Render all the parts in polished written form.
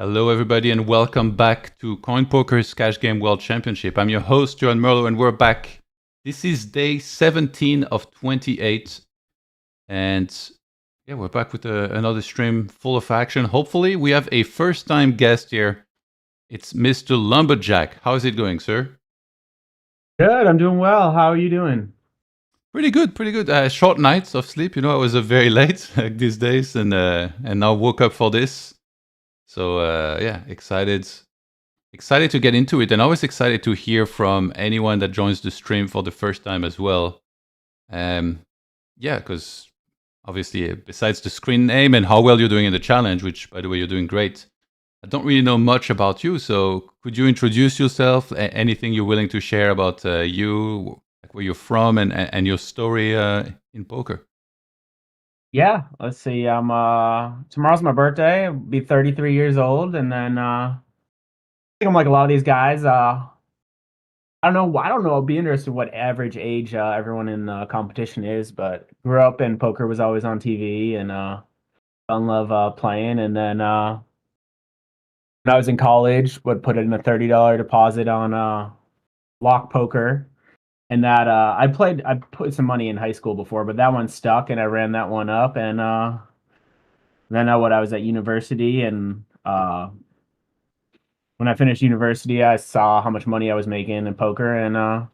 Hello, everybody, and welcome back to Coin Poker's Cash Game World Championship. I'm your host, JuanRoman, and we're back. This is day 17 of 28, and yeah, we're back with another stream full of action. Hopefully, we have a first-time guest here. It's MrLumberjack. How is it going, sir? Good, I'm doing well. How are you doing? Pretty good, pretty good. Short nights of sleep. I was very late like these days, and now woke up for this. So yeah, excited to get into it, and always excited to hear from anyone that joins the stream for the first time as well. Yeah, because obviously, besides the screen name and how well you're doing in the challenge, which by the way you're doing great, I don't really know much about you. So could you introduce yourself? Anything you're willing to share about you, like where you're from, and your story in poker? Yeah, let's see. Tomorrow's my birthday. I'll be 33 years old, and then I think I'm like a lot of these guys. I don't know. I'll be interested what average age everyone in competition is, but grew up and poker was always on TV, and fell in love playing. And then when I was in college, would put in a $30 deposit on lock poker. And that I put some money in high school before, but that one stuck, and I ran that one up. And then I was at university, and when I finished university, I saw how much money I was making in poker, and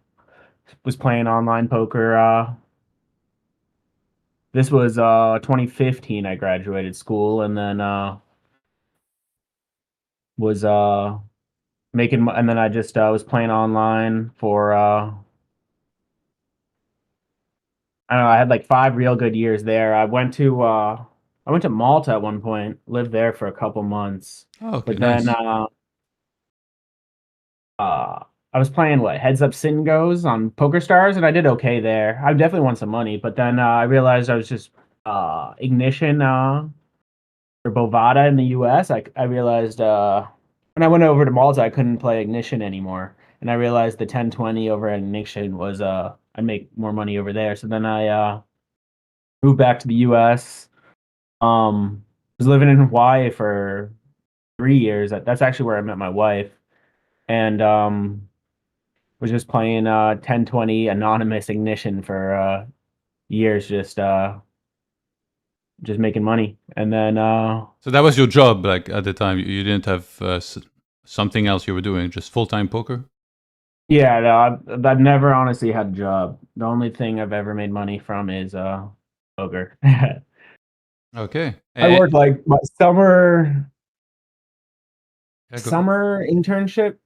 was playing online poker. This was 2015. I graduated school, and then was making, and then I just was playing online for. I don't know. I had like 5 real good years there. I went to Malta at one point, lived there for a couple months. Oh, okay, But then nice. I was playing Heads Up Sin Goes on PokerStars, and I did okay there. I definitely won some money, but then I realized I was just Ignition or Bovada in the US. I realized when I went over to Malta, I couldn't play Ignition anymore, and I realized the 1020 over at Ignition was I'd make more money over there. So then I moved back to the US. Was living in Hawaii for 3 years. That's actually where I met my wife, and was just playing 1020 anonymous Ignition for years, just making money. And then So that was your job, like at the time. You didn't have something else you were doing, just full-time poker. yeah, no, I've never honestly had a job. The only thing I've ever made money from is poker. Okay. I worked like my Yeah, summer internship.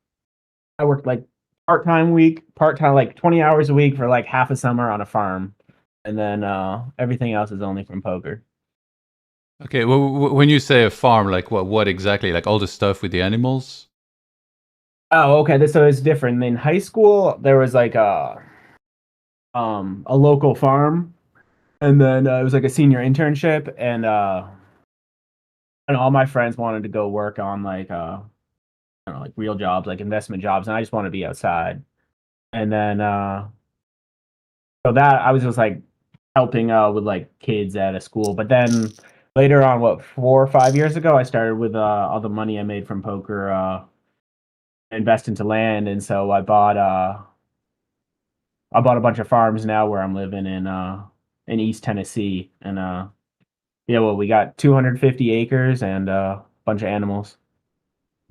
I worked like part time, like 20 hours a week for like half a summer on a farm, and then everything else is only from poker. Okay. Well, when you say a farm, like what exactly? Like all the stuff with the animals? Oh, okay. So it's different. In high school, there was like a local farm, and then it was like a senior internship, and all my friends wanted to go work on like I don't know, like real jobs, like investment jobs, and I just want to be outside. And then so that I was just like helping out with like kids at a school. But then later on, 4 or 5 years ago, I started with all the money I made from poker invest into land, and so I bought a bunch of farms now where I'm living in East Tennessee, and yeah, well, we got 250 acres and a bunch of animals.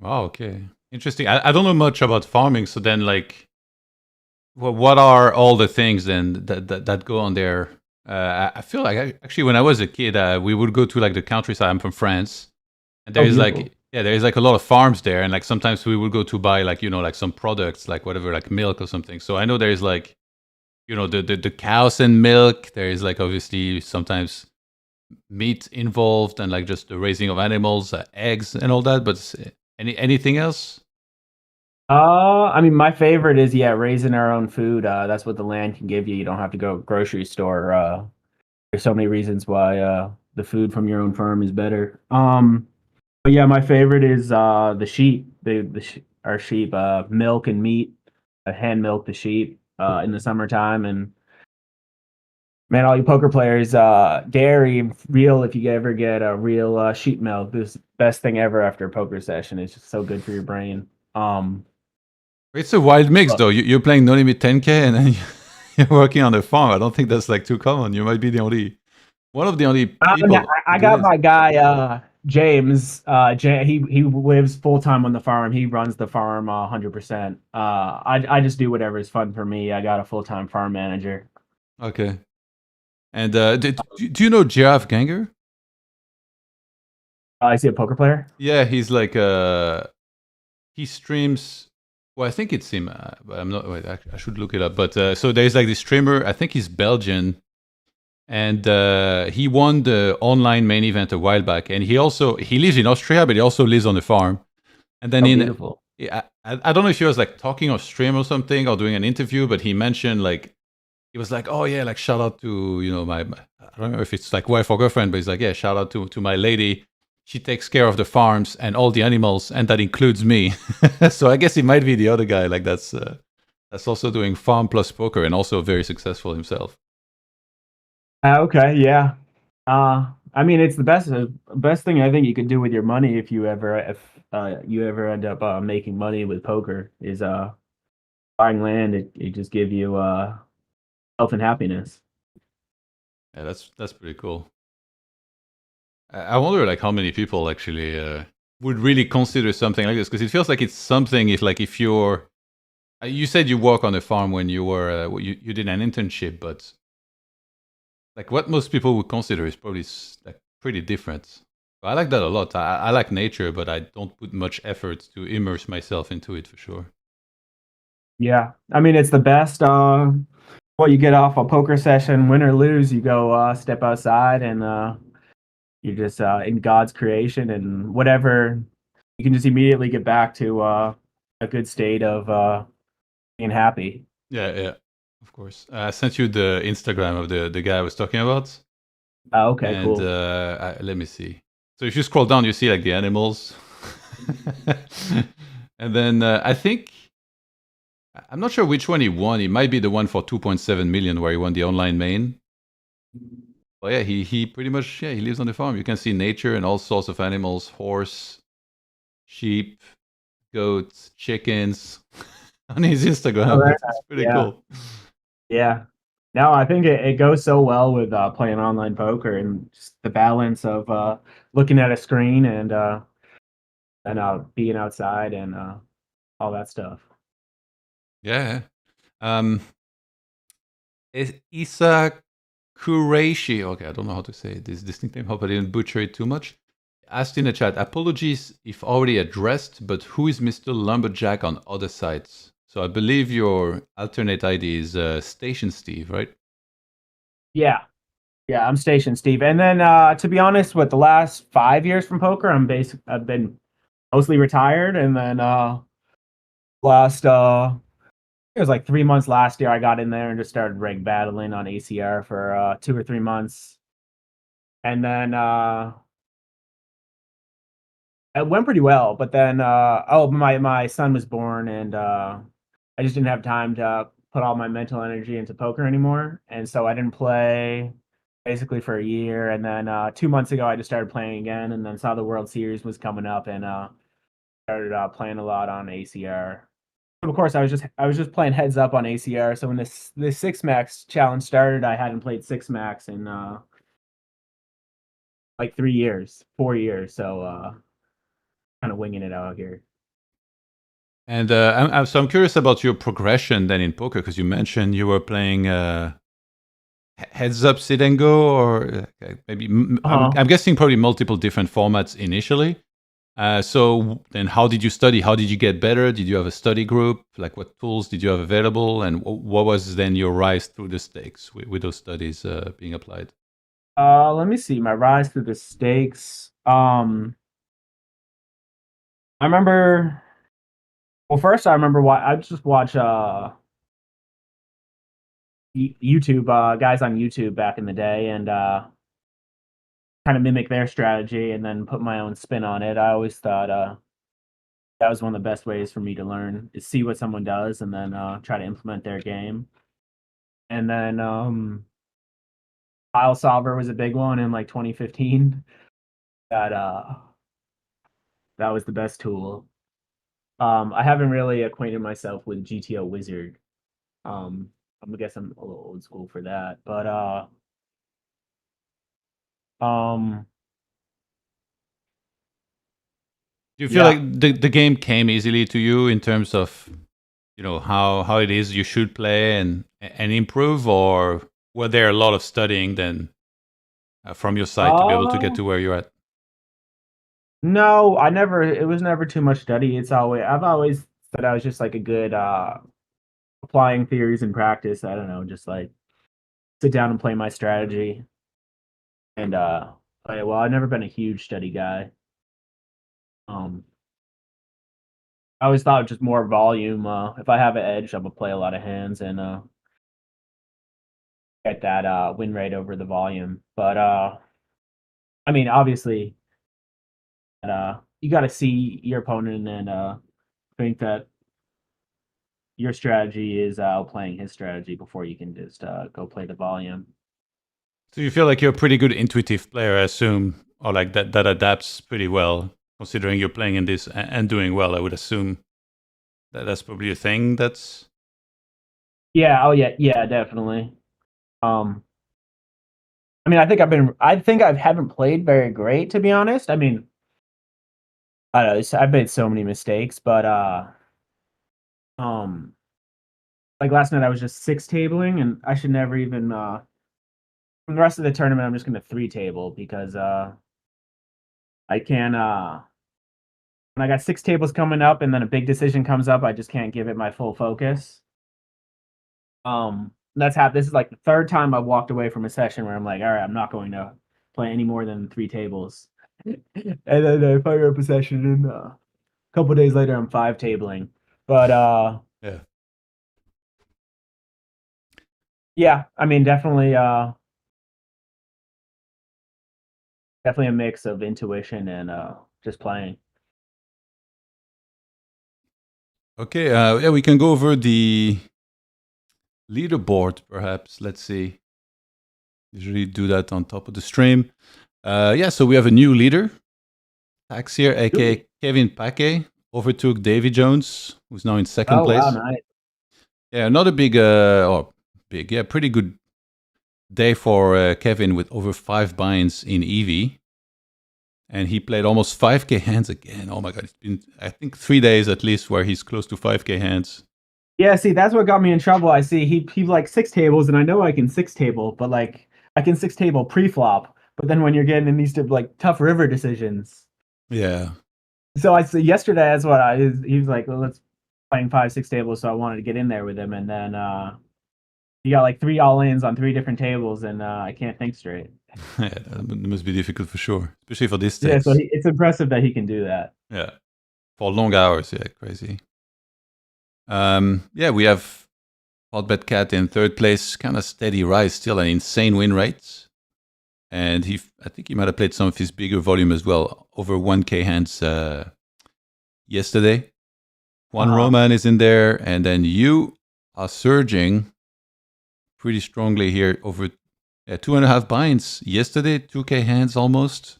Oh, okay. Interesting. I don't know much about farming, so then like, what are all the things then that go on there? I feel like actually when I was a kid, we would go to like the countryside. I'm from France, and Oh, there's beautiful. like there's like a lot of farms there, and like sometimes we would go to buy like like some products like whatever like milk or something. So I know there's like the cows and milk. There is like obviously sometimes meat involved and like just the raising of animals, eggs and all that. But anything else? I mean, my favorite is yeah, raising our own food. That's what the land can give you. You don't have to go grocery store. There's so many reasons why the food from your own farm is better. But yeah, my favorite is the sheep. Our sheep milk and meat. Hand milk the sheep in the summertime, and Man, all you poker players, dairy, real, if you ever get a real sheep milk, this is the best thing ever after a poker session. It's just so good for your brain. It's a wild mix, But though. You're playing No Limit 10K and then you're working on a farm. I don't think that's like too common. You might be one of the only people who I do got this. my guy James. He lives full time on the farm. He runs the farm 100%. I just do whatever is fun for me. I got a full time farm manager. Okay. And do you know Giraffe Ganger? Is he a poker player? Yeah, he's like he streams. Well, I think it's him. But I'm not. Wait, I should look it up. But so there's like this streamer. I think he's Belgian, and he won the online main event a while back. And he lives in Austria, but he also lives on the farm. And then Oh, beautiful. I don't know if he was like talking off stream or something or doing an interview, but he mentioned like he was like, oh yeah, like shout out to my I don't know if it's like wife or girlfriend, but he's like, yeah, shout out to my lady. She takes care of the farms and all the animals, and that includes me. So I guess he might be the other guy. Like that's also doing farm plus poker and also very successful himself. Okay, yeah. I mean, it's the best thing I think you could do with your money if you ever end up making money with poker is buying land. It just give you health and happiness. Yeah, that's pretty cool. I wonder like how many people actually would really consider something like this, because it feels like it's something if you're you said you work on a farm when you were you did an internship, but like what most people would consider is probably like pretty different. I like that a lot. I like nature, but I don't put much effort to immerse myself into it for sure. Yeah, I mean, it's the best. What you get off a poker session, win or lose, you go step outside and you're just in God's creation and whatever. You can just immediately get back to a good state of being happy. Yeah, yeah, of course. I sent you the Instagram of the guy I was talking about, Okay, and cool. let me see. So if you scroll down, you see like the animals, and then I think I'm not sure which one he won. It might be the one for 2.7 million where he won the online main. But yeah, he pretty much he lives on the farm. You can see nature and all sorts of animals: horse, sheep, goats, chickens on his Oh, Instagram. very It's nice. pretty Yeah, cool. yeah. No, I think it goes so well with playing online poker and just the balance of looking at a screen and being outside and all that stuff. Yeah. Um, Isa Kureishi. Okay, I don't know how to say this distinct name. Hope I didn't butcher it too much. Asked in the chat, apologies if already addressed, but who is MrLumberjack on other sites? So I believe your alternate ID is Station Steve, right? Yeah, yeah. I'm Station Steve, and then to be honest, with the last 5 years from poker, I've been mostly retired, and then last it was like 3 months last year. I got in there and just started rig battling on ACR for 2 or 3 months, and then it went pretty well. But then my son was born, and I just didn't have time to put all my mental energy into poker anymore, and so I didn't play basically for a year. And then 2 months ago, I just started playing again, and then saw the World Series was coming up, and started playing a lot on ACR. Of course, I was just playing heads up on ACR. So when this six max challenge started, I hadn't played six max in like 3 years, 4 years. So kind of winging it out here. And I'm curious about your progression then in poker, because you mentioned you were playing heads up, sit and go, or maybe I'm guessing probably multiple different formats initially. So then how did you study? How did you get better? Did you have a study group? Like what tools did you have available? And what was then your rise through the stakes with those studies being applied? Let me see my rise through the stakes. I remember. Well, first I remember I just watch YouTube guys on YouTube back in the day and kind of mimic their strategy and then put my own spin on it. I always thought that was one of the best ways for me to learn is see what someone does and then try to implement their game. And then File solver was a big one in like 2015. That that was the best tool. I haven't really acquainted myself with GTO Wizard. I guess I'm a little old school for that, but um, Do you feel yeah. like the game came easily to you in terms of, you know, how it is you should play and improve, or were there a lot of studying then from your side to be able to get Uh, to where you're at? no, I never. It was never too much study. I've always thought I was just like a good applying theories in practice. I don't know, just like sit down and play my strategy and play. Well, I've never been a huge study guy. Um, I always thought just more volume. If I have an edge, I'm gonna play a lot of hands and get that win rate over the volume. But I mean, obviously, you got to see your opponent and think that your strategy is outplaying his strategy before you can just go play the volume. So you feel like you're a pretty good intuitive player, I assume, or like that adapts pretty well, considering you're playing in this and doing well. I would assume that's probably a thing. That's Yeah. Oh yeah. Yeah. Definitely. Um. I mean, I think I haven't played very great, to be honest. I mean, I don't know. I've made so many mistakes, but um, like last night I was just six tabling, and I should never even from the rest of the tournament I'm just gonna three table because I can when I got six tables coming up and then a big decision comes up, I just can't give it my full focus. This is like the third time I've walked away from a session where I'm like, all right, I'm not going to play any more than three tables. And then I fire up a session and a couple days later I'm five tabling. But yeah. yeah, I mean definitely a mix of intuition and just playing. Okay. Yeah, we can go over the leaderboard, perhaps. Let's see. Usually do that on top of the stream. Yeah, so we have a new leader. TaxHere, aka Kevin Paquet, overtook DavyJones, who's now in second place. Wow, nice. Yeah, not a pretty good day for Kevin with over 5 binds in EV. And he played almost 5K hands again. Oh my God, it's been, I think, 3 days at least where he's close to 5K hands. Yeah, see, that's what got me in trouble. I see he like six tables, and I know I can six table, but like I can six table pre-flop. But then when you're getting in these like tough river decisions, Yeah. so I see yesterday that's what he was like, well, let's playing five, six tables, so I wanted to get in there with him, and then he got like three all-ins on three different tables, and I can't think straight. Yeah, that must be difficult for sure, especially for this Yeah, stakes. so it's impressive that he can do that. Yeah, for long hours. Yeah, crazy. Yeah, we have PotBetCat in third place, kind of steady rise, still an insane win rate. And I think he might have played some of his bigger volume as well, over 1K hands yesterday. JuanRoman is in there, and then you are surging pretty strongly here, over 2.5 binds yesterday, 2K hands almost.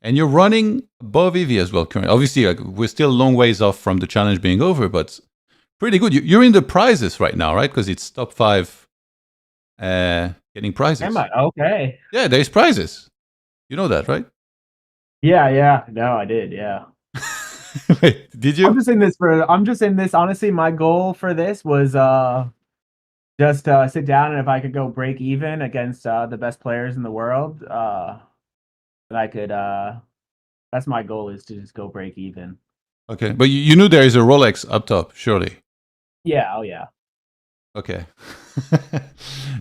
And you're running above EV as well currently. Obviously, we're still a long ways off from the challenge being over, but pretty good. You're in the prizes right now, right? Because it's top 5 getting prizes. Am I? Okay. Yeah, there's prizes. You know that, right? Yeah. No, I did. Yeah. Wait, did you? I'm just in this. Honestly, my goal for this was just sit down, and if I could go break even against the best players in the world, then I could. That's my goal, is to just go break even. Okay, but you knew there is a Rolex up top, surely. Yeah. Oh yeah. Okay.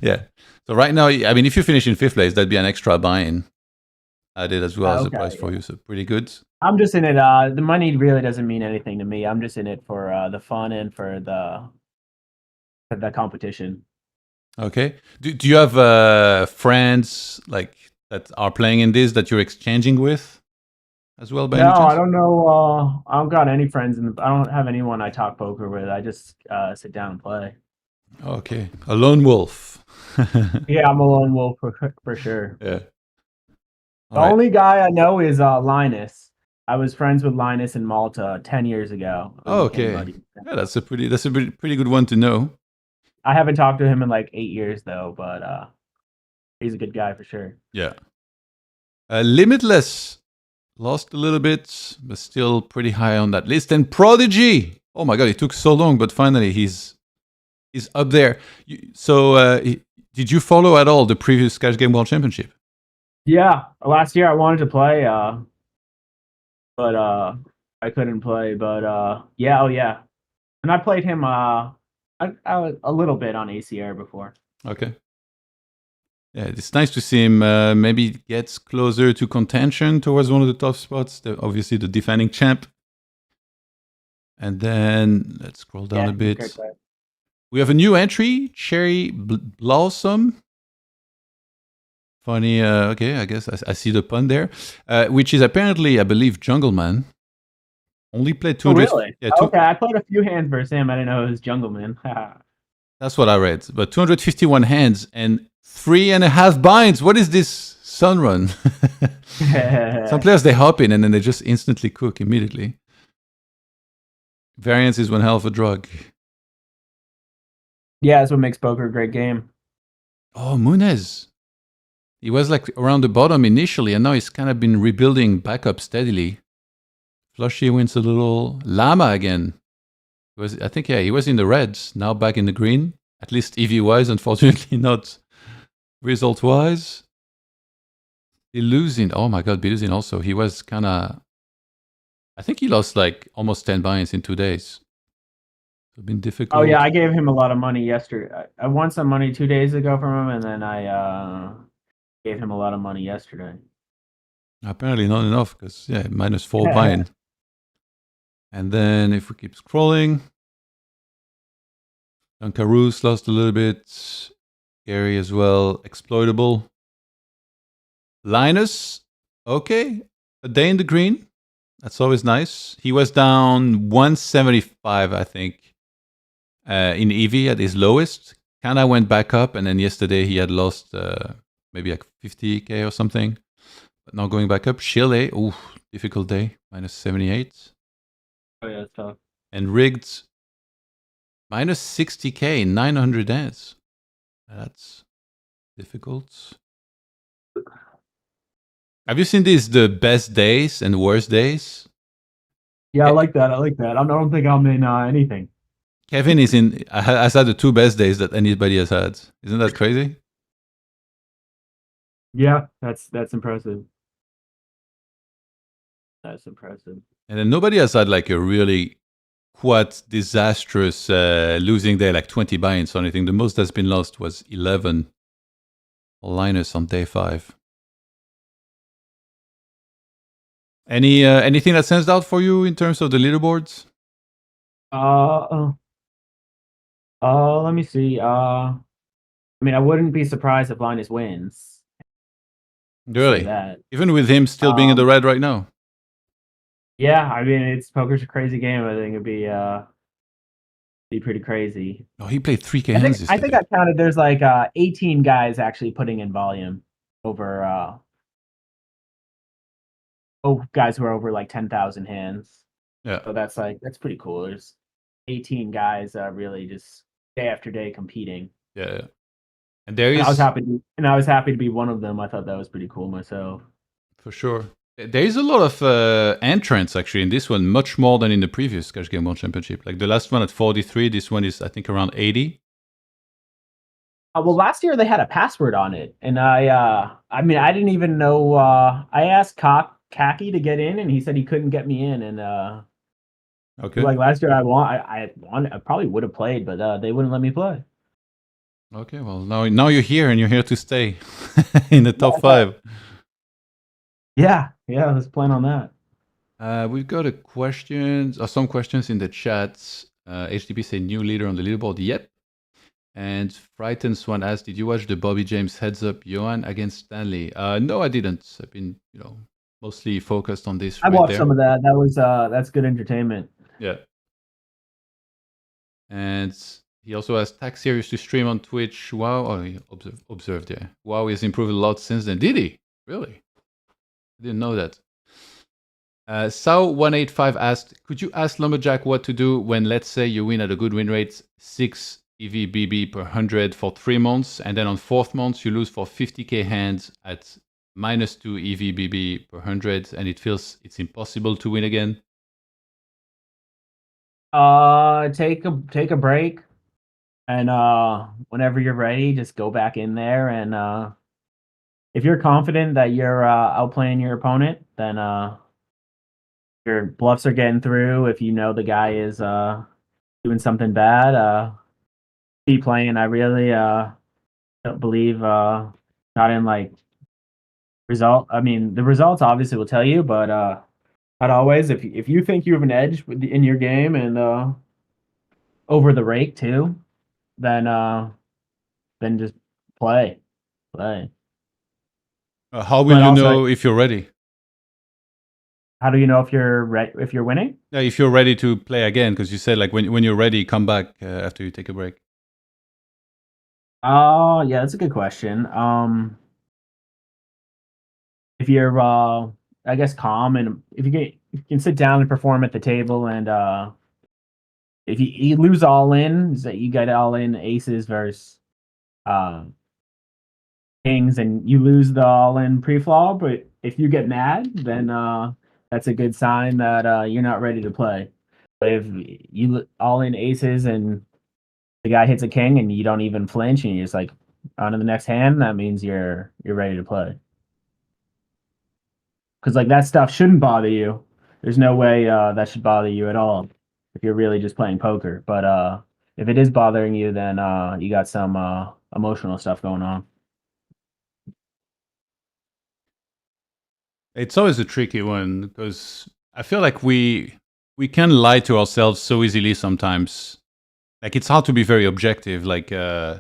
Yeah. So right now, I mean, if you finish in 5th place, that'd be an extra buy-in added as well as a prize for you. So pretty good. I'm just in it. The money really doesn't mean anything to me. I'm just in it for the fun and for the competition. Okay. Do you have friends like that are playing in this that you're exchanging with as well? By No, any chance? I don't know. I don't got any friends I don't have anyone I talk poker with. I just sit down and play. Okay, a lone wolf. Yeah, I'm a lone wolf for sure. Yeah. The only guy I know is Linus. I was friends with Linus in Malta 10 years ago. We became Okay. buddies. Yeah, that's a pretty good one to know. I haven't talked to him in like 8 years though, but he's a good guy for sure. Yeah. Limitless lost a little bit, but still pretty high on that list. And Prodigy. Oh my god, it took so long, but finally he's up there. Did you follow at all the previous Cash Game World Championship? Yeah, last year I wanted to play, but I couldn't play. But yeah, oh yeah, and I played him a little bit on ACR before. Okay. Yeah, it's nice to see him maybe gets closer to contention towards one of the top spots. Obviously, the defending champ. And then let's scroll down a bit. We have a new entry, Cherry Blossom. Funny, okay, I guess I see the pun there. Which is apparently, I believe, Jungleman. Only played 200. Oh, really? Yeah, okay, I played a few hands versus him. I didn't know it was Jungleman. That's what I read. But 251 hands and 3.5 binds. What is this sun run? Some players, they hop in and then they just instantly cook immediately. Variance is one hell of a drug. Yeah, that's what makes poker a great game. Oh, Munez. He was like around the bottom initially, and now he's kind of been rebuilding back up steadily. Flushy wins a little. Llama again. I think he was in the reds, now back in the green. At least EV-wise, unfortunately not result-wise. Belusing. Oh my god, Belusing also. He was kind of... I think he lost like almost 10 buy-ins in 2 days. It's been difficult. Oh yeah, I gave him a lot of money yesterday. I won some money 2 days ago from him, and then I gave him a lot of money yesterday. Apparently not enough, because yeah, -4 buy-in. And then if we keep scrolling, Dunkaroos lost a little bit. Gary as well. Exploitable. Linus, okay. A day in the green. That's always nice. He was down 175, I think, in EV at his lowest. Kind of went back up, and then yesterday he had lost maybe like 50k or something. But now going back up. Chile, ooh, difficult day. -78. Oh yeah, it's tough. And rigged -60k, 900 ads. That's difficult. Have you seen the best days and worst days? Yeah, I like that. I don't think I'm in anything. Kevin has had the 2 best days that anybody has had. Isn't that crazy? Yeah, that's impressive. That's impressive. And then nobody has had like a really quite disastrous losing day, like 20 buy-ins or anything. The most that's been lost was 11. Linus on day 5. Anything that stands out for you in terms of the leaderboards? Let me see. I mean, I wouldn't be surprised if Linus wins. Really? Even with him still being in the red right now? Yeah, I mean, poker's a crazy game. I think it'd be pretty crazy. Oh, he played 3K hands yesterday. I think I counted. There's like 18 guys actually putting in volume over. Guys who are over like 10,000 hands. Yeah. So that's pretty cool. There's 18 guys really just day after day competing. Yeah. And I was happy to be one of them. I thought that was pretty cool myself. For sure. There is a lot of entrants actually in this one, much more than in the previous Cash Game World Championship. Like the last one at 43, this one is I think around 80. Well, last year they had a password on it, and I mean, I didn't even know. I asked Kaki to get in, and he said he couldn't get me in. And okay, like last year, I probably would have played, but they wouldn't let me play. Okay, well now you're here, and you're here to stay in the top 5. Yeah, let's plan on that. We've got some questions in the chat. HDP say new leader on the leaderboard. Yep. And Frightened Swan asked, did you watch the Bobby James heads up Johan against Stanley? No, I didn't. I've been, mostly focused on this. I watched some of that. That's good entertainment. Yeah. And He also has TaxHere to stream on Twitch. Wow. Oh, he observed, yeah. Wow, he's improved a lot since then. Did he? Really? I didn't know that. Sao185 asked, could you ask Lumberjack what to do when, let's say, you win at a good win rate, 6 EVBB per 100 for 3 months, and then on 4th month you lose for 50k hands at -2 EVBB per 100, and it feels it's impossible to win again? Take a break, and whenever you're ready, just go back in there. And if you're confident that you're outplaying your opponent, then your bluffs are getting through. If you know the guy is doing something bad, keep playing. I really don't believe not in like result. I mean, the results obviously will tell you, but not always. If you think you have an edge in your game and over the rake too, then just play. How will But you also, know if you're ready? how do you know if you're winning? Yeah, if you're ready to play again, because you said like when you're ready, come back after you take a break. Oh, yeah, that's a good question. If you're I guess calm, and if you can sit down and perform at the table, and if you lose all in, is that you get all in aces versus kings, and you lose the all in pre-flop, but if you get mad, then that's a good sign that you're not ready to play. But if you all in aces and the guy hits a king and you don't even flinch and you're just like on to the next hand, that means you're ready to play. Because like that stuff shouldn't bother you. There's no way that should bother you at all if you're really just playing poker. But if it is bothering you, then you got some emotional stuff going on. It's always a tricky one because I feel like we can lie to ourselves so easily sometimes. Like it's hard to be very objective. Like one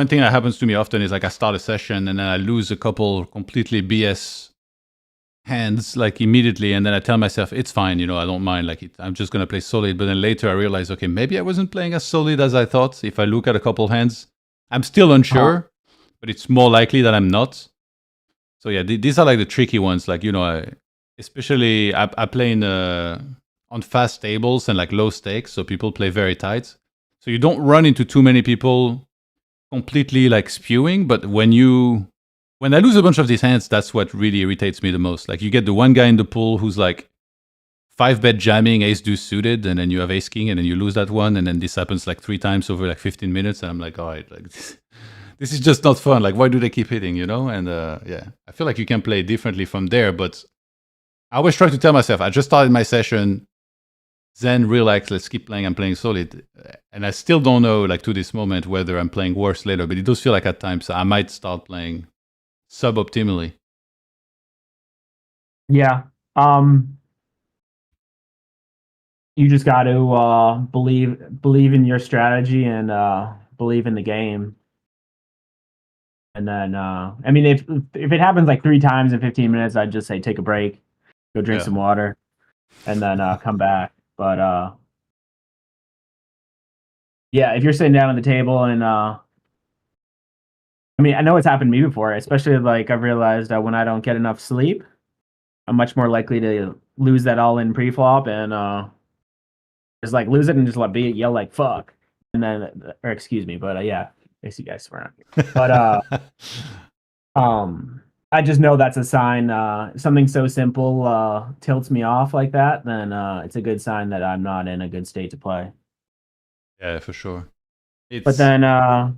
thing that happens to me often is like I start a session and then I lose a couple completely BS hands like immediately, and then I tell myself it's fine, I don't mind. Like I'm just gonna play solid. But then later I realize, okay, maybe I wasn't playing as solid as I thought. If I look at a couple hands, I'm still unsure, but it's more likely that I'm not. So yeah, these are like the tricky ones. Like especially I play on fast tables and like low stakes, so people play very tight. So you don't run into too many people completely like spewing. But when I lose a bunch of these hands, that's what really irritates me the most. Like you get the one guy in the pool who's like 5-bet jamming ace deuce suited, and then you have ace king, and then you lose that one, and then this happens like 3 times over like 15 minutes, and I'm like, all right, like this is just not fun. Like, why do they keep hitting, And yeah, I feel like you can play differently from there. But I always try to tell myself, I just started my session, then relax, let's keep playing. I'm playing solid. And I still don't know, like to this moment, whether I'm playing worse later. But it does feel like at times I might start playing suboptimally. Yeah. You just got to believe in your strategy and believe in the game. And then I mean, if it happens like 3 times in 15 minutes, I'd just say take a break, go drink some water, and then come back. But yeah, if you're sitting down at the table and I mean, I know it's happened to me before, especially like I've realized that when I don't get enough sleep, I'm much more likely to lose that all in pre-flop and just like lose it and just let be yell like fuck, and then or excuse me, but yeah, I see you guys swearing. But I just know that's a sign. Something so simple tilts me off like that, then it's a good sign that I'm not in a good state to play. Yeah, for sure. But then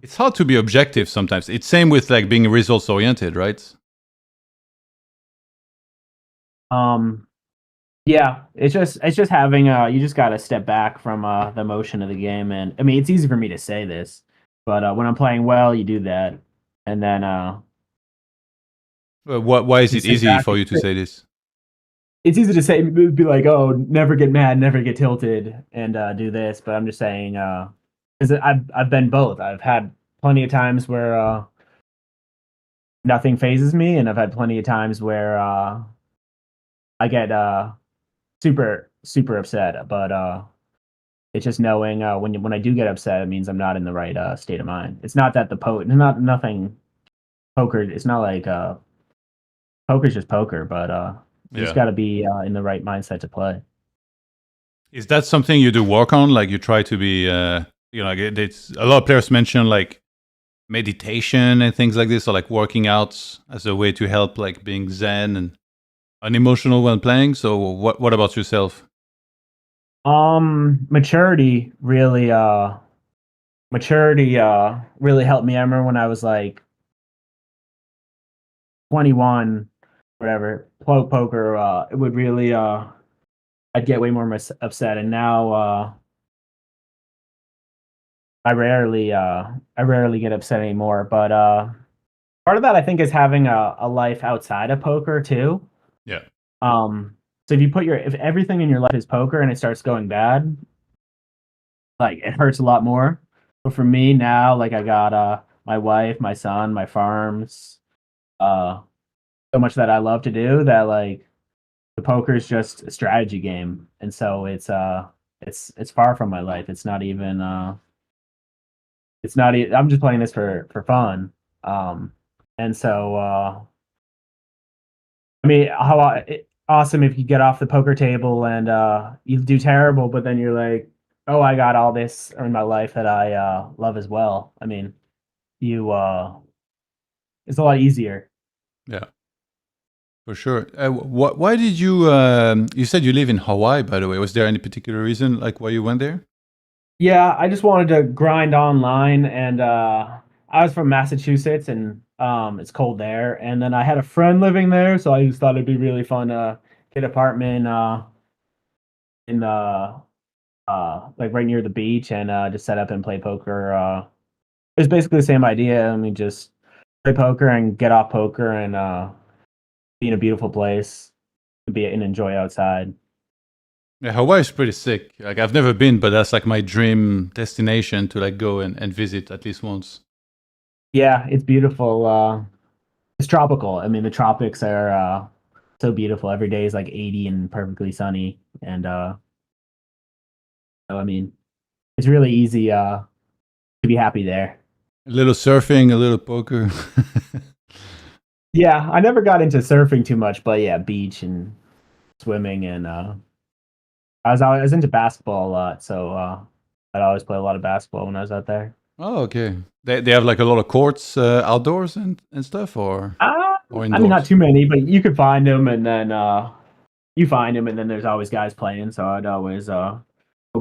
it's hard to be objective sometimes. It's same with like being results oriented, right? Yeah, it's just having you just got to step back from the motion of the game. And I mean, it's easy for me to say this, but when I'm playing well, you do that, and then why is it easy for you to say this? It's easy to say, be like, oh, never get mad, never get tilted, and do this. But I'm just saying, because I've been both. I've had plenty of times where nothing phases me, and I've had plenty of times where I get super upset. But It's just knowing when I do get upset, it means I'm not in the right state of mind. It's not that not nothing poker. It's not like poker's just poker, but you just Yeah. got to be in the right mindset to play. Is that something you do work on? Like you try to be, like it's a lot of players mention like meditation and things like this, or like working out as a way to help like being zen and unemotional when playing. So what about yourself? Maturity really helped me. I remember when I was like 21, whatever, poker, it would really I'd get way more upset, and now I rarely get upset anymore. But part of that I think is having a life outside of poker too. Yeah. So if everything in your life is poker and it starts going bad, like it hurts a lot more. But for me now, like I got my wife, my son, my farms, uh so much that I love to do that like the poker is just a strategy game. And so it's far from my life. I'm just playing this for fun. Um and so I mean, awesome if you get off the poker table and you do terrible, but then you're like, oh, I got all this in my life that I love as well. I mean, you it's a lot easier. Yeah. For sure. Why did you? You said you live in Hawaii, by the way. Was there any particular reason, like why you went there? Yeah, I just wanted to grind online, and I was from Massachusetts, and it's cold there. And then I had a friend living there, so I just thought it'd be really fun to get an apartment in the like right near the beach and just set up and play poker. It's basically the same idea. I mean, just play poker and get off poker and be in a beautiful place, be and enjoy outside. Yeah, Hawaii is pretty sick. Like I've never been, but that's like my dream destination to like go and visit at least once. Yeah, it's beautiful. It's tropical. I mean, the tropics are so beautiful. Every day is like 80 and perfectly sunny, and so, I mean, it's really easy to be happy there. A little surfing, a little poker. Yeah, I never got into surfing too much, but yeah, beach and swimming and I was into basketball a lot, so I'd always play a lot of basketball when I was out there. Oh, okay. They have like a lot of courts outdoors and stuff, or I mean, not indoors. too many, but you could find them, and then you find them, and then there's always guys playing. So I'd always go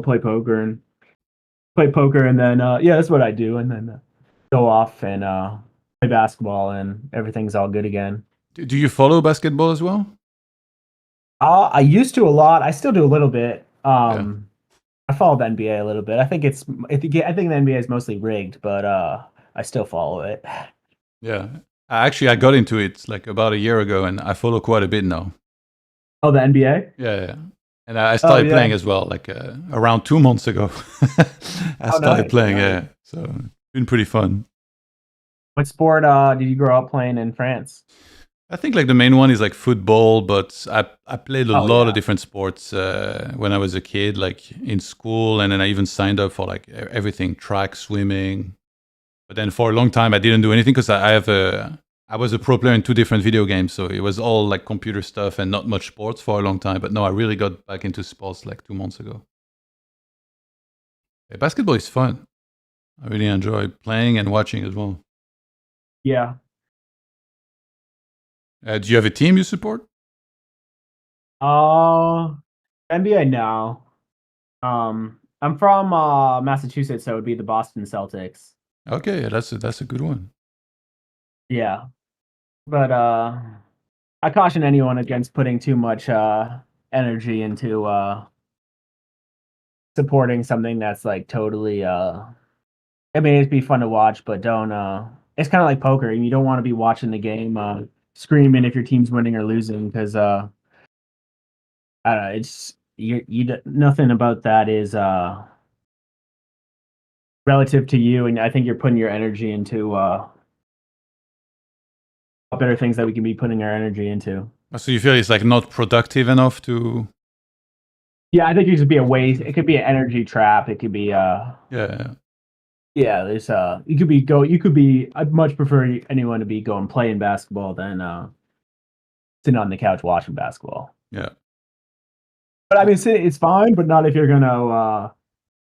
play poker, and then yeah, that's what I do, and then go off and play basketball, and everything's all good again. Do you follow basketball as well? I used to a lot. I still do a little bit. Yeah. I follow the NBA a little bit. I think the NBA is mostly rigged, but I still follow it. Yeah. I got into it like about a year ago, and I follow quite a bit now. Oh, the NBA? Yeah, yeah. And I Oh started playing yeah. as well, like around 2 months ago. I Oh started nice, playing, nice. yeah. So it's been pretty fun. What sport did you grow up playing in France? I think like the main one is like football, but I played a Oh lot of yeah. different sports when I was a kid, like in school, and then I even signed up for like everything, track, swimming. But then for a long time, I didn't do anything because I was a pro player in two different video games, so it was all like computer stuff and not much sports for a long time. But no, I really got back into sports like 2 months ago. Yeah, basketball is fun. I really enjoy playing and watching as well. Yeah. Do you have a team you support? Uh NBA now. I'm from Massachusetts, so it would be the Boston Celtics. Okay, yeah, that's a good one. Yeah. But I caution anyone against putting too much energy into supporting something that's like totally I mean it'd be fun to watch, but don't it's kind of like poker. You don't want to be watching the game screaming if your team's winning or losing because I don't know, it's nothing about that is relative to you, and I think you're putting your energy into better things that we can be putting our energy into. So you feel it's like not productive enough to? Yeah, I think it could be a waste. It could be an energy trap. It could be Yeah. yeah. There's you could be go. You could be. I'd much prefer anyone to be going playing basketball than sitting on the couch watching basketball. Yeah. But I mean, it's fine, but not if you're gonna.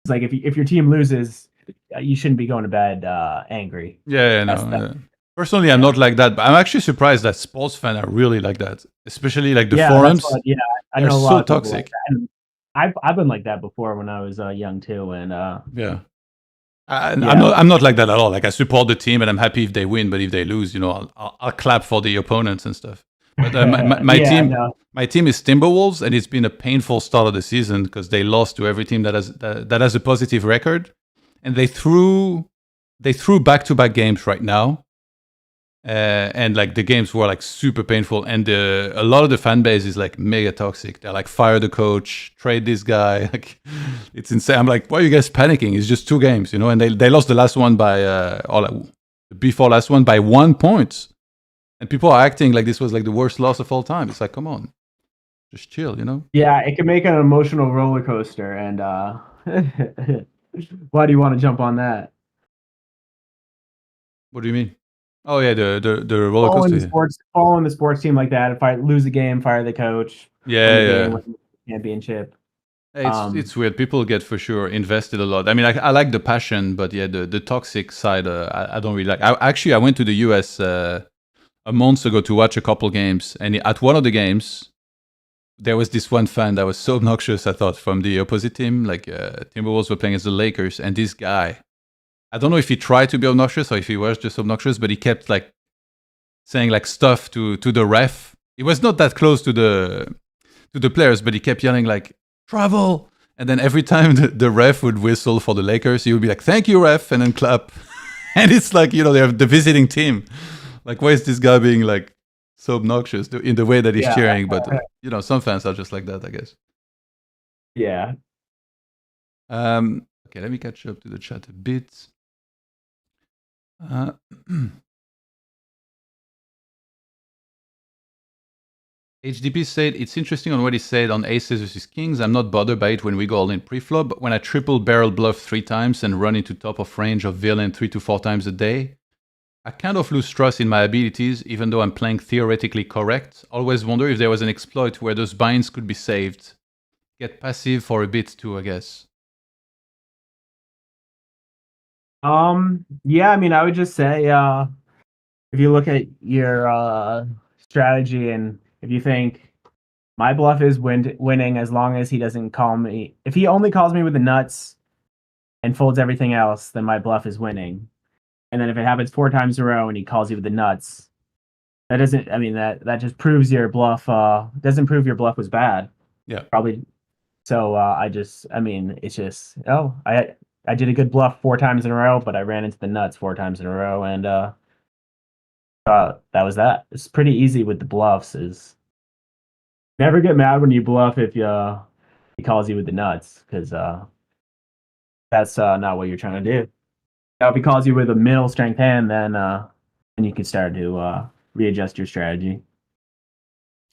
It's like if your team loses, you shouldn't be going to bed angry. Yeah, no. Personally, I'm not like that, but I'm actually surprised that sports fans are really like that, especially like the forums. I they're know a so lot of toxic. like and I've been like that before when I was young too, and yeah. I'm not like that at all. Like I support the team and I'm happy if they win, but if they lose, I'll clap for the opponents and stuff. But my team is Timberwolves, and it's been a painful start of the season because they lost to every team that has a positive record, and they threw back-to-back games right now, and like the games were like super painful, and a lot of the fan base is like mega toxic. They're like, fire the coach, trade this guy. Like it's insane. I'm like, why are you guys panicking? It's just 2 games, and they lost the last one by before last one by 1 point. And people are acting like this was like the worst loss of all time. It's like, come on, just chill, Yeah, it can make an emotional roller coaster. And why do you want to jump on that? What do you mean? Oh yeah, the roller coaster. Following the sports team like that. If I lose a game, fire the coach. Win the championship. It's weird. People get for sure invested a lot. I mean, I like the passion, but yeah, the toxic side, I don't really like. I went to the US a month ago to watch a couple games, and at one of the games, there was this one fan that was so obnoxious, I thought, from the opposite team. Like Timberwolves were playing as the Lakers, and this guy, I don't know if he tried to be obnoxious or if he was just obnoxious, but he kept like saying like stuff to the ref. He was not that close to the players, but he kept yelling like, travel. And then every time the ref would whistle for the Lakers, he would be like, thank you, ref, and then clap. And it's like, they're the visiting team. Like, why is this guy being like so obnoxious in the way that he's cheering? But some fans are just like that, I guess. Yeah. Okay, let me catch up to the chat a bit. HDP said, it's interesting on what he said on aces versus kings. I'm not bothered by it when we go all in pre-flop, but when I triple barrel bluff 3 times and run into top of range of villain 3 to 4 times a day, I kind of lose trust in my abilities, even though I'm playing theoretically correct. Always wonder if there was an exploit where those binds could be saved. Get passive for a bit too, I guess. Yeah, I mean, I would just say, if you look at your strategy, and if you think my bluff is winning as long as he doesn't call me, if he only calls me with the nuts and folds everything else, then my bluff is winning. And then if it happens 4 times in a row and he calls you with the nuts, that doesn't, I mean, that just proves your bluff, doesn't prove your bluff was bad. Yeah. Probably. So it's just, I did a good bluff 4 times in a row, but I ran into the nuts 4 times in a row, and that was that. It's pretty easy with the bluffs. Is never get mad when you bluff if he calls you with the nuts, because that's not what you're trying to do. Now, if he calls you with a middle strength hand, then you can start to readjust your strategy.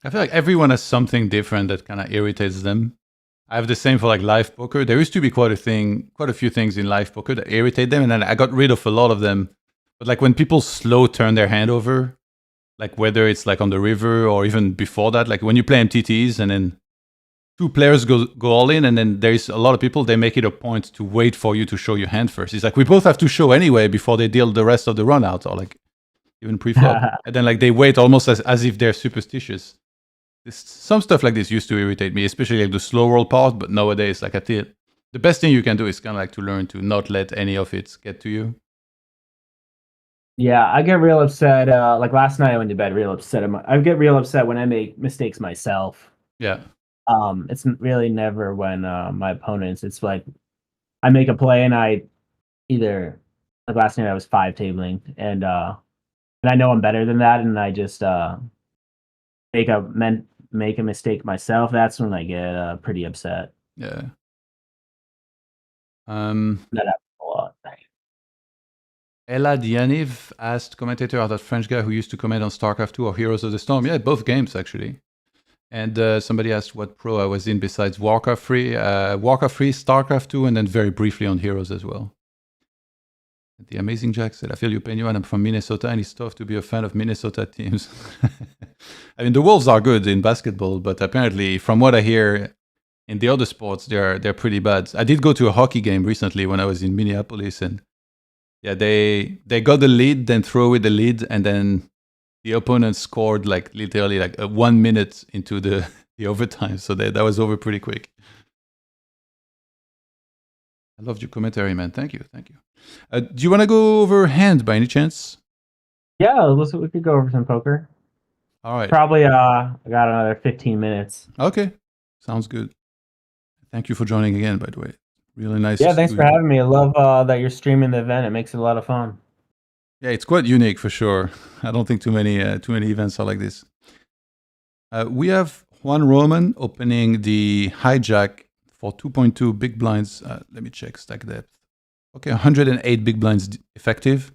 I feel like everyone has something different that kind of irritates them. I have the same for like live poker. There used to be quite a few things in live poker that irritate them, and then I got rid of a lot of them. But like when people slow turn their hand over, like whether it's like on the river or even before that, like when you play MTTs and then 2 players go all in, and then there's a lot of people, they make it a point to wait for you to show your hand first. It's like we both have to show anyway before they deal the rest of the run out, or like even pre-flop. And then like they wait almost as if they're superstitious. Some stuff like this used to irritate me, especially like the slow roll part, but nowadays, like I feel the best thing you can do is kind of like to learn to not let any of it get to you. Yeah, I get real upset. Like last night I went to bed real upset. I get real upset when I make mistakes myself. Yeah. It's really never when my opponents. It's like I make a play and I either, like last night I was 5 tabling, and I know I'm better than that, and I just make a mistake myself. That's when I get pretty upset. Yeah. That happens a lot. Ella Dianiv asked, commentator, are that French guy who used to comment on StarCraft 2 or Heroes of the Storm? Yeah, both games actually. And somebody asked what pro I was in besides Warcraft 3. Warcraft 3, StarCraft 2, and then very briefly on Heroes as well. The Amazing Jack said, I feel your pain, Yuan. I'm from Minnesota, and it's tough to be a fan of Minnesota teams. I mean, the Wolves are good in basketball, but apparently, from what I hear in the other sports, they're pretty bad. I did go to a hockey game recently when I was in Minneapolis, and yeah, they got the lead, then throw away the lead, and then the opponent scored like literally like 1 minute into the overtime. So that was over pretty quick. I loved your commentary, man. Thank you. Do you want to go over hand by any chance? Yeah, we could go over some poker. All right. Probably I got another 15 minutes. Okay. Sounds good. Thank you for joining again, by the way. Really nice. Yeah, thanks for having me. I love that you're streaming the event. It makes it a lot of fun. Yeah, it's quite unique for sure. I don't think too many events are like this. We have JuanRoman opening the hijack for 2.2 big blinds. Let me check stack depth. Okay, 108 big blinds effective.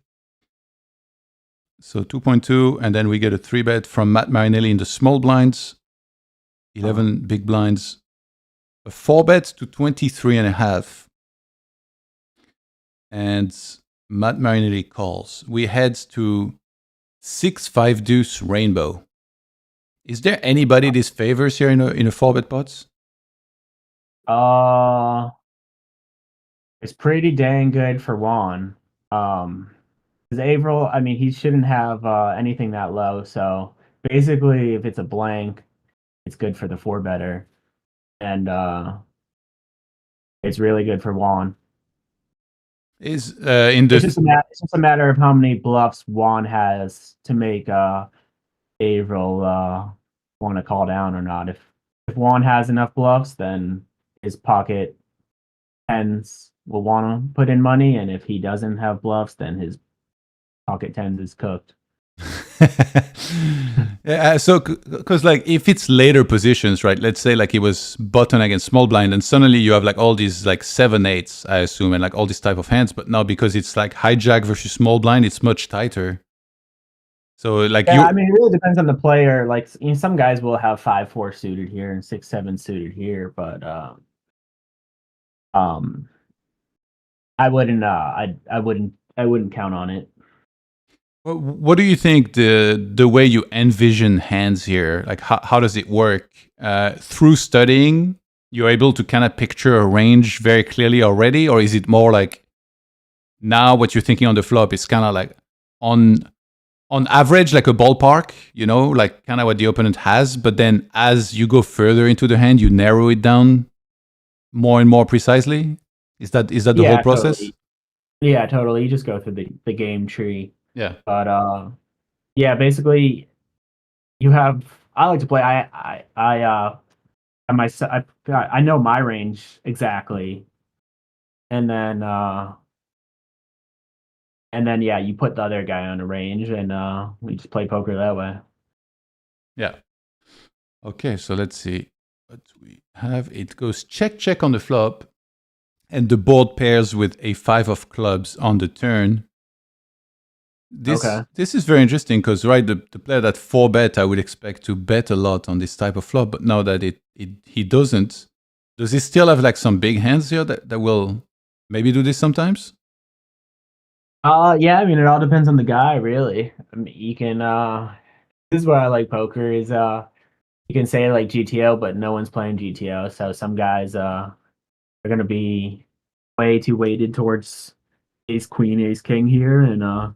So 2.2, and then we get a 3-bet from Matt Marinelli in the small blinds. 11 big blinds. A 4-bet to 23.5. And Matt Marinelli calls. We head to 6-5 deuce rainbow. Is there anybody this favors here in a 4-bet pots? It's pretty dang good for Juan. Because Averill, I mean, he shouldn't have anything that low. So basically, if it's a blank, it's good for the 4-better, and it's really good for Juan. Is in the it's just a matter of how many bluffs Juan has to make Averill want to call down or not. If Juan has enough bluffs, then his pocket tens will want to put in money, and if he doesn't have bluffs, then his pocket tens is cooked. Yeah, so because like if it's later positions, right? Let's say like he was button against small blind, and suddenly you have like all these like 7-8s, I assume, and like all these type of hands. But now because it's like hijack versus small blind, it's much tighter. So like yeah, I mean, it really depends on the player. Like, you know, some guys will have 5-4 suited here and 6-7 suited here, but I wouldn't count on it. What do you think the way you envision hands here? Like how does it work? Through studying, you're able to kind of picture a range very clearly already, or is it more like now what you're thinking on the flop is kind of like on average, like a ballpark, you know, like kind of what the opponent has, but then as you go further into the hand, you narrow it down more and more precisely? Is that the whole process? Totally. Yeah, totally. You just go through the game tree. Yeah. But yeah, basically you have I like to play I know my range exactly. And then yeah, you put the other guy on a range, and we just play poker that way. Yeah. Okay, so let's see what we have. It goes check on the flop, and the board pairs with a 5 of clubs on the turn. This is very interesting because, right, the player that 4-bet, I would expect to bet a lot on this type of flop, but now that he doesn't, does he still have like some big hands here that will maybe do this sometimes? Yeah, I mean, it all depends on the guy, really. I mean, you can this is what I like poker is you can say like GTO, but no one's playing GTO, so some guys are gonna be way too weighted towards ace queen, ace king here, and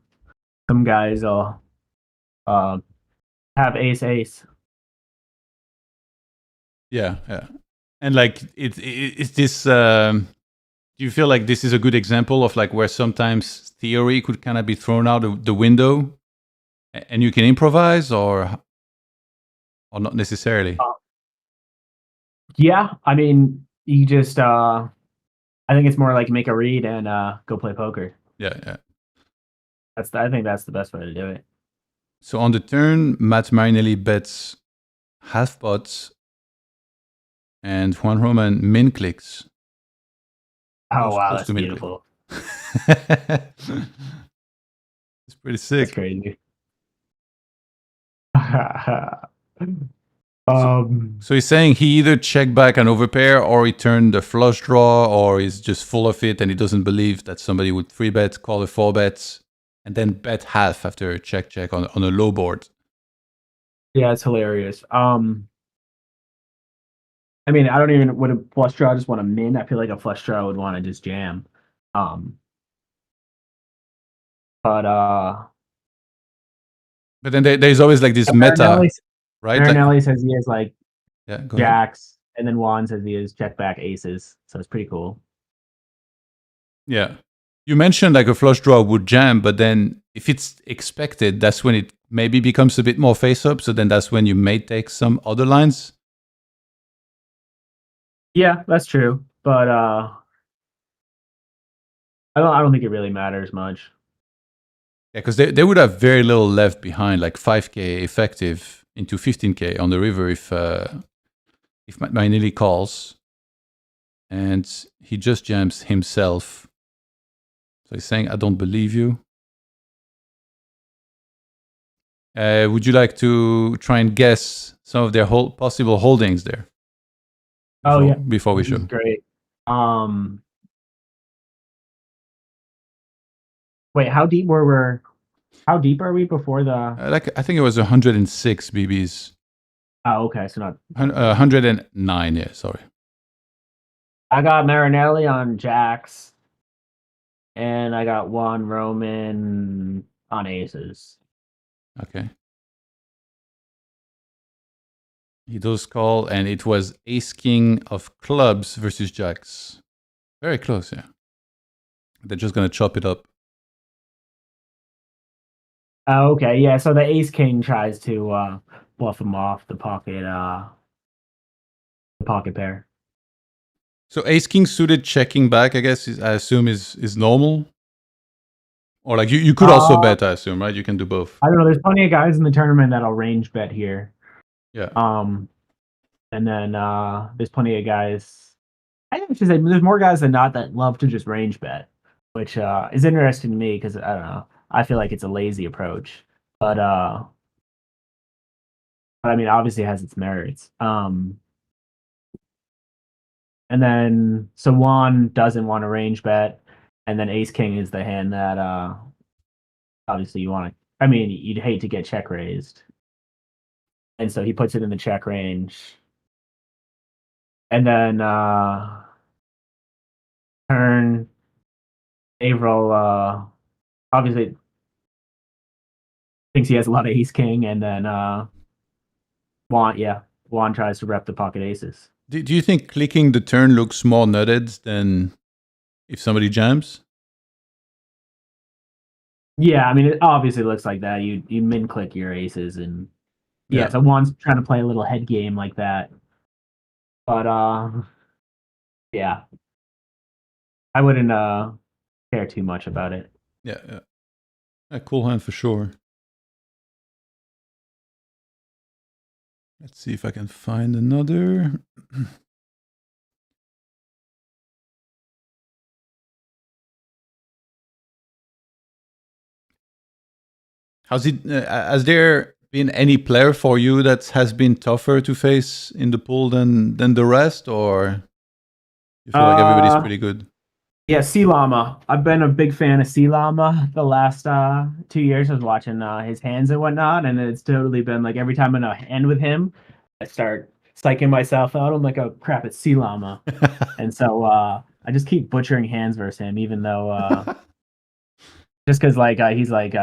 some guys will have ace. Yeah. And like it's this do you feel like this is a good example of like where sometimes theory could kind of be thrown out the window and you can improvise, or not necessarily? Yeah, I mean, you just I think it's more like make a read and go play poker. Yeah. I think that's the best way to do it. So on the turn, Matt Marinelli bets half pots, and JuanRoman min clicks. Oh wow, that's beautiful. It's pretty sick. That's crazy. So he's saying he either checked back an overpair, or he turned a flush draw, or he's just full of it and he doesn't believe that somebody would 3-bet, call a 4-bet, and then bet half after a check on a low board. Yeah, it's hilarious. I mean, I don't even would a flush draw just want to min. I feel like a flush draw would want to just jam. But then there's always like this meta, right? Marinelli says he has like go jacks, and then Juan says he has check back aces. So it's pretty cool. Yeah. You mentioned like a flush draw would jam, but then if it's expected, that's when it maybe becomes a bit more face up. So then that's when you may take some other lines. Yeah, that's true. But I don't think it really matters much. Yeah, because they would have very little left behind, like 5K effective into 15K on the river if Mainilli calls, and he just jams himself. So he's saying, "I don't believe you." Would you like to try and guess some of their possible holdings there? Before we show. Great. Wait, how deep are we before the? I think it was 106 BBs. Oh, okay, so not 109. Yeah, sorry. I got Marinelli on jacks, and I got JuanRoman on aces. Okay. He does call, and it was ace king of clubs versus jacks. Very close, yeah. They're just gonna chop it up. Oh, okay, yeah. So the ace king tries to bluff him off the pocket pair. So ace king suited checking back, I guess, I assume is normal. Or like you could also bet, I assume, right? You can do both. I don't know. There's plenty of guys in the tournament that'll range bet here. Yeah. And then there's plenty of guys. I have to say, there's more guys than not that love to just range bet, which is interesting to me because I don't know. I feel like it's a lazy approach, but I mean, obviously it has its merits. And then so Juan doesn't want to range bet, and then Ace King is the hand that obviously you want to. I mean, you'd hate to get check raised, and so he puts it in the check range, and then turn Averill obviously thinks he has a lot of Ace King, and then Juan tries to rep the pocket aces. Do you think clicking the turn looks more nutted than if somebody jams? Yeah, I mean, it obviously looks like that. You min click your aces, and yeah, so Juan's trying to play a little head game like that. But yeah, I wouldn't care too much about it. Yeah. A cool hand for sure. Let's see if I can find another. Has there been any player for you that has been tougher to face in the pool than the rest, or you feel like everybody's pretty good? Yeah, Sea Llama. I've been a big fan of Sea Llama the last 2 years. I was watching his hands and whatnot, and it's totally been like every time I'm in a hand with him, I start psyching myself out. I'm like, oh crap, it's Sea Llama. And so I just keep butchering hands versus him, even though just because like he's like you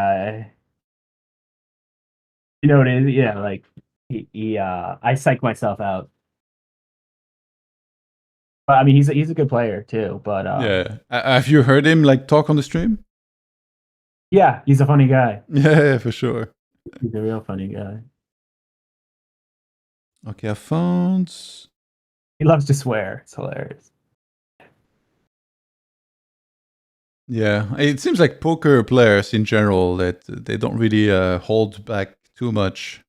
know what it is? Yeah, like he I psych myself out. But I mean, he's a good player too. But yeah, have you heard him like talk on the stream? Yeah, he's a funny guy. Yeah, for sure. He's a real funny guy. Okay, I found. He loves to swear. It's hilarious. Yeah, it seems like poker players in general that they don't really hold back too much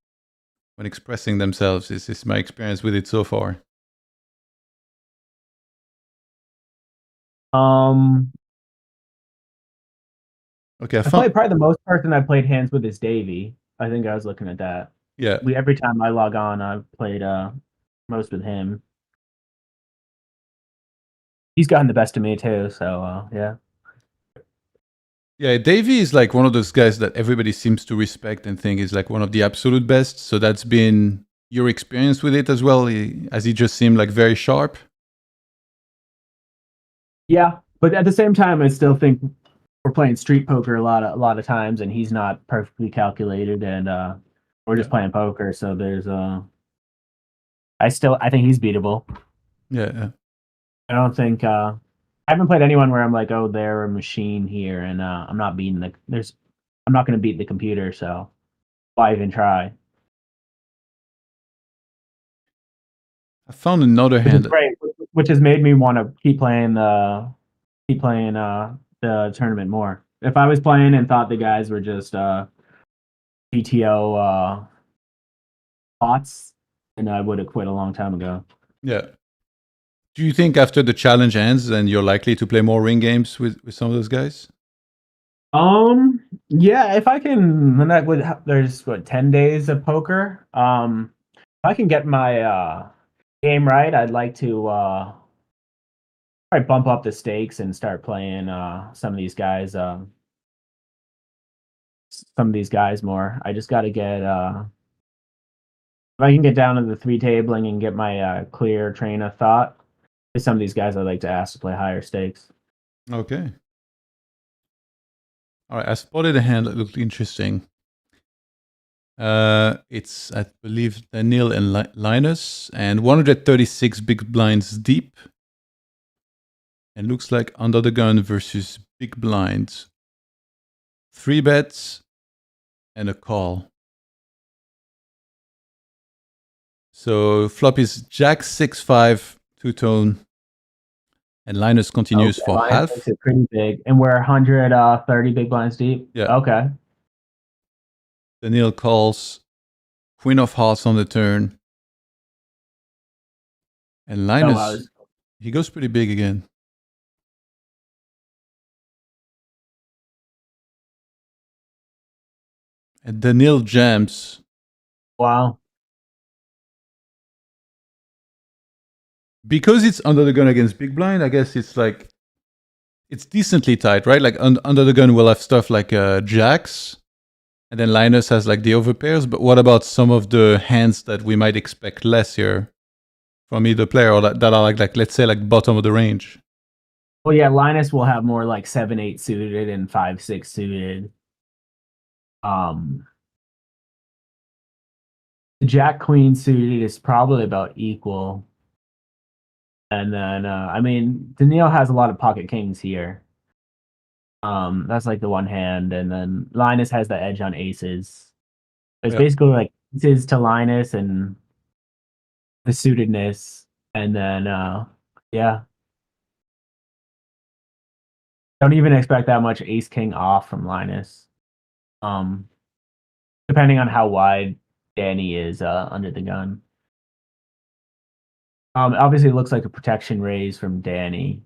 when expressing themselves. This is my experience with it so far. Okay, probably the most person I played hands with is Davy. I think I was looking at that. Yeah. Every time I log on, I've played most with him. He's gotten the best of me too, so yeah. Yeah, Davy is like one of those guys that everybody seems to respect and think is like one of the absolute best. So that's been your experience with it as well, as he just seemed like very sharp. Yeah, but at the same time, I still think we're playing street poker a lot of times, and he's not perfectly calculated, and we're just playing poker. So there's I think he's beatable. Yeah. I don't think I haven't played anyone where I'm like, oh, they're a machine here, and I'm not beating I'm not going to beat the computer, so why even try? I found another Which is hand. great, which has made me want to keep playing the tournament more. If I was playing and thought the guys were just PTO bots, then I would have quit a long time ago. Yeah. Do you think after the challenge ends, then you're likely to play more ring games with some of those guys? Yeah, if I can, then that would there's what 10 days of poker. If I can get my game right, I'd like to probably bump up the stakes and start playing some of these guys more. I just got to get if I can get down to the three tabling and get my clear train of thought, some of these guys I'd like to ask to play higher stakes. Okay. All right. I spotted a hand that looked interesting. It's, I believe, Daniil and Linus, and 136 big blinds deep. And looks like under the gun versus big blinds. 3 bets and a call. So flop is Jack 6-5 two-tone, and Linus continues for Linus half. makes it pretty big, and we're 130 big blinds deep. Yeah. Okay. Daniil calls Queen of Hearts on the turn, and Linus he goes pretty big again. And Daniil jams. Wow. Because it's under the gun against big blind, I guess it's like it's decently tight, right? Like under the gun, we'll have stuff like jacks, and then Linus has like the overpairs. But what about some of the hands that we might expect less here from either player, or that are like let's say like bottom of the range? Well, yeah, Linus will have more like 7-8 suited and 5-6 suited. Jack Queen suited is probably about equal. And then I mean, Daniil has a lot of pocket kings here. That's like the one hand, and then Linus has the edge on aces. It's basically like aces to Linus and the suitedness, and then yeah. Don't even expect that much ace king off from Linus. Depending on how wide Danny is under the gun. Obviously it looks like a protection raise from Danny.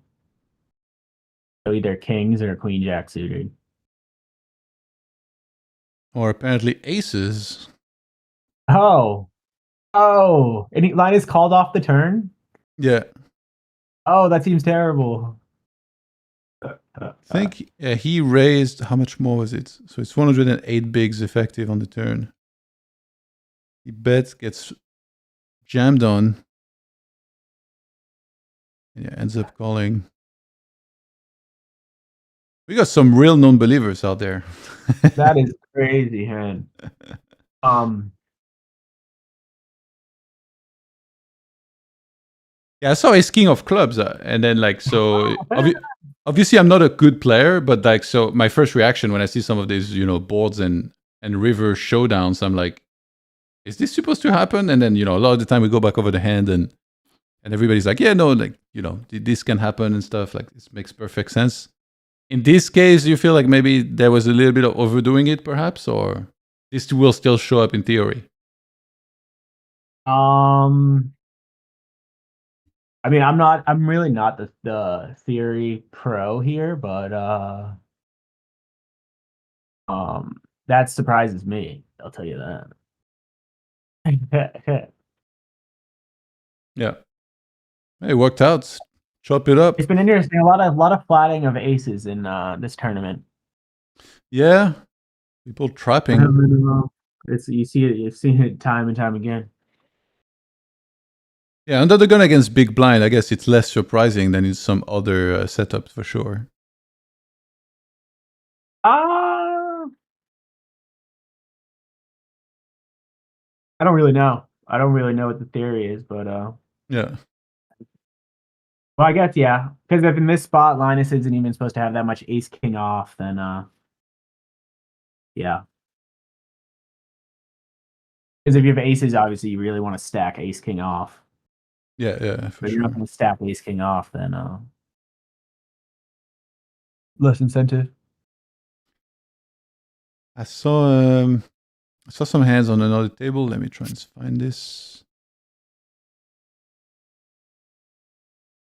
So either kings or queen jack suited. Or apparently aces. Oh. And Linus called off the turn? Yeah. Oh, that seems terrible. I think he raised, how much more was it? So it's 108 bigs effective on the turn. He bets, gets jammed on, and ends up calling. We got some real non-believers out there. That is crazy, man. Yeah, I saw ace king of clubs, and then like so. Obviously, I'm not a good player, but like so, my first reaction when I see some of these, boards and river showdowns, I'm like, is this supposed to happen? And then a lot of the time we go back over the hand, and everybody's like, yeah, no, like this can happen and stuff. Like this makes perfect sense. In this case, you feel like maybe there was a little bit of overdoing it, perhaps, or this will still show up in theory. I mean, I'm really not the theory pro here, but that surprises me. I'll tell you that. Yeah. It worked out. Chop it up. It's been interesting. A lot of flatting of aces in this tournament. Yeah. People trapping. It's you've seen it time and time again. Yeah, under the gun against big blind, I guess it's less surprising than in some other setups for sure. I don't really know. I don't really know what the theory is, but yeah. Well, I guess yeah, because if in this spot Linus isn't even supposed to have that much ace king off, then yeah. Because if you have aces, obviously you really want to stack ace king off. Yeah, for But sure. you're not going to stack ace king off, then less incentive. I saw some hands on another table. Let me try and find this.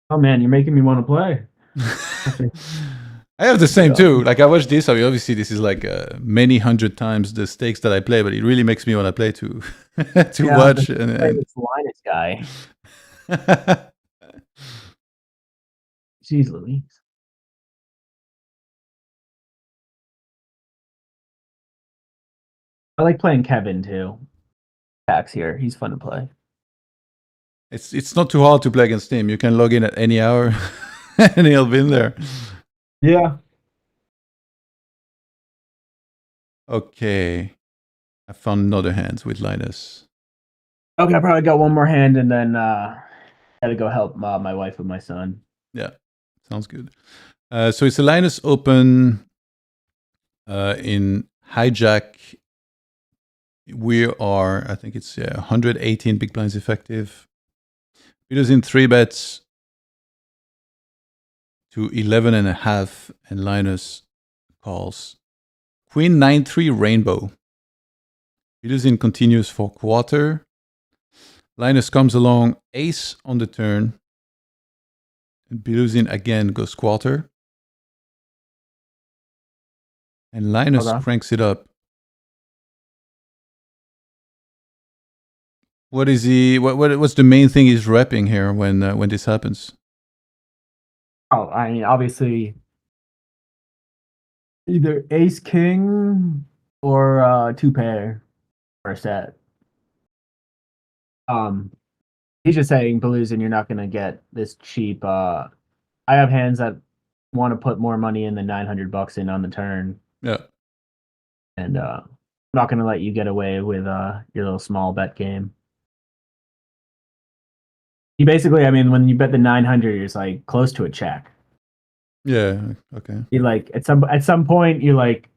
Oh man, you're making me want to play. I have the same too. Like I watch this. I mean, obviously this is like many hundred times the stakes that I play, but it really makes me want to play to watch. This Linus guy. Jeez Louise. I like playing Kevin too. TaxHere, he's fun to play. It's not too hard to play against him. You can log in at any hour, and he'll be in there. Yeah. Okay, I found another hand with Linus. Okay, I probably got one more hand, and then gotta go help my wife with my son. Yeah, sounds good. So it's a Linus open in hijack. We are, I think it's 118 big blinds effective. It is in 3 bets to 11.5, and Linus calls. Queen 9-3 rainbow. It is in continuous for quarter. Linus comes along, ace on the turn. And Biluzin again goes quarter. And Linus cranks it up. What is he? What's the main thing he's repping here when this happens? Oh, I mean, obviously, either ace king or 2-pair for a set. He's just saying, Biluzin, you're not gonna get this cheap. I have hands that want to put more money in than $900 in on the turn. Yeah. And I'm not gonna let you get away with your little small bet game. You basically, I mean, when you bet the 900, it's like close to a check. Yeah. Okay. You like at some point, you're like,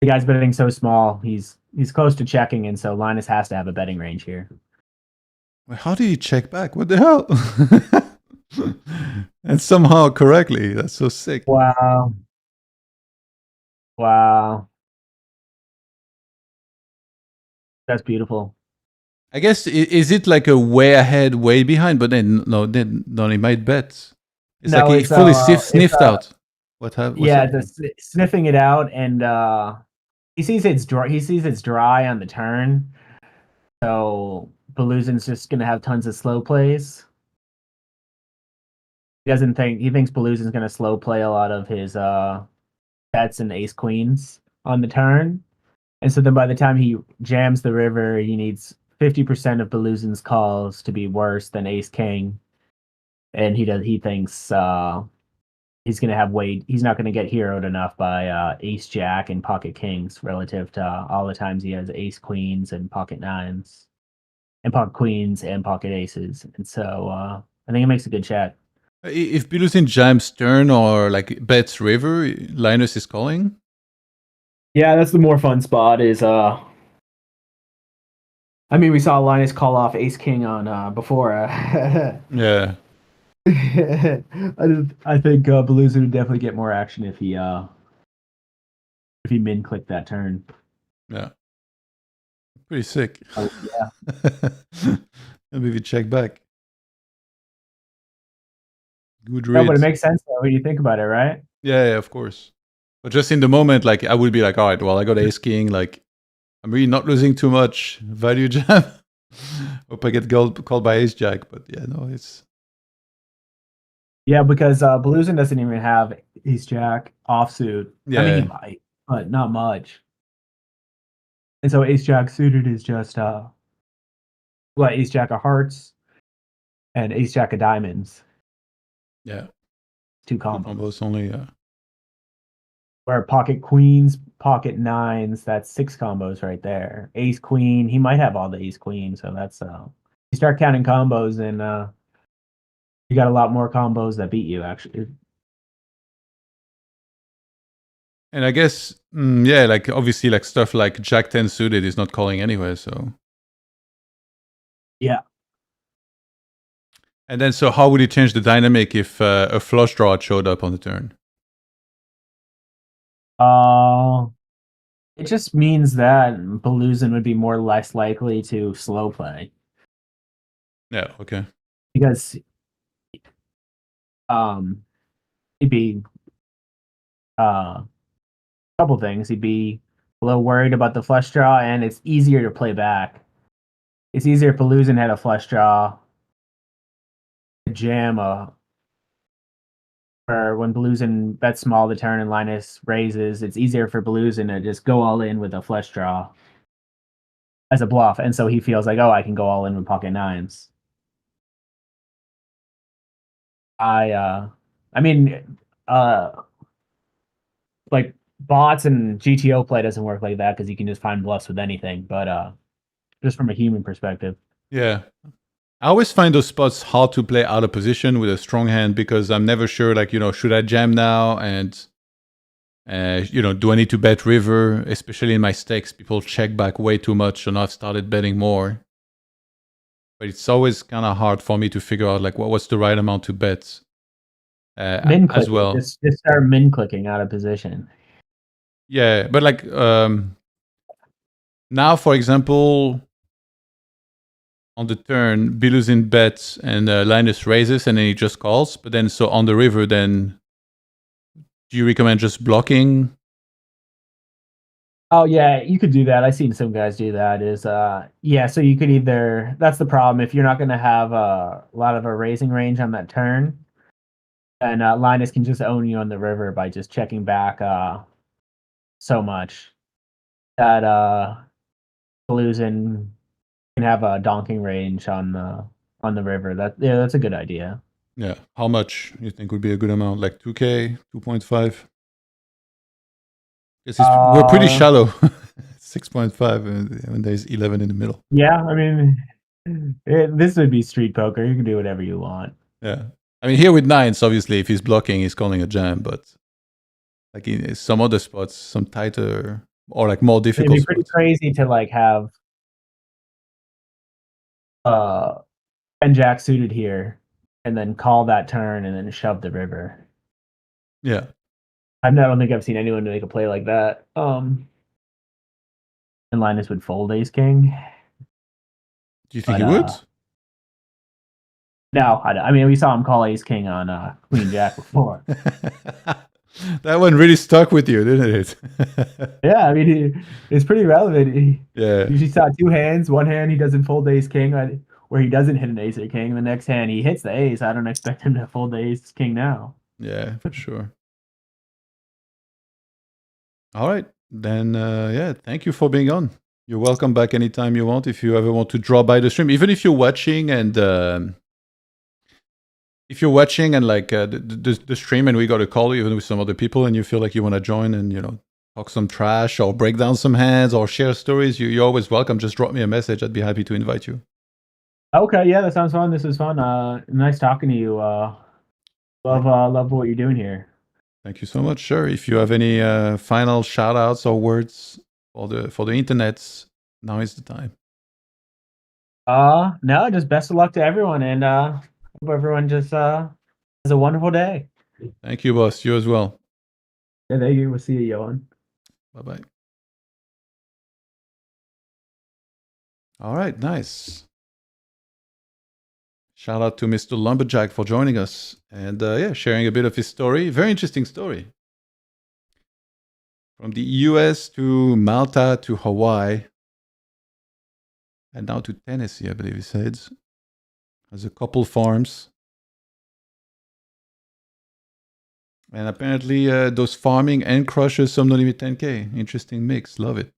the guy's betting so small, he's close to checking, and so Linus has to have a betting range here. How do you check back? What the hell? And somehow correctly. That's so sick. Wow. That's beautiful. I guess, is it like a way ahead, way behind? But then he might bet. It's like he fully sniffed out. What's just sniffing it out, and he sees it's dry. He sees it's dry on the turn, so Beluzin's just gonna have tons of slow plays. He thinks Beluzin's gonna slow play a lot of his bets and ace queens on the turn, and so then by the time he jams the river, he needs 50% of Beluzin's calls to be worse than ace king, and he thinks he's gonna have he's not gonna get heroed enough by ace jack and pocket kings relative to all the times he has ace queens and pocket nines and pocket queens and pocket aces, and so I think it makes a good chat. If Biluzin jams turn or like bets river, Linus is calling. Yeah, that's the more fun spot. Is I mean, we saw Linus call off ace king on before. Yeah. I think Beluzin would definitely get more action if he min clicked that turn. Yeah. Pretty sick. Oh, yeah. Maybe we check back. Good read. No, but it makes sense though when you think about it, right? Yeah, of course. But just in the moment, like I would be like, all right, well, I got ace king, like I'm really not losing too much value jam. Hope I get called by Ace Jack, but yeah, no, it's Yeah, because Belusin doesn't even have Ace Jack offsuit. I mean, he yeah, might, but not much. And so Ace Jack suited is just Ace Jack of Hearts and Ace Jack of Diamonds, yeah. two Two combos. combos only. Where pocket queens, pocket nines, that's 6 combos right there. Ace queen, he might have all the ace queen, so that's you start counting combos and you got a lot more combos that beat you actually. And I guess, yeah, like obviously, like stuff like Jack 10 suited is not calling anyway. So Yeah. and then, so how would it change the dynamic if a flush draw had showed up on the turn? It just means that Belusin would be more less likely to slow play Yeah. Okay. because he'd be a couple things. He'd be a little worried about the flush draw, and it's easier to play back. It's easier if Belusin had a flush draw, jam or when Belusin bets small the turn and Linus raises, it's easier for Belusin to just go all in with a flush draw as a bluff, and so he feels like, oh, I can go all in with pocket nines. I mean, like bots and GTO play doesn't work like that because you can just find bluffs with anything. But just from a human perspective, Yeah. I always find those spots hard to play out of position with a strong hand because I'm never sure, like, should I jam now? And, do I need to bet river? Especially in my stakes, people check back way too much and I've started betting more. But it's always kind of hard for me to figure out, like, what's the right amount to bet min as clicking, well. just start min clicking out of position. Yeah, but like now, for example, on the turn, Belusin bets and Linus raises, and then he just calls. But then, so on the river, then do you recommend just blocking? Oh yeah, you could do that. I've seen some guys do that. Yeah, so you could either, that's the problem, if you're not going to have a lot of a raising range on that turn, then Linus can just own you on the river by just checking back so much that Belusin can have a donking range on the river. That's a good idea. Yeah. How much you think would be a good amount? Like 2K, 2.5? Because we're pretty shallow. 6.5 and there's 11 in the middle. Yeah, I mean, this would be street poker. You can do whatever you want. Yeah. I mean, here with nines, obviously, if he's blocking, he's calling a jam. But like in some other spots, some tighter or like more difficult It'd be pretty crazy to like have 10 jack suited here and then call that turn and then shove the river. Yeah. I don't think I've seen anyone make a play like that. And Linus would fold ace king. Do you think he would? No, I mean, we saw him call ace king on queen jack before. That one really stuck with you, didn't it? Yeah, I mean, it's pretty relevant. Yeah. You saw 2 hands. One hand he doesn't fold ace king, where he doesn't hit an ace or king. The next hand he hits the ace. I don't expect him to fold the ace king now. Yeah, for sure. All right. Then, yeah, thank you for being on. You're welcome back anytime you want. If you ever want to drop by the stream, even if you're watching and like the stream and we got a call even with some other people and you feel like you want to join and talk some trash or break down some hands or share stories, you're always welcome. Just drop me a message. I'd be happy to invite you. Okay, yeah, that sounds fun. This is fun. Nice talking to you. Love what you're doing here. Thank you so much. Sure. If you have any final shout outs or words for the internet, now is the time. No, just best of luck to everyone, and hope everyone just has a wonderful day. Thank you, boss. You as well. Yeah, thank you. We'll see you, Johan. Bye-bye. All right, nice. Shout out to Mr. Lumberjack for joining us and yeah, sharing a bit of his story. Very interesting story. From the US to Malta to Hawaii. And now to Tennessee, I believe he said. Has a couple farms. And apparently those farming and crushes some no limit 10K. Interesting mix. Love it.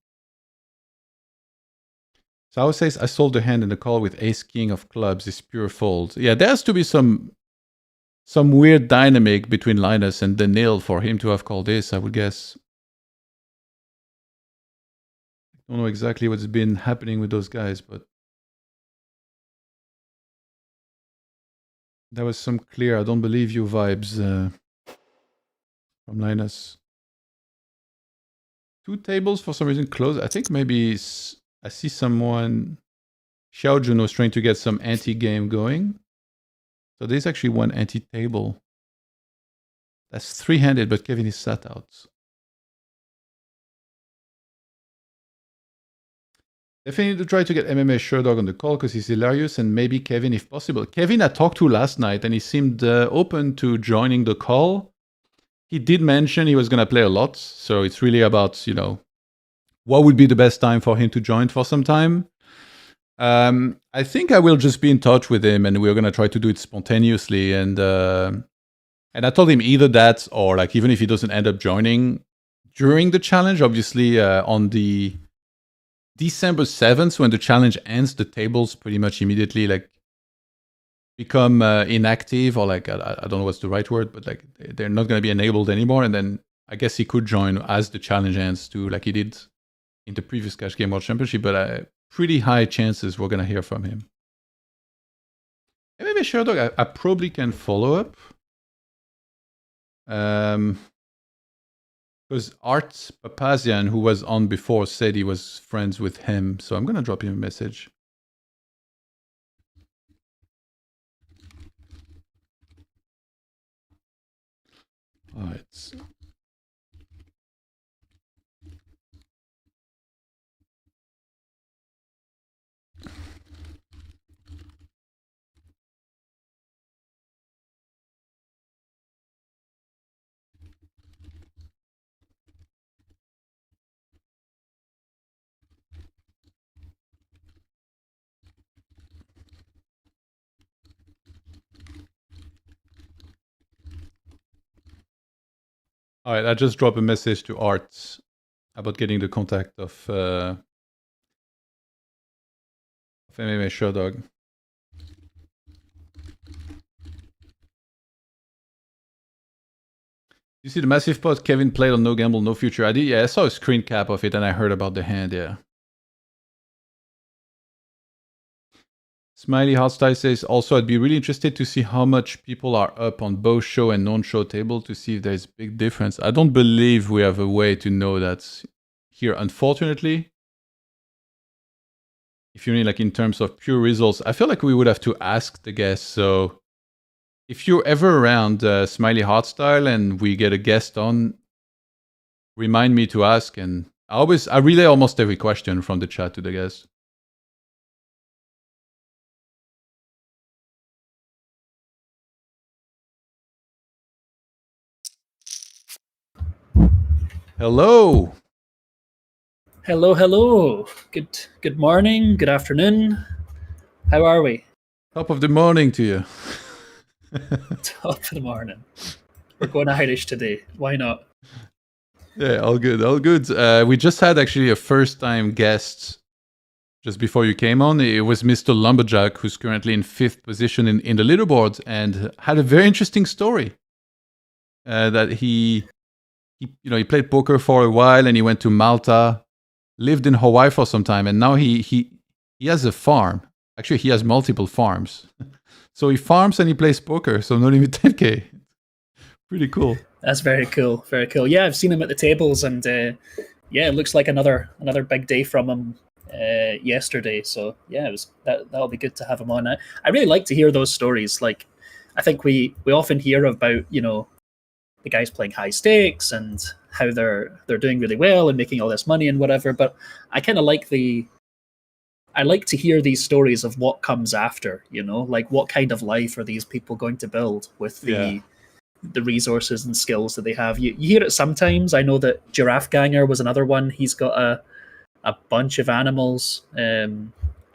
Sao says, I sold the hand in the call with ace king of clubs. It's pure fold. Yeah, there has to be some weird dynamic between Linus and the nil for him to have called this, I would guess. I don't know exactly what's been happening with those guys, but there was some clear, I don't believe you vibes from Linus. 2 tables for some reason closed. I think maybe I see someone, Xiao Jun was trying to get some anti-game going. So there's actually one anti-table. That's 3-handed, but Kevin is sat out. Definitely to try to get MMA Sherdog on the call because he's hilarious, and maybe Kevin if possible. Kevin I talked to last night and he seemed open to joining the call. He did mention he was going to play a lot, so it's really about, you know, what would be the best time for him to join for some time. I think I will just be in touch with him and we're going to try to do it spontaneously. And I told him either that or like even if he doesn't end up joining during the challenge, obviously on the December 7th, when the challenge ends, the tables pretty much immediately like become inactive, or like I don't know what's the right word, but like they're not going to be enabled anymore. And then I guess he could join as the challenge ends too, like he did in the previous Cash Game World Championship. But pretty high chances we're going to hear from him. And maybe Sherdog, I probably can follow up. Because Art Papazian, who was on before, said he was friends with him. So I'm going to drop him a message. All right. All right, I just dropped a message to Art about getting the contact of MMA Sherdog. You see the massive pot Kevin played on No Gamble, No Future ID? Yeah, I saw a screen cap of it and I heard about the hand, yeah. Smiley Hotstyle says, also I'd be really interested to see how much people are up on both show and non-show table to see if there's a big difference. I don't believe we have a way to know that here, unfortunately. If you mean like in terms of pure results, I feel like we would have to ask the guests. So if you're ever around Smiley Hotstyle and we get a guest on, remind me to ask. And I relay almost every question from the chat to the guests. Hello. Hello, hello. Good morning, good afternoon. How are we? Top of the morning to you. Top of the morning. We're going Irish today. Why not? Yeah, all good, all good. We just had actually a first-time guest just before you came on. It was MrLumberjack, who's currently in 5th position in the leaderboard, and had a very interesting story. That he played poker for a while, and he went to Malta, lived in Hawaii for some time, and now he has a farm. Actually, he has multiple farms. So he farms and he plays poker, so not even 10K. Pretty cool. That's very cool, very cool. Yeah, I've seen him at the tables, and yeah, it looks like another big day from him yesterday. So yeah, that'll be good to have him on. I really like to hear those stories. Like, I think we often hear about, you know, the guys playing high stakes and how they're doing really well and making all this money and whatever. But I kind of like I like to hear these stories of what comes after, you know, like what kind of life are these people going to build with the resources and skills that they have. You hear it sometimes. I know that Giraffe Ganger was another one. He's got a bunch of animals.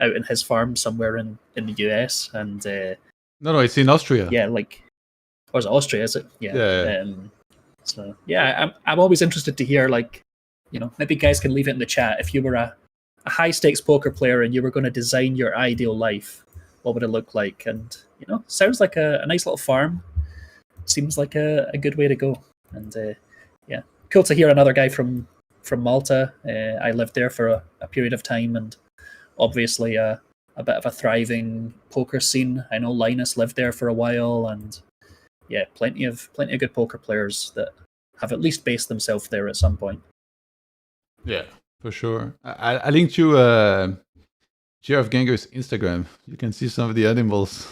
out in his farm somewhere in the US, and No, it's in Austria. yeah, like, or is it Austria? Is it? Yeah. Yeah. So yeah, I'm always interested to hear, like, you know, maybe guys can leave it in the chat. If you were a high stakes poker player and you were going to design your ideal life, what would it look like? And, you know, sounds like a nice little farm. Seems like a good way to go. And yeah, cool to hear another guy from Malta. I lived there for a period of time, and obviously a bit of a thriving poker scene. I know Linus lived there for a while, and yeah, plenty of good poker players that have at least based themselves there at some point. Yeah, for sure. I linked you Jeff Genger's Instagram. You can see some of the animals.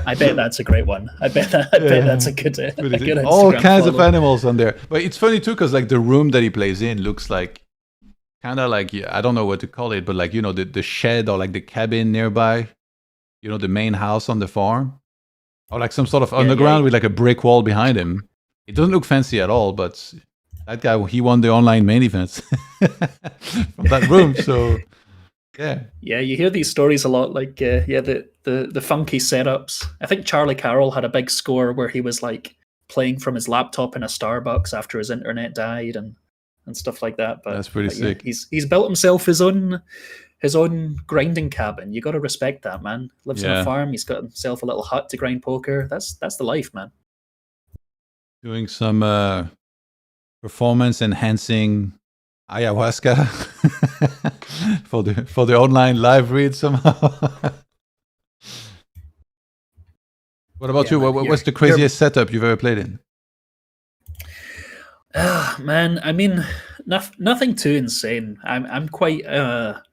I bet that's a great one. I bet that's a good Instagram all kinds follow. of animals on there. But it's funny too, because like the room that he plays in looks like kind of like, I don't know what to call it, but like, you know, the shed or like the cabin nearby, you know, the main house on the farm, or like some sort of underground with like a brick wall behind him. It doesn't look fancy at all, but that guy, he won the online main events from that room. So yeah, you hear these stories a lot, like the funky setups. I think Charlie Carroll had a big score where he was like playing from his laptop in a Starbucks after his internet died and stuff like that. But that's pretty sick. Yeah, he's built himself his own grinding cabin. You got to respect that, man. Lives on a farm. He's got himself a little hut to grind poker. That's the life, man. Doing some performance enhancing ayahuasca for the online live read somehow. What about you? What's the craziest setup you've ever played in? Man, I mean, nothing too insane. I'm quite I'm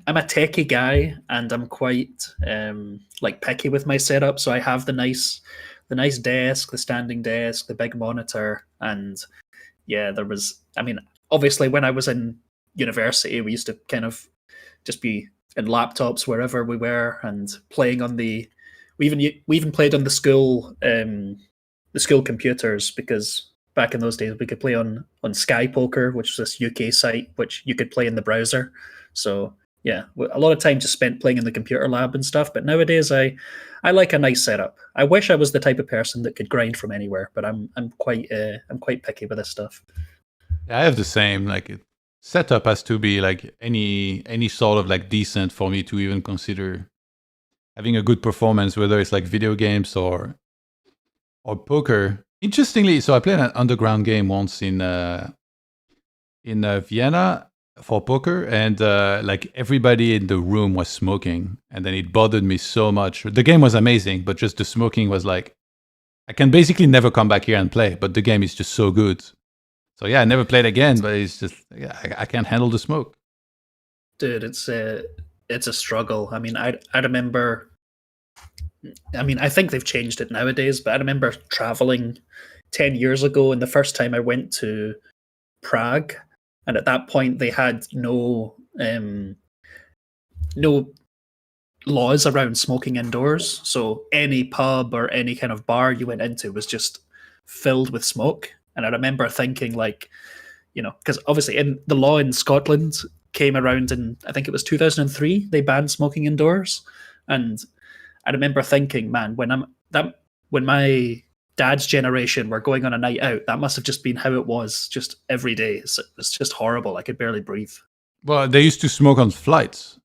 a techie guy, and I'm quite like picky with my setup. So I have the nice desk, the standing desk, the big monitor, and yeah, there was. I mean, obviously, when I was in university, we used to kind of just be in laptops wherever we were and playing on the. We even played on the school computers, because back in those days we could play on Sky Poker, which was this UK site which you could play in the browser. So yeah, a lot of time just spent playing in the computer lab and stuff. But nowadays I like a nice setup. I wish I was the type of person that could grind from anywhere, but I'm quite picky with this stuff. Yeah, I have the same. Like, setup has to be like any sort of like decent for me to even consider having a good performance, whether it's like video games or poker. Interestingly, so I played an underground game once in Vienna for poker, and like everybody in the room was smoking, and then it bothered me so much. The game was amazing, but just the smoking was like, I can basically never come back here and play, but the game is just so good. So yeah, I never played again, but it's just, I can't handle the smoke. Dude, it's a struggle. I mean, I remember. I mean, I think they've changed it nowadays, but I remember traveling 10 years ago, and the first time I went to Prague, and at that point they had no laws around smoking indoors. So any pub or any kind of bar you went into was just filled with smoke. And I remember thinking, like, you know, because obviously the law in Scotland came around in, I think it was 2003, they banned smoking indoors. And I remember thinking, man, when my dad's generation were going on a night out, that must have just been how it was just every day. It's just horrible. I could barely breathe. Well, they used to smoke on flights.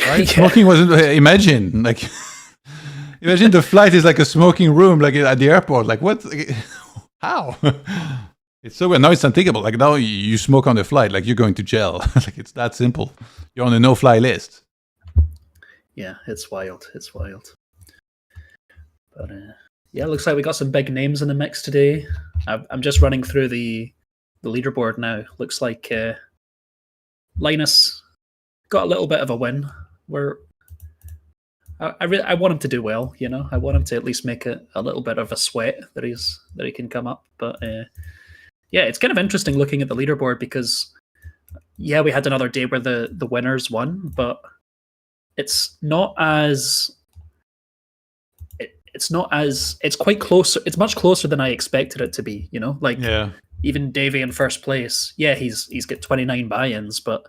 Right? Yeah. Smoking wasn't, imagine the flight is like a smoking room, like at the airport. Like, what? How? It's so weird. Now it's unthinkable. Like, now you smoke on the flight, like you're going to jail. Like, it's that simple. You're on a no-fly list. Yeah, it's wild. It's wild. But yeah, looks like we got some big names in the mix today. I'm just running through the leaderboard now. Looks like Linus got a little bit of a win. I want him to do well, you know. I want him to at least make a little bit of a sweat that he can come up. But yeah, it's kind of interesting looking at the leaderboard, because yeah, we had another day where the winners won, but it's quite close. It's much closer than I expected it to be, you know. Like, yeah, even Davy in first place, yeah, he's got 29 buy-ins, but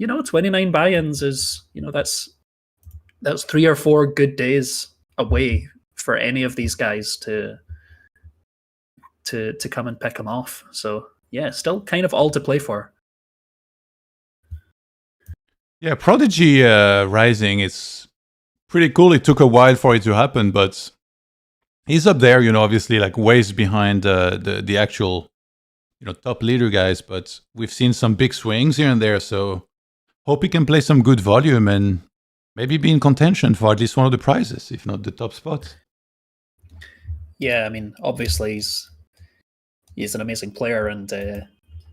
29 buy-ins is, that's 3 or 4 good days away for any of these guys to come and pick them off. So yeah, still kind of all to play for. Yeah, Prodigy Rising is pretty cool. It took a while for it to happen, but he's up there, obviously like ways behind the actual, top leader guys. But we've seen some big swings here and there, so hope he can play some good volume and maybe be in contention for at least one of the prizes, if not the top spot. Yeah, I mean, obviously he's an amazing player, and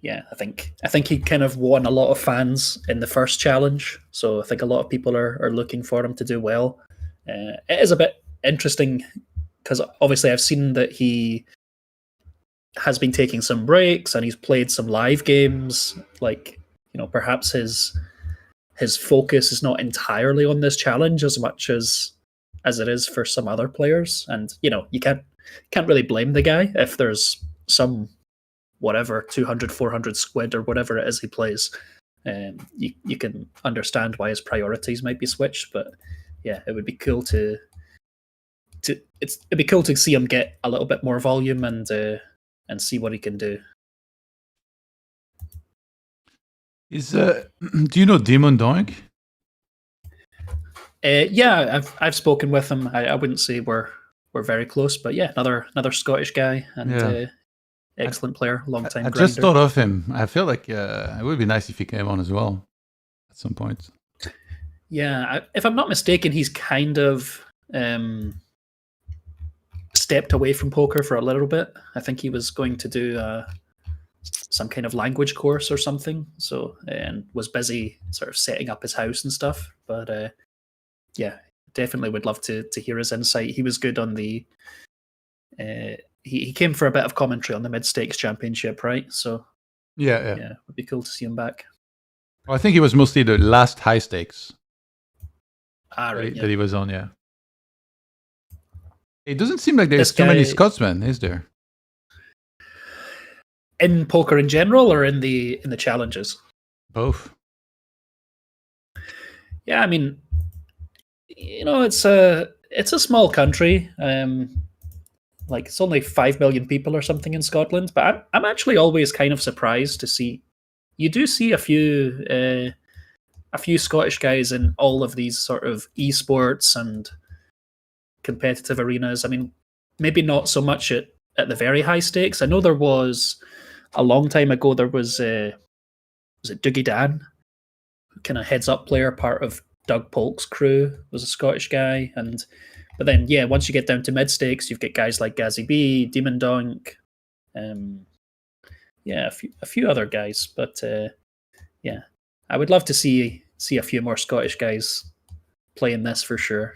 yeah, I think he kind of won a lot of fans in the first challenge. So I think a lot of people are looking for him to do well. It is a bit interesting because obviously I've seen that he has been taking some breaks and he's played some live games. Like, perhaps his focus is not entirely on this challenge as much as it is for some other players. And you can't really blame the guy if there's some whatever 200, 400 squid or whatever it is he plays. You can understand why his priorities might be switched, but yeah, it would be cool it'd be cool to see him get a little bit more volume and see what he can do. Do you know Demon Doink? Yeah, I've spoken with him. I wouldn't say we're very close, but yeah, another Scottish guy and excellent player, long time. I just thought of him. I feel like it would be nice if he came on as well at some point. Yeah, if I'm not mistaken, he's kind of stepped away from poker for a little bit. I think he was going to do some kind of language course or something, so and was busy sort of setting up his house and stuff. But yeah, definitely would love to hear his insight. He was good on the he came for a bit of commentary on the mid stakes championship, right? So yeah, it would be cool to see him back. Well, I think it was mostly the last high stakes that he was on. Yeah, it doesn't seem like there's too many Scotsmen, is there? In poker in general, or in the challenges? Both. Yeah, I mean, it's a small country. Like it's only 5 million people or something in Scotland, but I'm actually always kind of surprised to see. You do see a few Scottish guys in all of these sort of esports and competitive arenas. I mean, maybe not so much at the very high stakes. I know there was a long time ago. There was it Dougie Dan, kind of heads up player, part of Doug Polk's crew, was a Scottish guy, but then yeah, once you get down to mid stakes, you've got guys like Gazzy B, Demon Donk, yeah, a few other guys. But yeah, I would love to see a few more Scottish guys playing this for sure.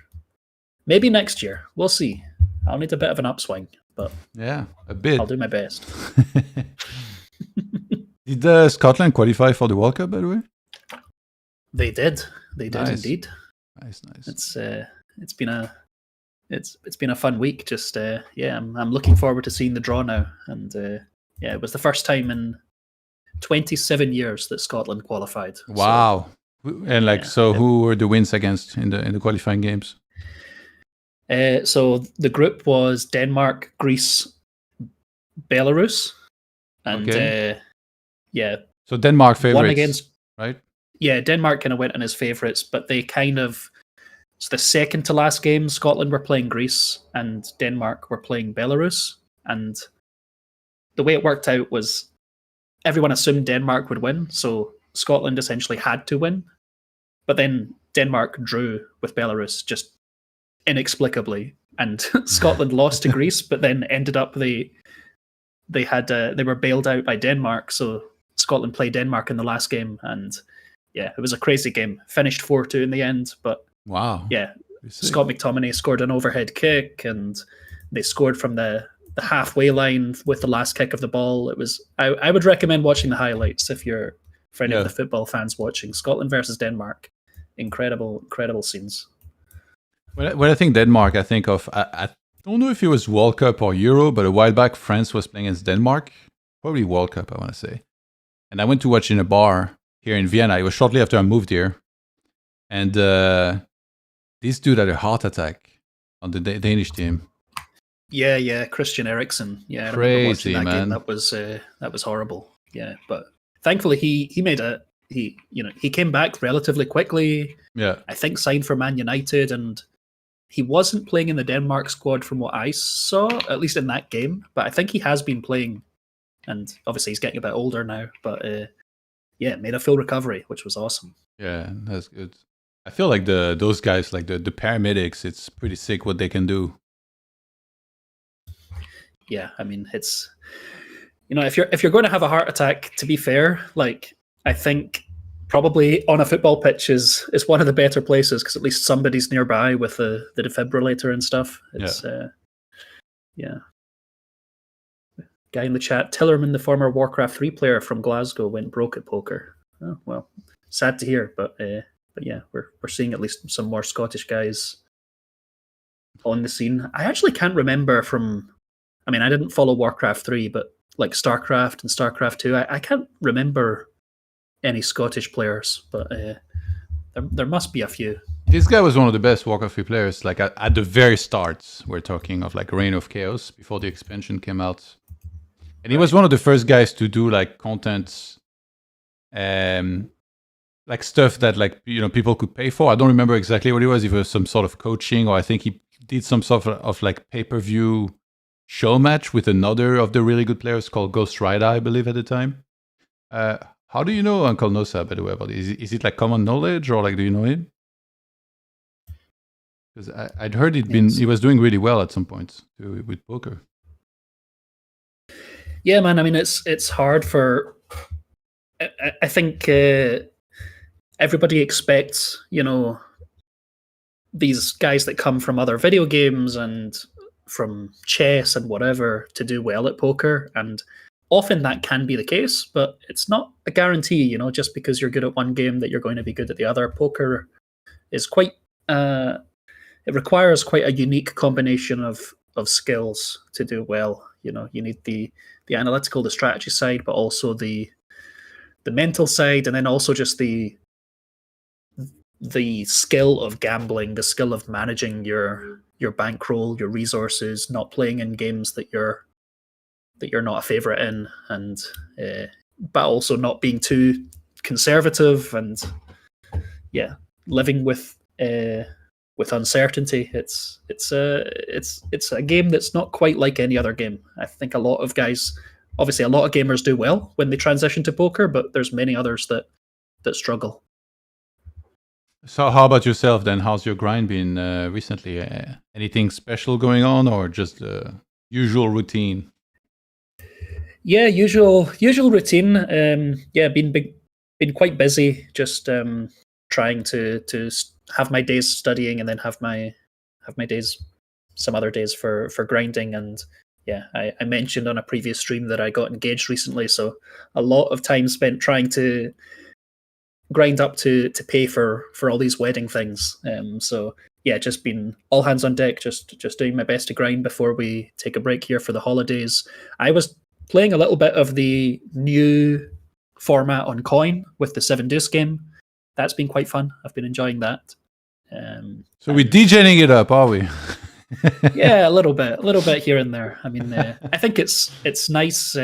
Maybe next year, we'll see. I'll need a bit of an upswing, but yeah, a bit. I'll do my best. Did Scotland qualify for the World Cup, by the way? They did. They did indeed. Nice. It's been a fun week. Just yeah, I'm looking forward to seeing the draw now. And yeah, it was the first time in 27 years that Scotland qualified. Wow. And so who were the wins against in the qualifying games? So the group was Denmark, Greece, Belarus, and yeah. So Denmark favorites, won against, right? Yeah, Denmark kind of went in as favourites, but they kind of, it's the second to last game. Scotland were playing Greece and Denmark were playing Belarus, and the way it worked out was everyone assumed Denmark would win, so Scotland essentially had to win, but then Denmark drew with Belarus just inexplicably, and Scotland lost to Greece, but then ended up they were bailed out by Denmark, so Scotland played Denmark in the last game, and yeah, it was a crazy game. Finished 4-2 in the end, but wow, yeah, Scott McTominay scored an overhead kick, and they scored from the halfway line with the last kick of the ball. It was I would recommend watching the highlights if you're for any of the football fans watching. Scotland versus Denmark, incredible scenes. When I think Denmark, I think of I don't know if it was World Cup or Euro, but a while back France was playing against Denmark, probably World Cup, I want to say. And I went to watch in a bar, here in Vienna. It was shortly after I moved here, and this dude had a heart attack on the Danish team. Yeah, Christian Eriksen. Yeah, I remember Crazy, watching that game. man. That was horrible. Yeah, but thankfully he came back relatively quickly. Yeah, I think signed for Man United, and he wasn't playing in the Denmark squad from what I saw, at least in that game. But I think he has been playing, and obviously he's getting a bit older now. But made a full recovery, which was awesome. yeah, that's good. I feel like those guys, like the paramedics, it's pretty sick what they can do. Yeah, I mean, it's, if you're going to have a heart attack, to be fair, like, I think probably on a football pitch is one of the better places, because at least somebody's nearby with the defibrillator and stuff. It's Guy in the chat, Tillerman, the former Warcraft 3 player from Glasgow, went broke at poker. Oh, well, sad to hear, but yeah, we're seeing at least some more Scottish guys on the scene. I actually can't remember I didn't follow Warcraft 3, but like StarCraft and StarCraft 2, I can't remember any Scottish players, but there must be a few. This guy was one of the best Warcraft 3 players, like at the very start. We're talking of like Reign of Chaos, before the expansion came out. And he was one of the first guys to do like content, like stuff that like people could pay for. I don't remember exactly what it was. If it was some sort of coaching, or I think he did some sort of like pay-per-view show match with another of the really good players called Ghost Rider, I believe, at the time. How do you know Uncle Nosa, by the way, about it? Is it like common knowledge, or like do you know him? Because I'd heard he was doing really well at some point with poker. Yeah, man. I mean, it's hard for. I think everybody expects, these guys that come from other video games and from chess and whatever to do well at poker, and often that can be the case, but it's not a guarantee. Just because you're good at one game that you're going to be good at the other. Poker is quite. It requires quite a unique combination of skills to do well. You need the analytical, the strategy side, but also the mental side, and then also just the skill of gambling, the skill of managing your bankroll, your resources, not playing in games that you're not a favorite in, and but also not being too conservative, and living with uncertainty. It's a game that's not quite like any other game. I think a lot of gamers do well when they transition to poker, but there's many others that struggle. So how about yourself then? How's your grind been recently? Anything special going on, or just usual routine? Yeah, usual routine. Been quite busy. Just trying to have my days studying, and then have my days, some other days for grinding. And I mentioned on a previous stream that I got engaged recently, so a lot of time spent trying to grind up to pay for all these wedding things. Just been all hands on deck, just doing my best to grind before we take a break here for the holidays. I was playing a little bit of the new format on Coin with the 7 Deuce game. That's been quite fun. I've been enjoying that. So we're DJing it up, are we? Yeah, a little bit here and there. I mean, I think it's nice.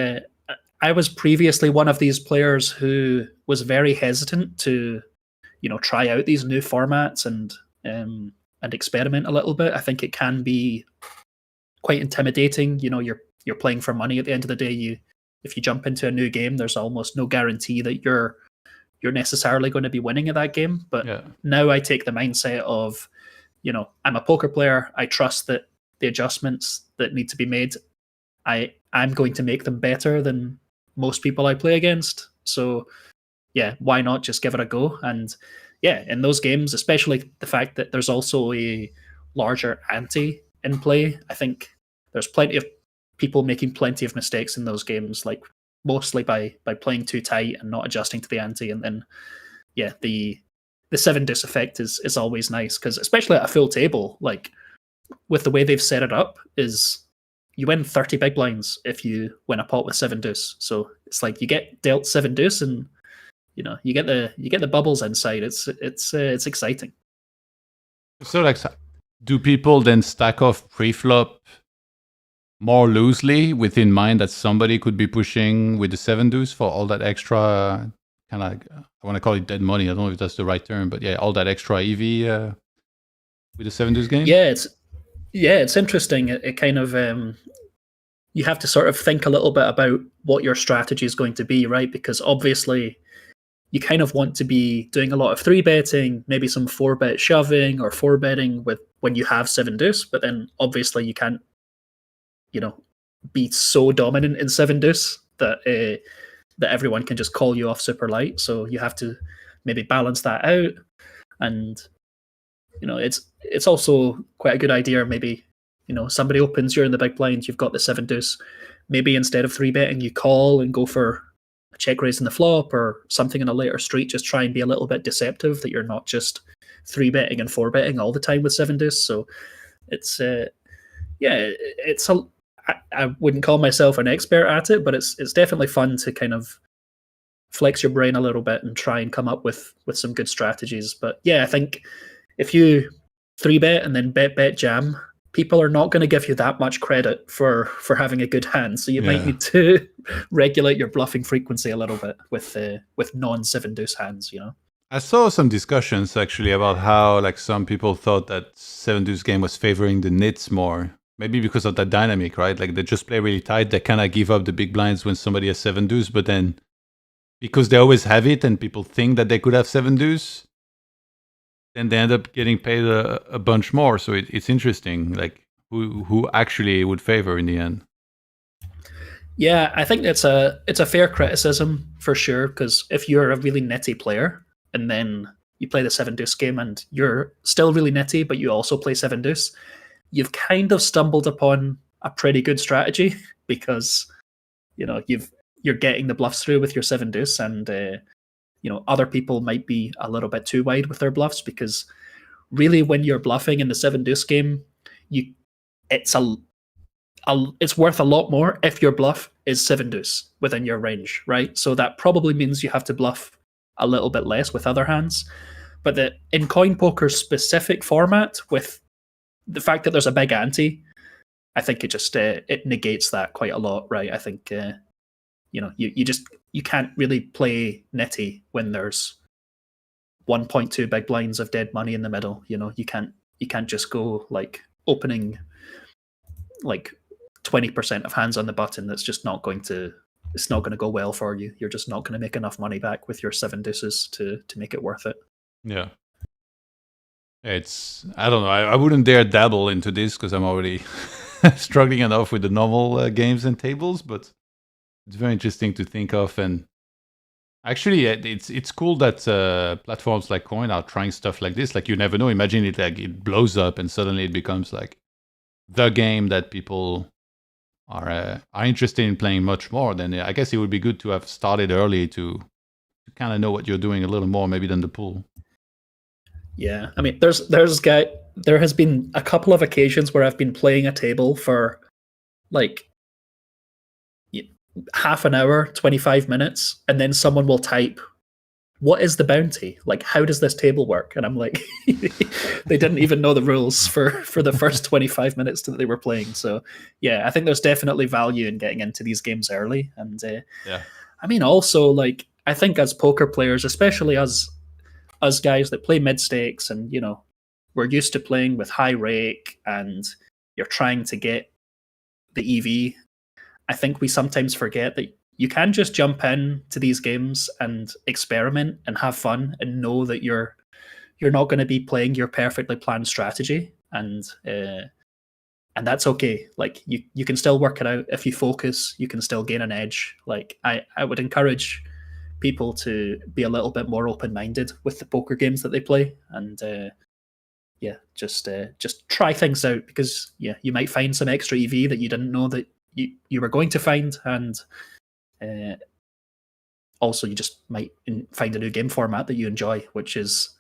I was previously one of these players who was very hesitant to, try out these new formats and experiment a little bit. I think it can be quite intimidating. You're playing for money at the end of the day. If you jump into a new game, there's almost no guarantee that you're necessarily going to be winning at that game. But now I take the mindset of, I'm a poker player. I trust that the adjustments that need to be made, I'm going to make them better than most people I play against. So why not just give it a go? And in those games, especially the fact that there's also a larger ante in play, I think there's plenty of people making plenty of mistakes in those games, like mostly by playing too tight and not adjusting to the ante. And then the 7 Deuce effect is always nice, because especially at a full table, like with the way they've set it up, is you win 30 big blinds if you win a pot with 7 Deuce. So it's like you get dealt 7 Deuce and you get the bubbles inside. It's exciting. So like, do people then stack off pre-flop more loosely within mind that somebody could be pushing with the 7 deuce for all that extra kind of, I want to call it dead money. I don't know if that's the right term, but yeah, all that extra EV with the 7 deuce game? Yeah, it's interesting. It kind of you have to sort of think a little bit about what your strategy is going to be, right? Because obviously you kind of want to be doing a lot of 3-betting, maybe some 4-bet shoving or 4-betting with when you have 7 deuce, but then obviously you can't, be so dominant in 7 deuce that that everyone can just call you off super light. So you have to maybe balance that out. And it's also quite a good idea. Maybe somebody opens, you're in the big blind, you've got the 7 deuce. Maybe instead of 3-betting, you call and go for a check raise in the flop or something in a later street. Just try and be a little bit deceptive that you're not just 3-betting and 4-betting all the time with 7 deuce. So it's I wouldn't call myself an expert at it, but it's definitely fun to kind of flex your brain a little bit and try and come up with some good strategies. But yeah, I think if you 3-bet and then bet jam, people are not going to give you that much credit for having a good hand. So you might need to regulate your bluffing frequency a little bit with non-7 deuce hands. I saw some discussions actually about how like some people thought that 7 deuce game was favoring the nits more. Maybe because of that dynamic, right? Like they just play really tight. They kind of give up the big blinds when somebody has 7 deuce, but then because they always have it and people think that they could have 7 deuce, then they end up getting paid a bunch more. So it's interesting, like who actually would favor in the end. Yeah, I think it's a fair criticism for sure, because if you're a really nitty player and then you play the 7 deuce game and you're still really nitty, but you also play 7 deuce, you've kind of stumbled upon a pretty good strategy because you're getting the bluffs through with your 7 deuce, and other people might be a little bit too wide with their bluffs, because really when you're bluffing in the 7 deuce game, it's worth a lot more if your bluff is 7 deuce within your range, right? So that probably means you have to bluff a little bit less with other hands. But in coin poker's specific format, with the fact that there's a big ante, I think it just it negates that quite a lot, right? I think you can't really play nitty when there's 1.2 big blinds of dead money in the middle. You can't just go like opening like 20% of hands on the button. That's just not going to go well for you. You're just not going to make enough money back with your 7 deuces to make it worth it. Yeah. I don't know. I wouldn't dare dabble into this because I'm already struggling enough with the normal games and tables, but it's very interesting to think of. And actually, it's cool that platforms like Coin are trying stuff like this. Like you never know. Imagine it blows up and suddenly it becomes like the game that people are interested in playing much more. Then I guess it would be good to have started early to kind of know what you're doing a little more, maybe than the pool. Yeah, I mean, there has been a couple of occasions where I've been playing a table for like half an hour, 25 minutes, and then someone will type, "What is the bounty? Like, how does this table work?" And I'm like, they didn't even know the rules for the first 25 minutes that they were playing. So yeah, I think there's definitely value in getting into these games early. And I mean, also, like, I think as poker players, especially us guys that play mid stakes, and we're used to playing with high rake and you're trying to get the EV, I think we sometimes forget that you can just jump in to these games and experiment and have fun and know that you're not going to be playing your perfectly planned strategy, and that's okay. Like you can still work it out. If you focus, you can still gain an edge. Like I would encourage people to be a little bit more open-minded with the poker games that they play, and just try things out, because you might find some extra EV that you didn't know that you were going to find, and also you just might find a new game format that you enjoy, which is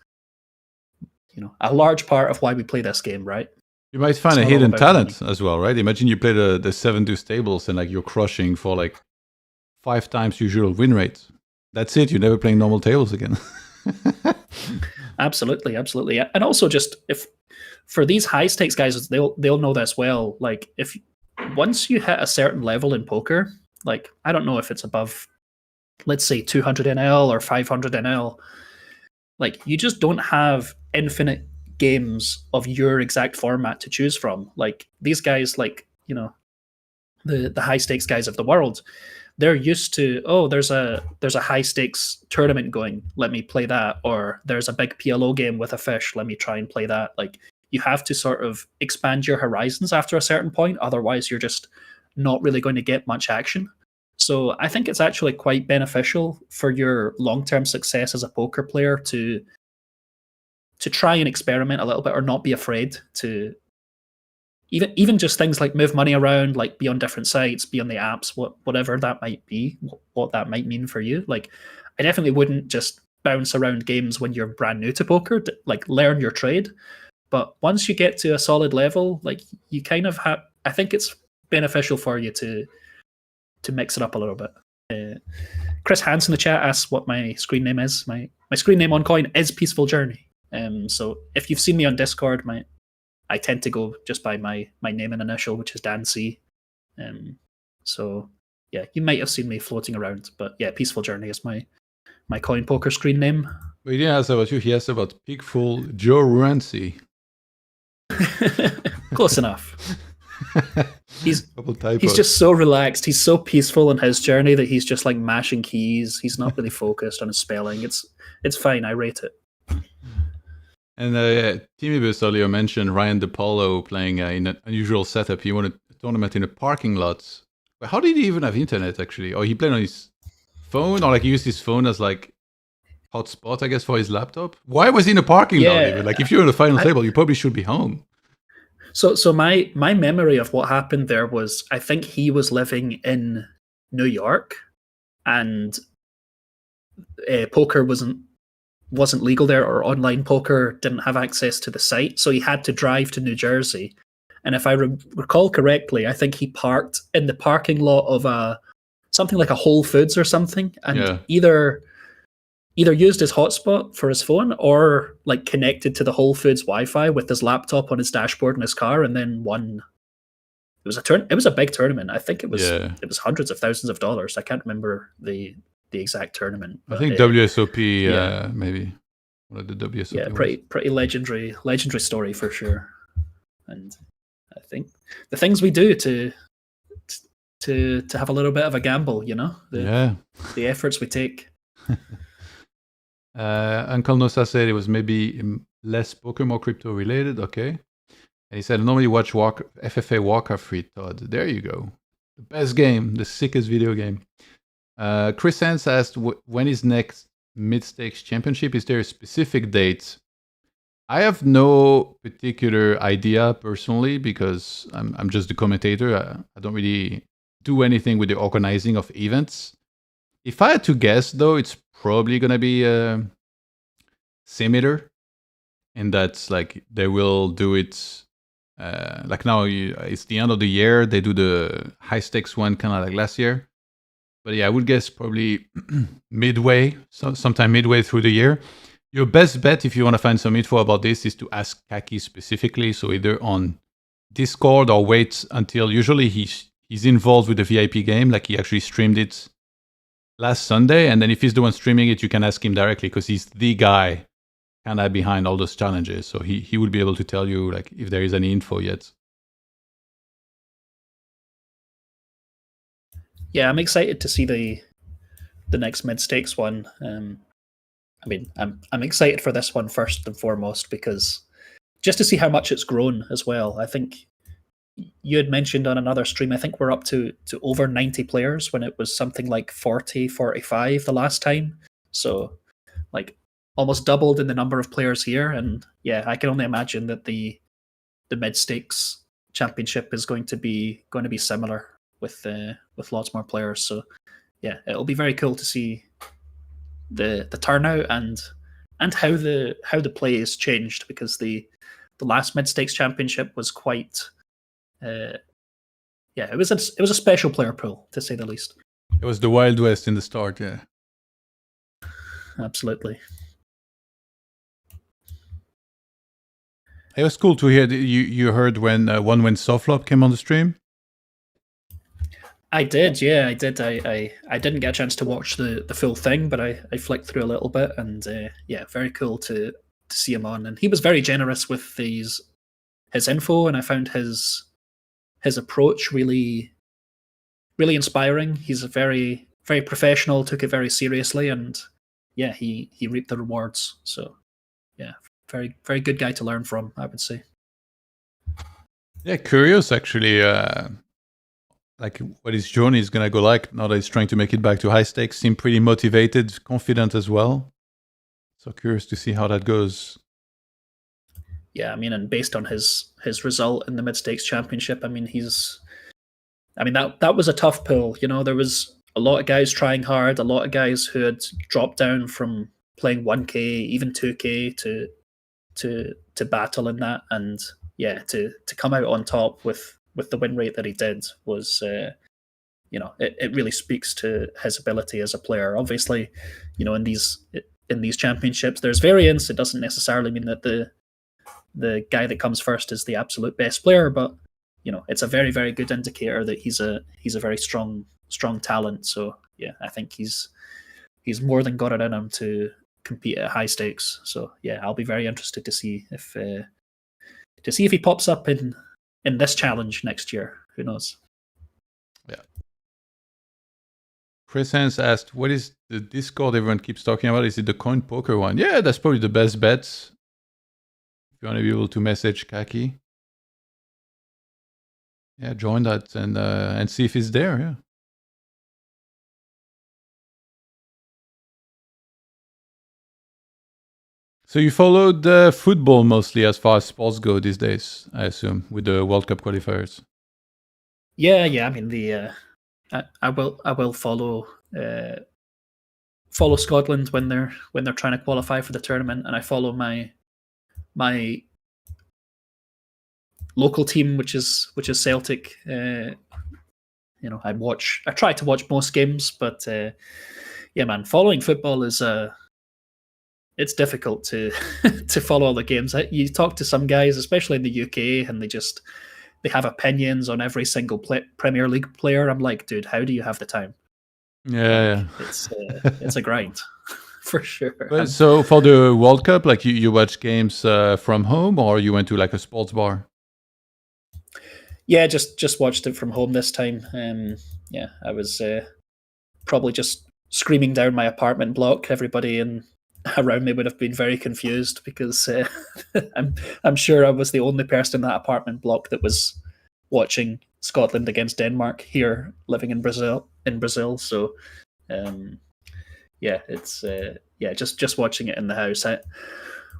a large part of why we play this game, right? You might find a hidden talent as well, right? Imagine you play the 7 deuce tables and like you're crushing for like 5 times usual win rate. That's it. You're never playing normal tables again. Absolutely, absolutely. And also, just if for these high stakes guys, they'll know this well. Like, if once you hit a certain level in poker, like I don't know if it's above, let's say 200 NL or 500 NL, like you just don't have infinite games of your exact format to choose from. Like these guys, like the high stakes guys of the world, they're used to, oh, there's a high stakes tournament going, let me play that, or there's a big PLO game with a fish, let me try and play that. Like you have to sort of expand your horizons after a certain point, otherwise you're just not really going to get much action. So I think it's actually quite beneficial for your long-term success as a poker player to try and experiment a little bit, or not be afraid to even just things like move money around, like be on different sites, be on the apps, whatever that might be, what that might mean for you. Like I definitely wouldn't just bounce around games when you're brand new to poker, like learn your trade. But once you get to a solid level, like you kind of have, I think it's beneficial for you to mix it up a little bit. Chris Hans in the chat asks what my screen name is. My screen name on Coin is Peaceful Journey. So if you've seen me on Discord, I tend to go just by my name and initial, which is Dan C. So yeah, you might have seen me floating around, but yeah, Peaceful Journey is my Coin Poker screen name. But he didn't ask about you. He asked about Pigful Joe Rancy. Close enough. He's just so relaxed. He's so peaceful in his journey that he's just like mashing keys. He's not really focused on his spelling. It's fine. I rate it. And Timibus earlier mentioned Ryan DePaulo playing in an unusual setup. He won a tournament in a parking lot. But how did he even have internet, actually? Or he played on his phone? Or like he used his phone as like hotspot, I guess, for his laptop? Why was he in a parking lot even? Like if you're on the final table, you probably should be home. So my memory of what happened there was, I think he was living in New York, and poker wasn't legal there, or online poker didn't have access to the site, so he had to drive to New Jersey. And if I recall correctly, I think he parked in the parking lot of something like a Whole Foods or something, and either used his hotspot for his phone, or like connected to the Whole Foods Wi-Fi with his laptop on his dashboard in his car, and then won. It was a big tournament. I think it was hundreds of thousands of dollars. I can't remember the exact tournament. I think WSOP, maybe. What the WSOP? Yeah, pretty legendary story for sure. And I think the things we do to have a little bit of a gamble, the efforts we take. Uncle Nosa said it was maybe less poker, more crypto related. Okay. And he said, I normally watch FFA Warcraft free, Todd. There you go. The best game, the sickest video game. Chris Hans asked, when is next mid-stakes championship? Is there a specific date? I have no particular idea personally, because I'm just the commentator. I don't really do anything with the organizing of events. If I had to guess, though, it's probably going to be similar, in that like they will do it like now it's the end of the year. They do the high stakes one kind of like last year. But yeah, I would guess probably midway, sometime midway through the year. Your best bet, if you want to find some info about this, is to ask Kaki specifically. So either on Discord or wait until, usually he's involved with the VIP game. Like he actually streamed it last Sunday. And then if he's the one streaming it, you can ask him directly, because he's the guy kind of behind all those challenges. So he would be able to tell you like if there is any info yet. Yeah, I'm excited to see the next mid stakes one. I mean, I'm excited for this one first and foremost, because just to see how much it's grown as well. I think you had mentioned on another stream, I think we're up to over 90 players when it was something like 40, 45 the last time. So like almost doubled in the number of players here. And yeah, I can only imagine that the mid stakes championship is going to be similar with lots more players. So yeah, it'll be very cool to see the turnout and how the play is changed, because the last mid stakes championship was quite it was a special player pool, to say the least. It was the Wild West in the start, yeah. absolutely. It was cool to hear that you heard when One Win Softflop came on the stream. I did, yeah, I did. I didn't get a chance to watch the full thing, but I flicked through a little bit, and yeah, very cool to see him on. And he was very generous with his info, and I found his approach really inspiring. He's a very professional, took it very seriously, and yeah, he reaped the rewards. So yeah, very good guy to learn from, I would say. Yeah, curious actually. Like what his journey is gonna go like now that he's trying to make it back to high stakes. Seemed pretty motivated, confident as well. So curious to see how that goes. Yeah, I mean, and based on his result in the mid stakes championship, I mean, that was a tough pull. You know, there was a lot of guys trying hard, a lot of guys who had dropped down from playing 1K, even 2K to battle in that, and yeah, to come out on top with the win rate that he did was, you know, it really speaks to his ability as a player. Obviously, you know, in these championships, there's variance. It doesn't necessarily mean that the guy that comes first is the absolute best player, but you know, it's a very good indicator that he's a very strong talent. So yeah, I think he's more than got it in him to compete at high stakes. So yeah, I'll be very interested to see if he pops up in this challenge next year. Who knows? Yeah. Chris Hans asked, what is the Discord everyone keeps talking about? Is it the coin poker one? Yeah, that's probably the best bet. If you want to be able to message Kaki. Yeah, join that and see if it's there, yeah. So you followed football mostly as far as sports go these days, I assume, with the World Cup qualifiers. Yeah. I mean, I will follow Scotland when they're trying to qualify for the tournament, and I follow my local team, which is Celtic. You know, I try to watch most games, but yeah, man, following football is it's difficult to to follow all the games. You talk to some guys, especially in the UK, and they have opinions on every single Premier League player. I'm like, dude, how do you have the time? Yeah, it's a grind for sure. But so for the World Cup, like you watch games from home, or you went to like a sports bar? Yeah, just watched it from home this time. Yeah, I was probably just screaming down my apartment block. Everybody around me would have been very confused because I'm sure I was the only person in that apartment block that was watching Scotland against Denmark here, living in Brazil. So yeah, it's just watching it in the house.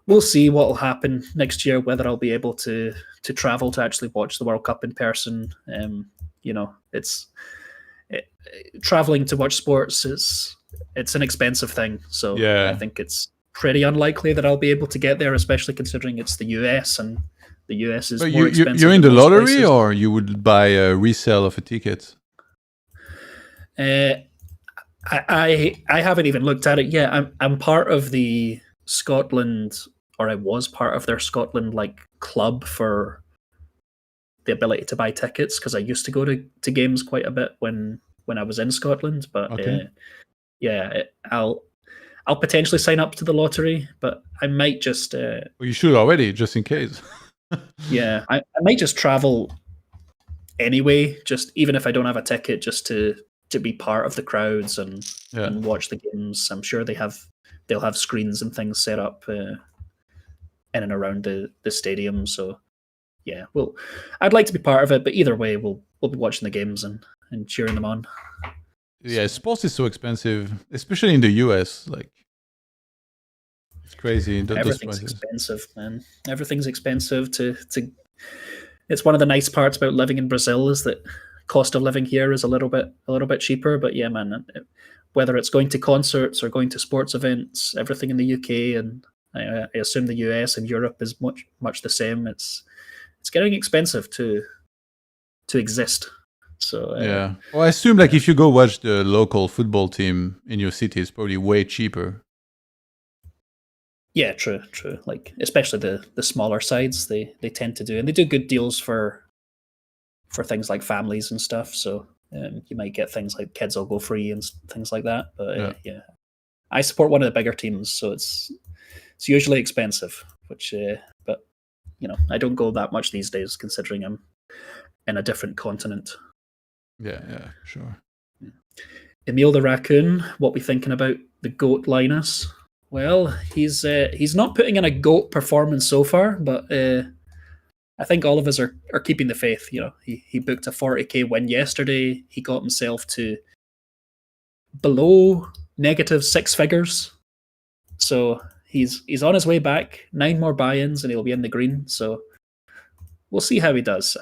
We'll see what will happen next year, whether I'll be able to travel to actually watch the World Cup in person. You know, traveling to watch sports it's an expensive thing. So yeah. I think it's pretty unlikely that I'll be able to get there, especially considering it's the US and the US is more expensive. You're in the lottery, or you would buy a resale of a ticket? I haven't even looked at it yet. I'm part of the Scotland, or I was part of their Scotland like club for the ability to buy tickets, because I used to go to games quite a bit when I was in Scotland. But okay. Yeah, I'll potentially sign up to the lottery, but I might just. Well, you should already, just in case. Yeah, I might just travel anyway, just even if I don't have a ticket, just to be part of the crowds and watch the games. I'm sure they'll have screens and things set up in and around the stadium. So yeah, I'd like to be part of it, but either way, we'll be watching the games and cheering them on. Yeah, sports is so expensive, especially in the US. Like, it's crazy. Everything's expensive, man. Everything's expensive. It's one of the nice parts about living in Brazil is that cost of living here is a little bit cheaper. But yeah, man, whether it's going to concerts or going to sports events, everything in the UK and I assume the US and Europe is much the same. It's getting expensive to exist. So yeah. Well, I assume like if you go watch the local football team in your city, it's probably way cheaper. Yeah, true. Like especially the smaller sides, they tend to do, and they do good deals for things like families and stuff. So you might get things like kids will go free and things like that. But yeah, I support one of the bigger teams, so it's usually expensive. Which, but I don't go that much these days, considering I'm in a different continent. Yeah, sure. Emil the Raccoon, what we thinking about the GOAT Linus? Well, he's not putting in a GOAT performance so far, but I think all of us are keeping the faith. He booked a 40k win yesterday. He got himself to below negative 6 figures. So he's on his way back. 9 more buy-ins and he'll be in the green. So we'll see how he does.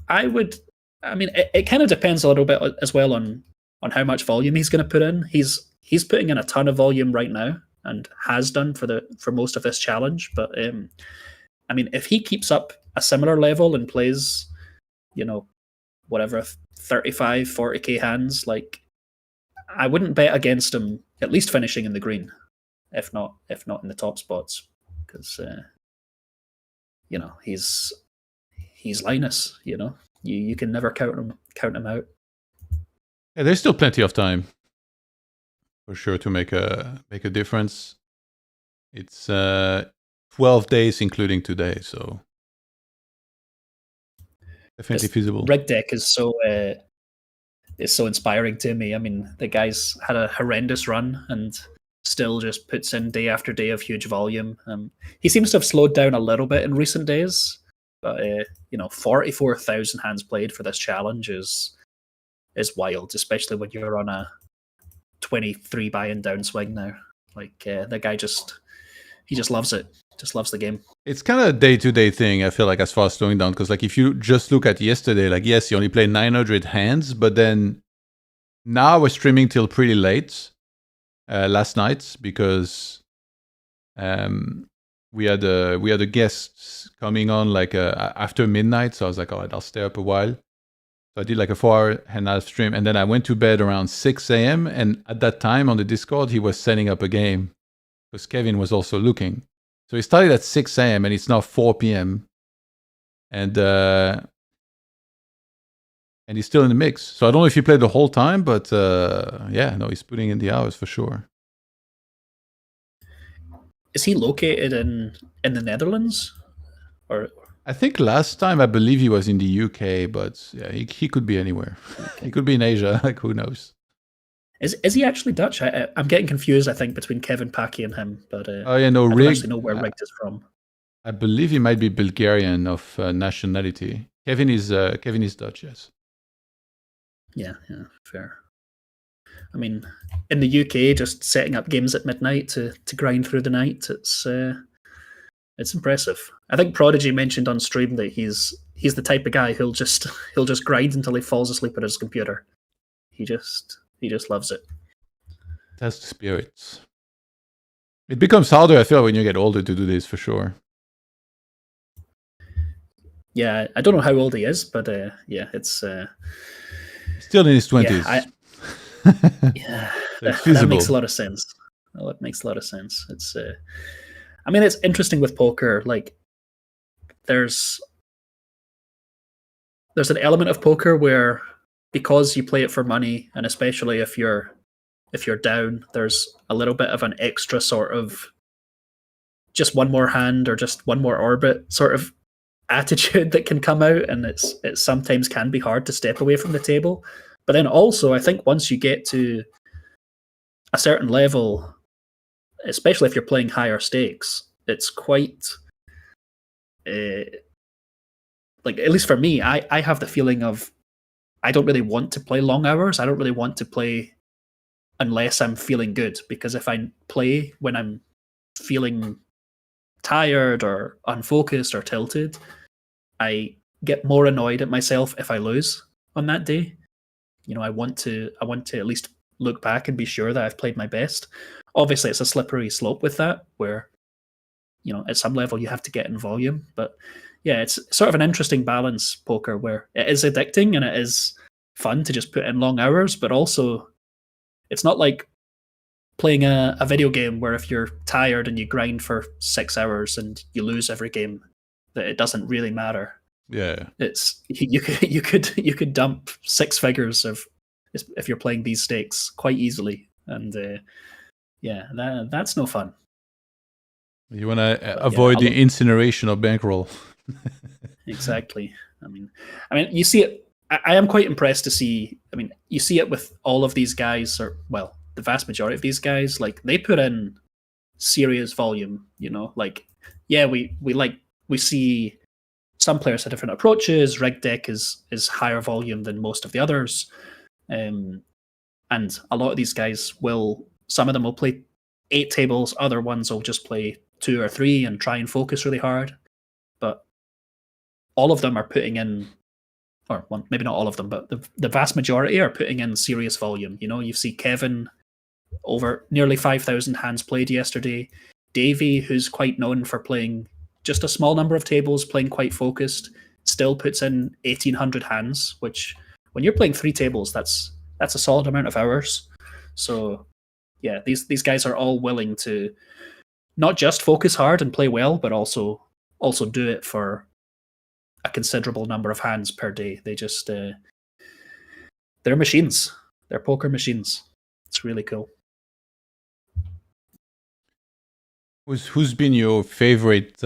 I mean, it kind of depends a little bit as well on how much volume he's going to put in. He's putting in a ton of volume right now and has done for most of this challenge. But I mean, if he keeps up a similar level and plays, whatever 35, 40k hands, like I wouldn't bet against him at least finishing in the green, if not in the top spots, because he's Linus. You can never count him out. Yeah, there's still plenty of time for sure to make a difference. It's 12 days including today, so definitely feasible. Rig deck is so inspiring to me. I mean, the guy's had a horrendous run and still just puts in day after day of huge volume. He seems to have slowed down a little bit in recent days, but 44,000 hands played for this challenge is wild, especially when you're on a 23 buy-in downswing now. Like the guy he just loves it. Just loves the game. It's kind of a day-to-day thing, I feel like, as far as slowing down. Because like if you just look at yesterday, like yes, he only played 900 hands, but then now we're streaming till pretty late last night because we had a guest coming on like after midnight. So I was like, all right, I'll stay up a while. So I did like a 4.5-hour stream, and then I went to bed around 6 a.m. And at that time on the Discord, he was setting up a game because Kevin was also looking. So he started at 6 a.m. and it's now 4 p.m. And he's still in the mix. So I don't know if he played the whole time, but he's putting in the hours for sure. Is he located in the Netherlands? Or I think last time I believe he was in the UK, but yeah, he could be anywhere. Okay. He could be in Asia. Like who knows? Is he actually Dutch? I'm getting confused. I think between Kevin Packy and him, but Rig. I don't actually know where Rig is from. I believe he might be Bulgarian of nationality. Kevin is Dutch. Yes. Yeah, fair. I mean, in the UK, just setting up games at midnight to grind through the night, it's impressive. I think Prodigy mentioned on stream that he's the type of guy who'll just grind until he falls asleep at his computer. He just loves it. That's the spirits. It becomes harder, I feel, when you get older to do this for sure. Yeah, I don't know how old he is, but it's still in his 20s. Yeah, that makes a lot of sense. Well, it makes a lot of sense. It's I mean, it's interesting with poker. Like, there's an element of poker where, because you play it for money, and especially if you're down, there's a little bit of an extra sort of just one more hand or just one more orbit sort of attitude that can come out, and it sometimes can be hard to step away from the table. But then also, I think once you get to a certain level, especially if you're playing higher stakes, it's quite like, at least for me, I have the feeling of I don't really want to play long hours. I don't really want to play unless I'm feeling good, because if I play when I'm feeling tired or unfocused or tilted, I get more annoyed at myself if I lose on that day. I want to at least look back and be sure that I've played my best. Obviously, it's a slippery slope with that, where at some level you have to get in volume. But yeah, it's sort of an interesting balance, poker, where it is addicting and it is fun to just put in long hours, but also it's not like playing a video game where if you're tired and you grind for 6 hours and you lose every game, that it doesn't really matter. Yeah. It's you could dump 6 figures if you're playing these stakes quite easily, and that's no fun. You want to avoid the incineration of bankroll. Exactly. I mean, you see it. I am quite impressed to see. I mean, you see it with all of these guys, or well, the vast majority of these guys. Like they put in serious volume. You know, like we see some players have different approaches. Rig deck is higher volume than most of the others, and a lot of these guys will. Some of them will play 8 tables. Other ones will just play 2 or 3 and try and focus really hard. But all of them are putting in, or well, maybe not all of them, but the vast majority are putting in serious volume. You know, you see Kevin over nearly 5,000 hands played yesterday. Davy, who's quite known for playing just a small number of tables, playing quite focused, still puts in 1,800 hands, which when you're playing 3 tables, that's a solid amount of hours. So yeah, these guys are all willing to not just focus hard and play well, but also do it for a considerable number of hands per day. They just they're machines. They're poker machines. It's really cool. Who's been your favorite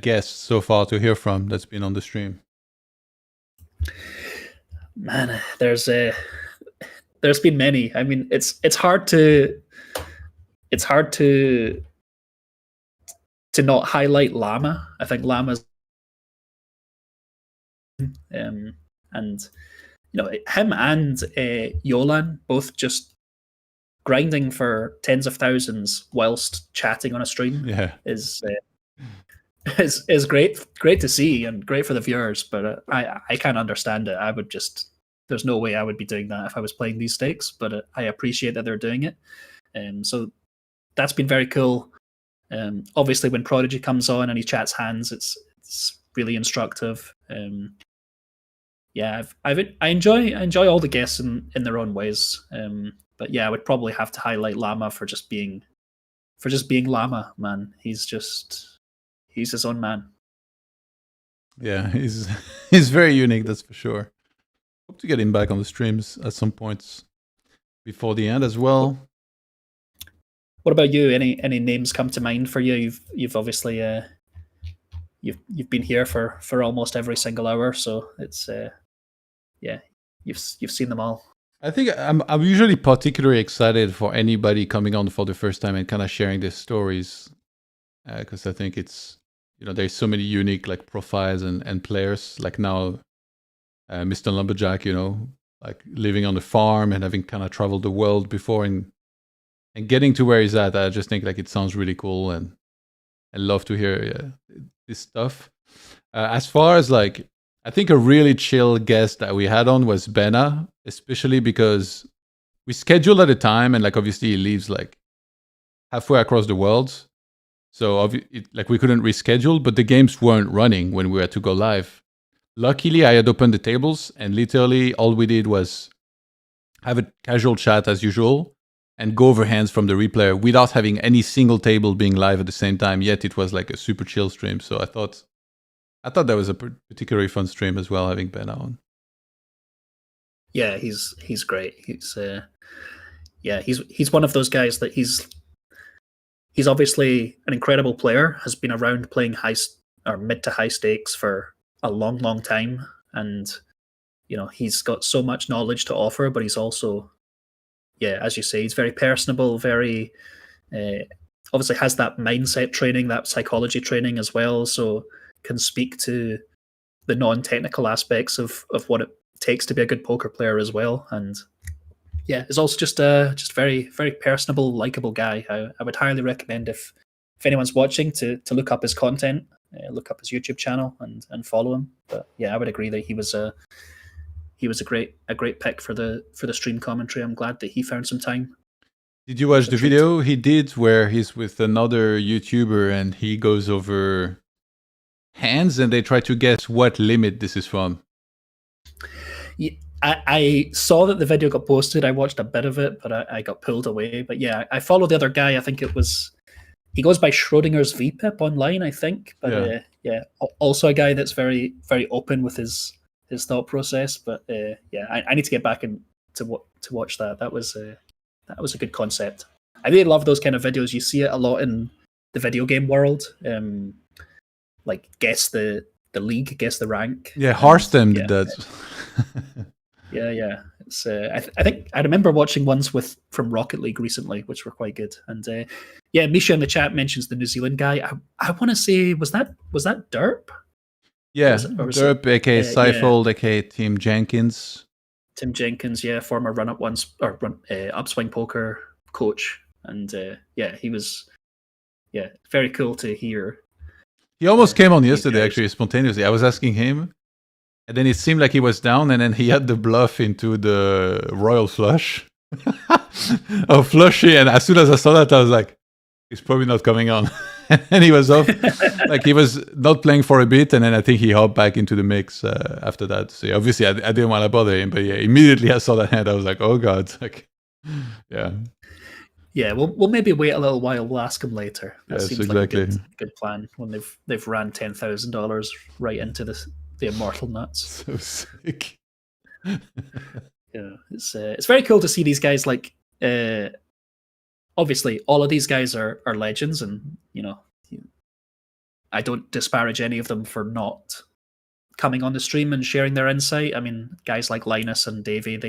guest so far to hear from that's been on the stream? Man, there's been many. I mean, it's hard to not highlight Llama. I think Llama's and you know, him and Yolan both just grinding for tens of thousands whilst chatting on a stream. Yeah, is great to see and great for the viewers. But I can't understand it. I would just, there's no way I would be doing that if I was playing these stakes. But I appreciate that they're doing it, so that's been very cool. Obviously, when Prodigy comes on and he chats hands, it's really instructive. Yeah, I enjoy all the guests in their own ways. But yeah, I would probably have to highlight Llama for just being Llama, man. He's his own man. Yeah, he's very unique, that's for sure. Hope to get him back on the streams at some points before the end as well. What about you? Any names come to mind for you? You've obviously you've been here for almost every single hour, so it's yeah, you've seen them all. I think I'm usually particularly excited for anybody coming on for the first time and kind of sharing their stories, because I think it's, you know, there's so many unique like profiles and players. Like now, MrLumberjack, you know, like living on the farm and having kind of traveled the world before and getting to where he's at. I just think like it sounds really cool, and I love to hear this stuff. As far as like, I think a really chill guest that we had on was Benna, especially because we scheduled at a time and like obviously he lives like halfway across the world. So like we couldn't reschedule, but the games weren't running when we had to go live. Luckily, I had opened the tables and literally all we did was have a casual chat as usual and go over hands from the replayer without having any single table being live at the same time. Yet it was like a super chill stream. So I thought that was a particularly fun stream as well, having Ben on. Yeah, he's great. He's one of those guys that he's obviously an incredible player, has been around playing high or mid to high stakes for a long time, and you know, he's got so much knowledge to offer, but he's also, yeah, as you say, he's very personable, very obviously has that mindset training, that psychology training as well, so can speak to the non-technical aspects of what it takes to be a good poker player as well. And yeah, is also just very, very personable, likable guy. I would highly recommend if anyone's watching to look up his content, look up his YouTube channel and follow him. But yeah, I would agree that he was a great pick for the stream commentary. I'm glad that he found some time. Did you watch the video he did where he's with another YouTuber and he goes over hands and they try to guess what limit this is from? I saw that the video got posted. I watched a bit of it, but I got pulled away. But yeah, I followed the other guy. I think he goes by Schrodinger's VPIP online, I think. But also a guy that's very, very open with his thought process. But I need to get back to watch that. That was a good concept. I really love those kind of videos. You see it a lot in the video game world. Like guess the league, guess the rank. Yeah, Hearthstone did that. Yeah. It's I think I remember watching ones from Rocket League recently, which were quite good. And Misha in the chat mentions the New Zealand guy. I want to say was that Derp? Yeah, Derp, aka Seifold, aka Tim Jenkins. Tim Jenkins, former Upswing Poker coach, and he was very cool to hear. He almost came on yesterday, actually, spontaneously. I was asking him, and then it seemed like he was down, and then he had the bluff into the Royal Flush. Flushy, and as soon as I saw that, I was like, he's probably not coming on. And he was off. Like, he was not playing for a bit, and then I think he hopped back into the mix after that. So obviously, I didn't want to bother him, but immediately I saw that hand, I was like, oh God. Like, Yeah, we'll maybe wait a little while. We'll ask him later. That seems exactly. like a good plan when they've ran $10,000 right into the immortal nuts. So sick. Yeah, it's very cool to see these guys. Like, obviously, all of these guys are legends, and I don't disparage any of them for not coming on the stream and sharing their insight. I mean, guys like Linus and Davey,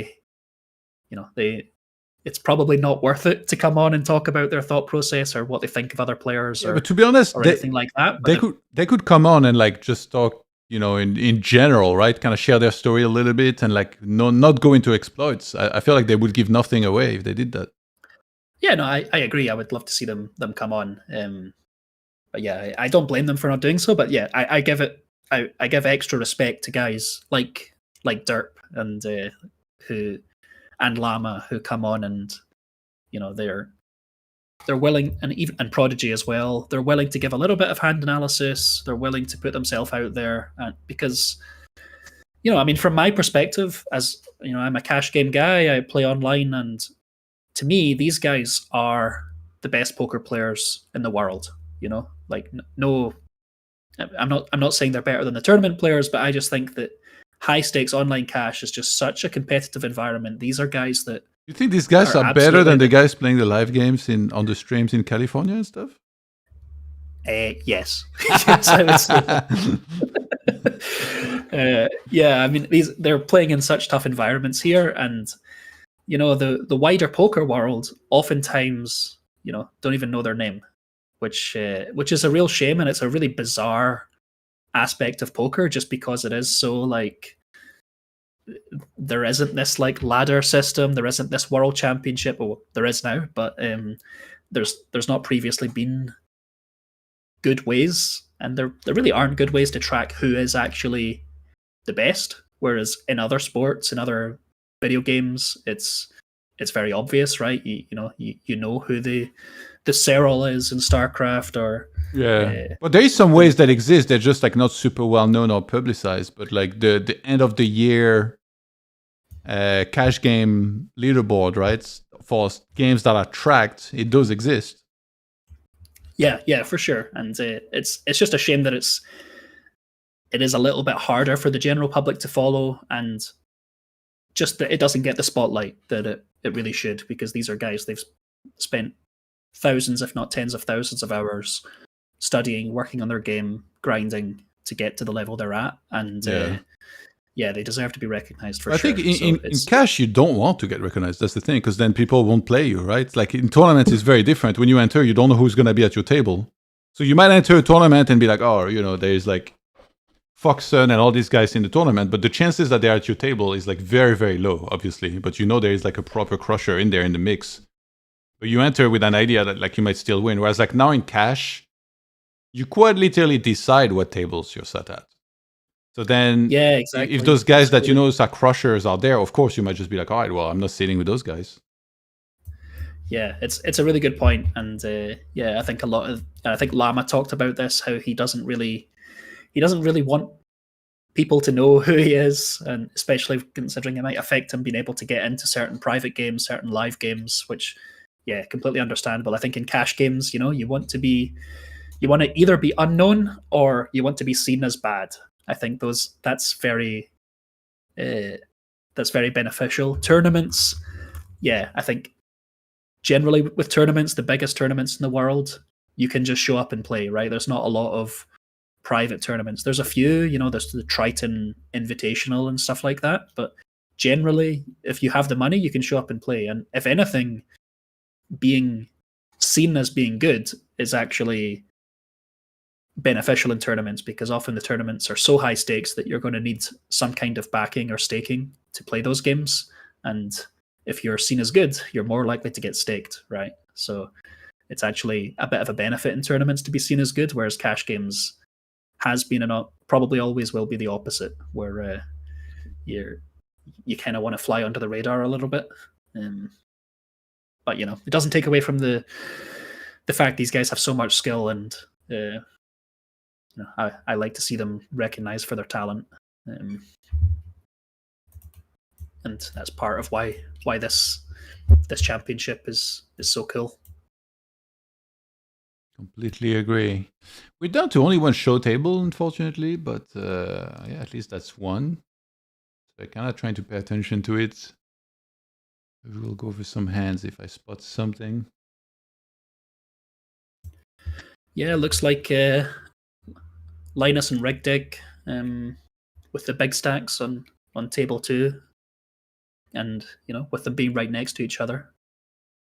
it's probably not worth it to come on and talk about their thought process or what they think of other players, but to be honest, or anything like that. But they could come on and like just talk, in general, right? Kind of share their story a little bit and like not go into exploits. I feel like they would give nothing away if they did that. Yeah, no, I agree. I would love to see them come on. But yeah, I don't blame them for not doing so. But yeah, I give extra respect to guys like Derp and Llama who come on, and they're willing, and Prodigy as well. They're willing to give a little bit of hand analysis. They're willing to put themselves out there, because I mean, from my perspective, as I'm a cash game guy. I play online, and to me, these guys are the best poker players in the world. Like, no, I'm not saying they're better than the tournament players, but I just think that high stakes online cash is just such a competitive environment. These are guys that you think these guys are better than the guys playing the live games on the streams in California and stuff? Yes. Yes, I would say. I mean, they're playing in such tough environments here, and the wider poker world oftentimes don't even know their name, which is a real shame, and it's a really bizarre aspect of poker, just because it is so like there isn't this like ladder system, there isn't this world championship. Well, there is now, but there's not previously been good ways, and there really aren't good ways to track who is actually the best. Whereas in other sports, in other video games, it's very obvious, right? You know who the Cyril is in StarCraft, or but there is some ways that exist. They're just like not super well known or publicized. But like the end of the year cash game leaderboard, right? For games that are tracked, it does exist. Yeah, for sure. And it's just a shame that it is a little bit harder for the general public to follow, and just that it doesn't get the spotlight that it really should, because these are guys, they've spent thousands, if not tens of thousands of hours studying, working on their game, grinding to get to the level they're at, and they deserve to be recognized for sure. I think in cash, you don't want to get recognized. That's the thing, because then people won't play you, right? Like in tournaments, it's very different. When you enter, you don't know who's going to be at your table. So you might enter a tournament and be like, oh, there's like Foxson and all these guys in the tournament, but the chances that they're at your table is like very, very low, obviously. But there is like a proper crusher in there in the mix. But you enter with an idea that like you might still win. Whereas like now in cash, you quite literally decide what tables you're set at. So then, exactly. If those guys that are crushers are there, of course you might just be like, all right, well, I'm not sitting with those guys. Yeah, it's a really good point, and I think Llama talked about this, how he doesn't really want people to know who he is, and especially considering it might affect him being able to get into certain private games, certain live games, which, yeah, completely understandable. I think in cash games, you want to either be unknown or you want to be seen as bad. I think that's very beneficial. Tournaments, yeah, I think generally with tournaments, the biggest tournaments in the world, you can just show up and play, right? There's not a lot of private tournaments. There's a few, there's the Triton Invitational and stuff like that, but generally, if you have the money, you can show up and play. And if anything, being seen as being good is actually beneficial in tournaments, because often the tournaments are so high stakes that you're going to need some kind of backing or staking to play those games. And if you're seen as good, you're more likely to get staked, right? So it's actually a bit of a benefit in tournaments to be seen as good, whereas cash games has been and probably always will be the opposite, where you kind of want to fly under the radar a little bit. But it doesn't take away from the fact these guys have so much skill, and I like to see them recognized for their talent, and that's part of why this championship is so cool. Completely agree. We're down to only one show table, unfortunately, but yeah, at least that's one. So I'm kind of trying to pay attention to it. We will go over some hands if I spot something. Yeah, it looks like Linus and Rigdig with the big stacks on table 2, and with them being right next to each other,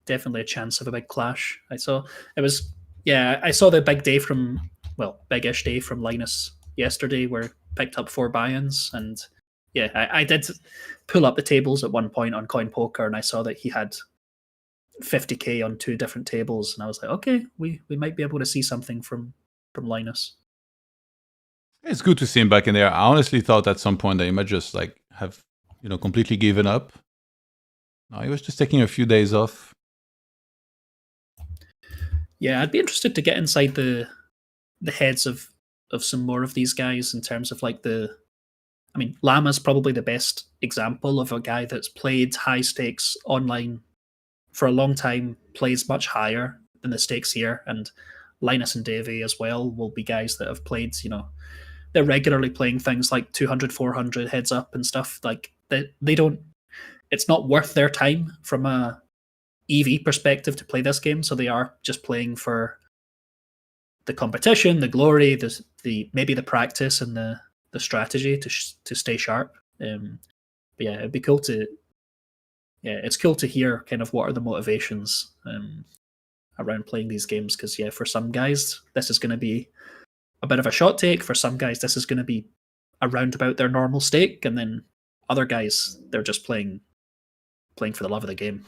definitely a chance of a big clash. I saw the big-ish day from Linus yesterday, where picked up 4 buy-ins, and yeah, I did pull up the tables at one point on Coin Poker, and I saw that he had 50k on 2 different tables, and I was like, okay, we might be able to see something from Linus. It's good to see him back in there. I honestly thought at some point that he might just have completely given up. No, he was just taking a few days off. Yeah, I'd be interested to get inside the heads of some more of these guys in terms of Llama's probably the best example of a guy that's played high stakes online for a long time, plays much higher than the stakes here, and Linus and Davy as well will be guys that have played, they're regularly playing things like 200, 400 heads up and stuff. Like they don't, it's not worth their time from a EV perspective to play this game, so they are just playing for the competition, the glory, the maybe the practice and the strategy to stay sharp. But yeah, it'd be cool to it's cool to hear kind of what are the motivations around playing these games, because yeah, for some guys this is going to be a bit of a shot take. For some guys this is going to be around about their normal stake, and then other guys they're just playing for the love of the game.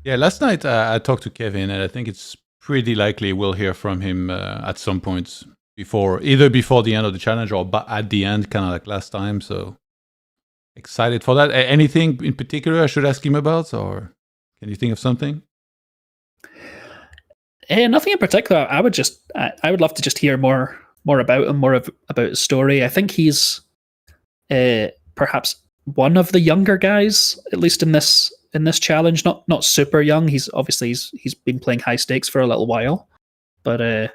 Yeah, last night I talked to Kevin, and I think it's pretty likely we'll hear from him at some point either before the end of the challenge or at the end, kind of like last time. So excited for that. Anything in particular I should ask him about, or can you think of something? Nothing in particular. I would love to just hear more about him, about his story. I think he's perhaps one of the younger guys, at least in this challenge. Not super young. He's been playing high stakes for a little while, but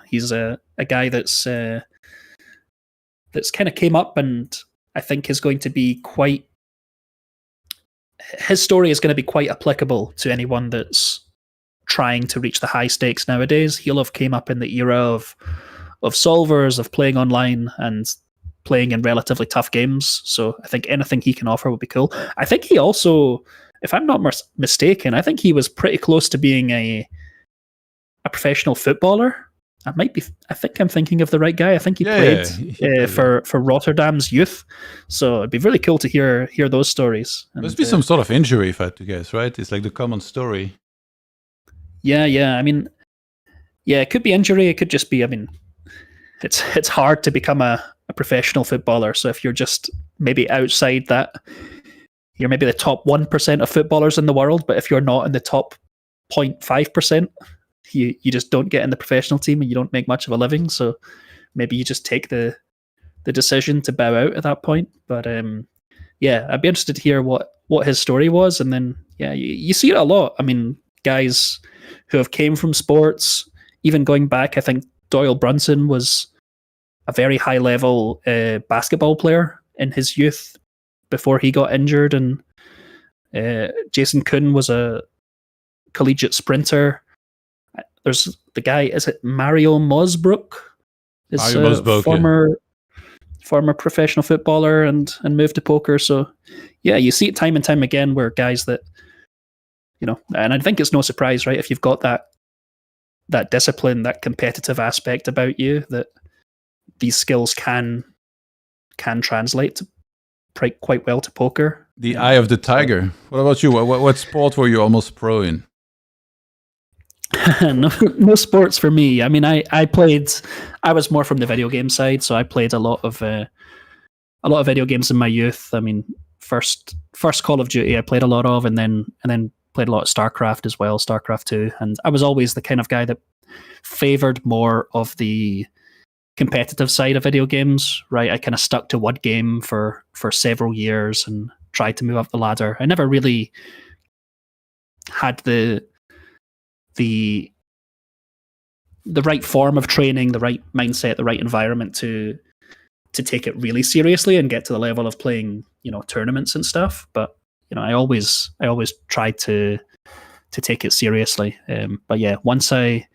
he's a guy that's kind of came up, and I think is going to be his story is going to be quite applicable to anyone that's trying to reach the high stakes nowadays. He'll have came up in the era of solvers, of playing online and playing in relatively tough games. So I think anything he can offer would be cool. I think he also, if I'm not mistaken, I think he was pretty close to being a professional footballer. I think I'm thinking of the right guy. I think he played for Rotterdam's youth. So it'd be really cool to hear those stories. Must be some sort of injury, if I had to guess, right? It's like the common story. Yeah. I mean, yeah, it could be injury. It could just be, it's hard to become a professional footballer. So if you're just maybe outside that, you're maybe the top 1% of footballers in the world, but if you're not in the top 0.5%, you just don't get in the professional team and you don't make much of a living. So maybe you just take the decision to bow out at that point. But yeah, I'd be interested to hear what his story was. And then yeah, you see it a lot. I mean, guys who have came from sports, even going back, I think Doyle Brunson was a very high level basketball player in his youth before he got injured, and Jason Kuhn was a collegiate sprinter. There's the guy, is it Mario Mosbrook? Is Mario Mosbrook, former professional footballer and moved to poker. So yeah, you see it time and time again where guys that, you know, and I think it's no surprise, right? If you've got that discipline, that competitive aspect about you, that these skills can translate to quite well to poker. The eye of the tiger. What about you? What sport were you almost pro in? No sports for me. I mean, I was more from the video game side, so I played a lot of video games in my youth. I mean, first Call of Duty I played a lot of, and then played a lot of StarCraft as well, StarCraft 2. And I was always the kind of guy that favored more of the competitive side of video games, right? I kind of stuck to one game for several years and tried to move up the ladder. I never really had the right form of training, the right mindset, the right environment to take it really seriously and get to the level of playing, you know, tournaments and stuff. But you know, I always tried to take it seriously. But yeah, once I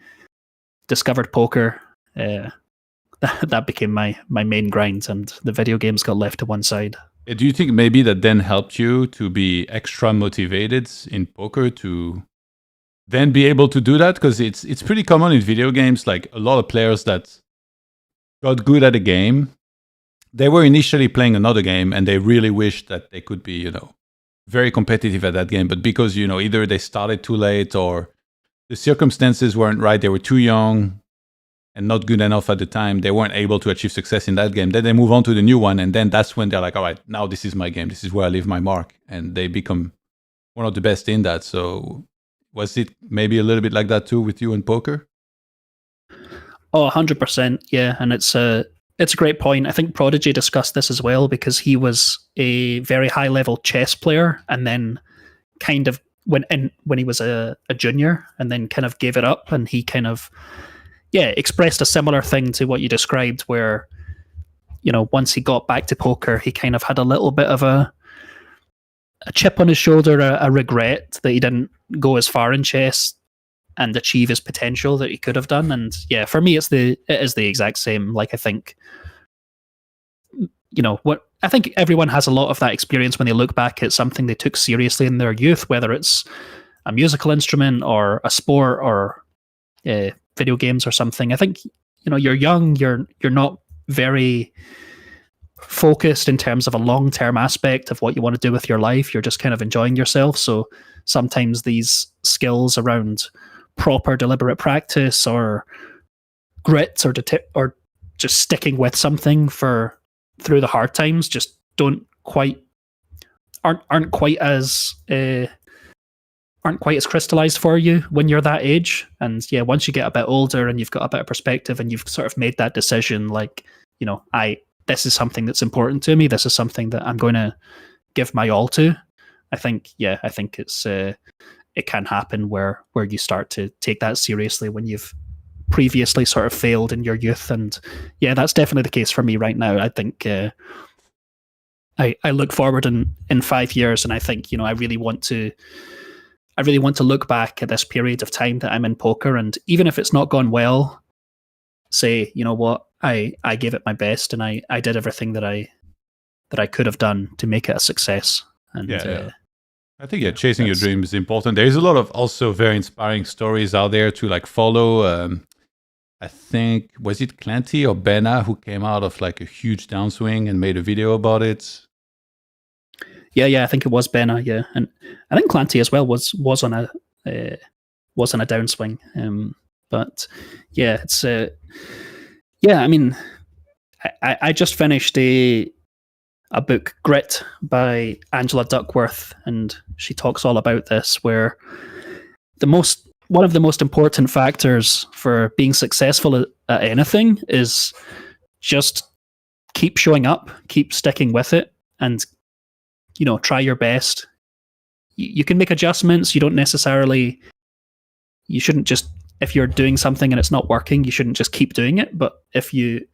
discovered poker, that became my main grind, and the video games got left to one side. Do you think maybe that then helped you to be extra motivated in poker to then be able to do that? Because it's pretty common in video games, like a lot of players that got good at a game, they were initially playing another game and they really wished that they could be, you know, very competitive at that game. But because, you know, either they started too late or the circumstances weren't right, they were too young and not good enough at the time, they weren't able to achieve success in that game. Then they move on to the new one, and then that's when they're like, all right, now this is my game. This is where I leave my mark. And they become one of the best in that. So was it maybe a little bit like that too with you in poker? Oh, 100%. Yeah. And it's a great point. I think Prodigy discussed this as well, because he was a very high level chess player and then kind of went in when he was a junior and then kind of gave it up, and he kind of expressed a similar thing to what you described, where, you know, once he got back to poker, he kind of had a little bit of a chip on his shoulder, a regret that he didn't go as far in chess and achieve his potential that he could have done. And yeah, for me, it is the exact same. Like, I think, you know, I think everyone has a lot of that experience when they look back at something they took seriously in their youth, whether it's a musical instrument or a sport or video games or something. I think, you know, you're young, you're not very focused in terms of a long-term aspect of what you want to do with your life. You're just kind of enjoying yourself. So sometimes these skills around proper deliberate practice or grit or just sticking with something through the hard times just aren't quite as crystallized for you when you're that age. And yeah, once you get a bit older and you've got a bit of perspective and you've sort of made that decision, like, you know, this is something that's important to me. This is something that I'm going to give my all to. I think it's it can happen where you start to take that seriously when you've previously sort of failed in your youth. And yeah, that's definitely the case for me right now. I think I look forward in 5 years, and I think, you know, I really want to look back at this period of time that I'm in poker, and even if it's not gone well, say, you know what, I gave it my best and I did everything that I could have done to make it a success. And I think chasing your dream is important. There's a lot of also very inspiring stories out there to like follow. I think, was it Clanty or Benna who came out of like a huge downswing and made a video about it? Yeah, I think it was Benna. Yeah, and I think Clanty as well was on a downswing. But yeah, it's I mean, I just finished a book, Grit, by Angela Duckworth, and she talks all about this, where one of the most important factors for being successful at anything is just keep showing up, keep sticking with it, and try your best. You can make adjustments. You shouldn't just, if you're doing something and it's not working, you shouldn't just keep doing it. But if you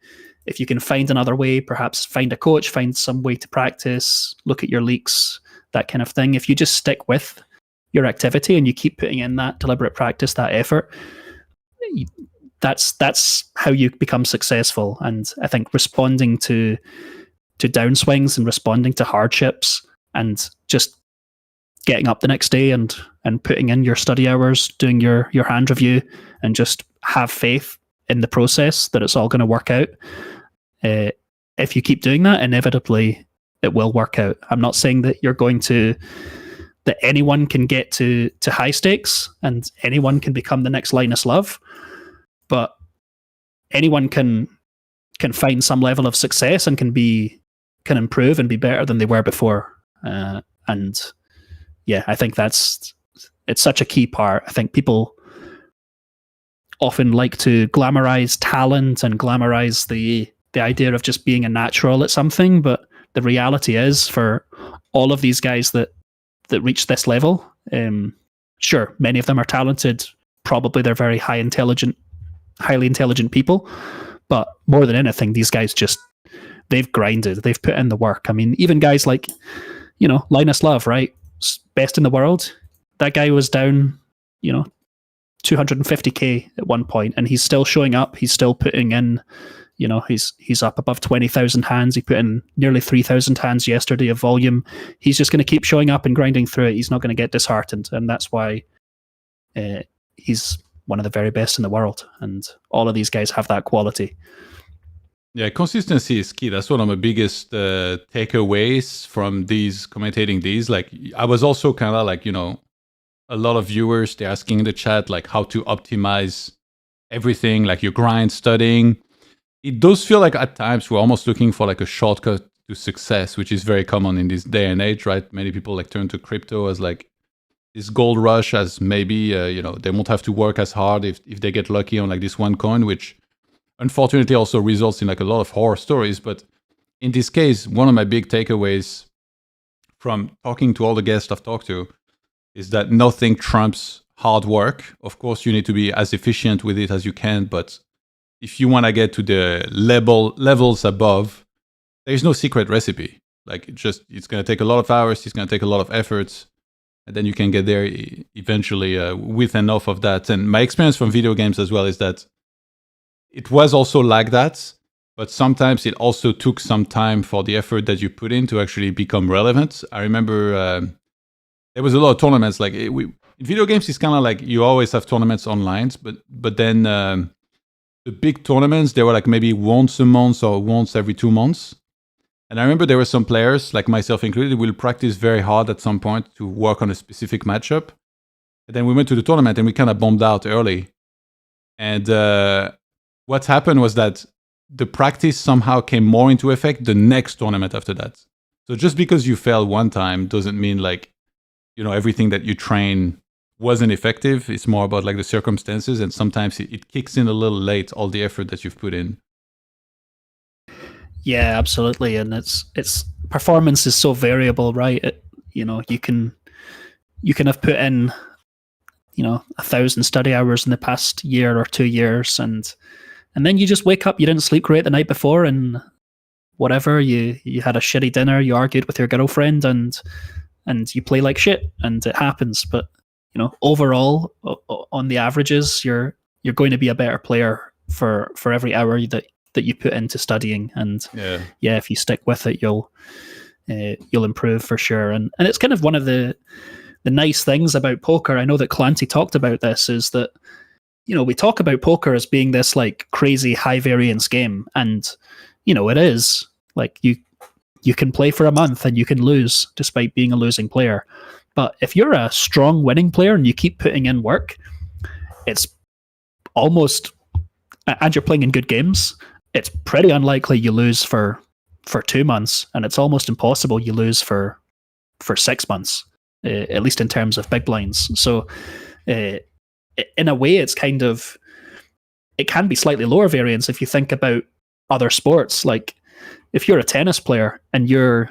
can find another way, perhaps find a coach, find some way to practice, look at your leaks, that kind of thing. If you just stick with your activity and you keep putting in that deliberate practice, that effort, that's how you become successful. And I think responding to downswings and responding to hardships and just getting up the next day and putting in your study hours, doing your hand review, and just have faith in the process that it's all going to work out. If you keep doing that, inevitably it will work out. I'm not saying that that anyone can get to high stakes and anyone can become the next Linus Love, but anyone can find some level of success and can improve and be better than they were before. And yeah, I think it's such a key part. I think people often like to glamorize talent and glamorize the idea of just being a natural at something, but the reality is, for all of these guys that reach this level, sure, many of them are talented. Probably they're very highly intelligent people, but more than anything, these guys they've grinded, they've put in the work. I mean, even guys like, Linus Love, right? Best in the world. That guy was down, 250k at one point, and he's still showing up. He's still putting in, he's up above 20,000 hands. He put in nearly 3,000 hands yesterday of volume. He's just going to keep showing up and grinding through it. He's not going to get disheartened, and that's why he's one of the very best in the world. And all of these guys have that quality. Yeah, consistency is key. That's one of my biggest takeaways from commentating these. Like, I was also kind of like, a lot of viewers, they're asking in the chat, like, how to optimize everything, like your grind, studying. It does feel like at times we're almost looking for like a shortcut to success, which is very common in this day and age, right? Many people like turn to crypto as like this gold rush, as maybe, they won't have to work as hard if they get lucky on like this one coin, which unfortunately also results in like a lot of horror stories. But in this case, one of my big takeaways from talking to all the guests I've talked to is that nothing trumps hard work. Of course, you need to be as efficient with it as you can, but if you want to get to the levels above, there's no secret recipe. Like, it's going to take a lot of hours, it's going to take a lot of efforts, and then you can get there eventually with enough of that. And my experience from video games as well is that it was also like that, but sometimes it also took some time for the effort that you put in to actually become relevant. I remember there was a lot of tournaments. Like, in video games, it's kind of like you always have tournaments online, but then the big tournaments, they were like maybe once a month or once every 2 months. And I remember there were some players, like myself included, will practice very hard at some point to work on a specific matchup. And then we went to the tournament and we kind of bombed out early. And what happened was that the practice somehow came more into effect the next tournament after that. So just because you failed one time doesn't mean like, everything that you train wasn't effective. It's more about like the circumstances, and sometimes it kicks in a little late, all the effort that you've put in. Yeah, absolutely. And it's performance is so variable, right? You can have put in 1,000 study hours in the past year or 2 years, and then you just wake up, you didn't sleep great the night before, and whatever, you had a shitty dinner, you argued with your girlfriend, and you play like shit, and it happens. But overall, on the averages, you're going to be a better player for every hour that you put into studying. And yeah, if you stick with it, you'll improve for sure. And it's kind of one of the nice things about poker. I know that Clancy talked about this, is that we talk about poker as being this like crazy high variance game, and it is. Like, you can play for a month and you can lose despite being a losing player. But if you're a strong winning player and you keep putting in work, it's almost, and you're playing in good games, it's pretty unlikely you lose for 2 months, and it's almost impossible you lose for 6 months, at least in terms of big blinds. So in a way, it can be slightly lower variance if you think about other sports. Like, if you're a tennis player and you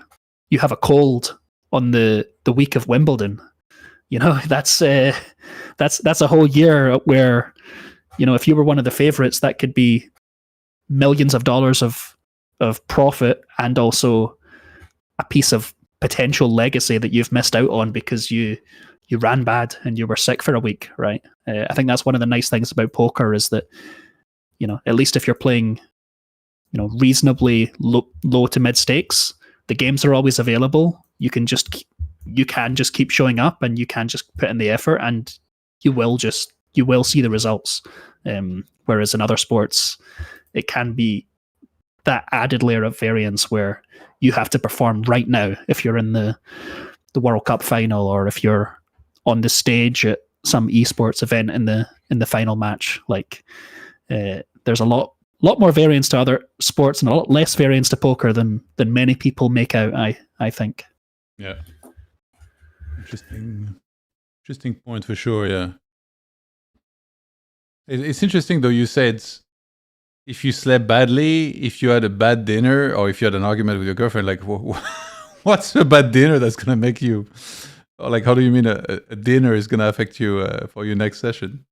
have a cold on the week of Wimbledon, that's a whole year where, if you were one of the favorites, that could be millions of dollars of profit, and also a piece of potential legacy that you've missed out on because you ran bad and you were sick for a week, right? I think that's one of the nice things about poker is that, at least if you're playing, reasonably low to mid stakes, the games are always available. You can just keep showing up, and you can just put in the effort, and you will see the results. Whereas in other sports, it can be that added layer of variance where you have to perform right now if you're in the World Cup final, or if you're on the stage at some esports event in the final match. Like, there's a lot more variance to other sports and a lot less variance to poker than many people make out, I think. Yeah. Interesting point for sure, yeah. It's interesting though, you said if you slept badly, if you had a bad dinner, or if you had an argument with your girlfriend, like what's a bad dinner that's going to make you, or like, how do you mean a dinner is going to affect you for your next session?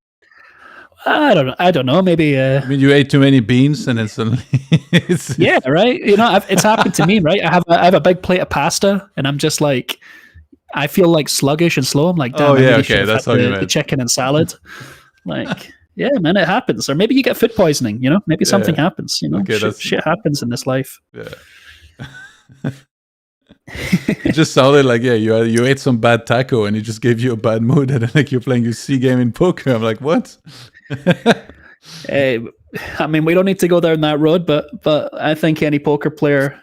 I don't know. Maybe. I mean, you ate too many beans, and then suddenly. Yeah, right. It's happened to me, right? I have a big plate of pasta, and I'm just like, I feel like sluggish and slow. I'm like, damn, that's how you meant the chicken and salad. Like, yeah, man, it happens. Or maybe you get food poisoning. Maybe something happens. Okay, shit happens in this life. Yeah. It just sounded like, you ate some bad taco, and it just gave you a bad mood, and then like you're playing your C game in poker. I'm like, what? I mean, we don't need to go down that road, but I think any poker player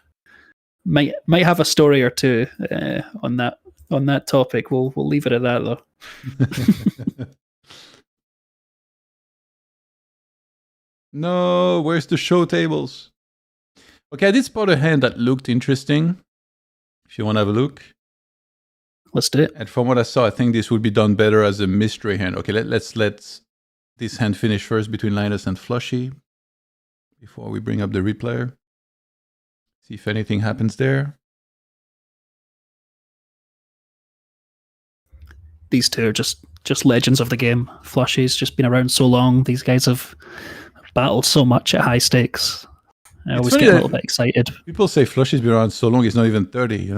might have a story or two on that topic. We'll leave it at that, though. No, where's the show tables? Okay, I did spot a hand that looked interesting. If you want to have a look. Let's do it. And from what I saw, I think this would be done better as a mystery hand. Okay, let's this hand finish first between Linus and Flushy before we bring up the replayer. See if anything happens there. These two are just legends of the game. Flushy's just been around so long. These guys have battled so much at high stakes. I always get a little bit excited. People say Flushy's been around so long, he's not even 30,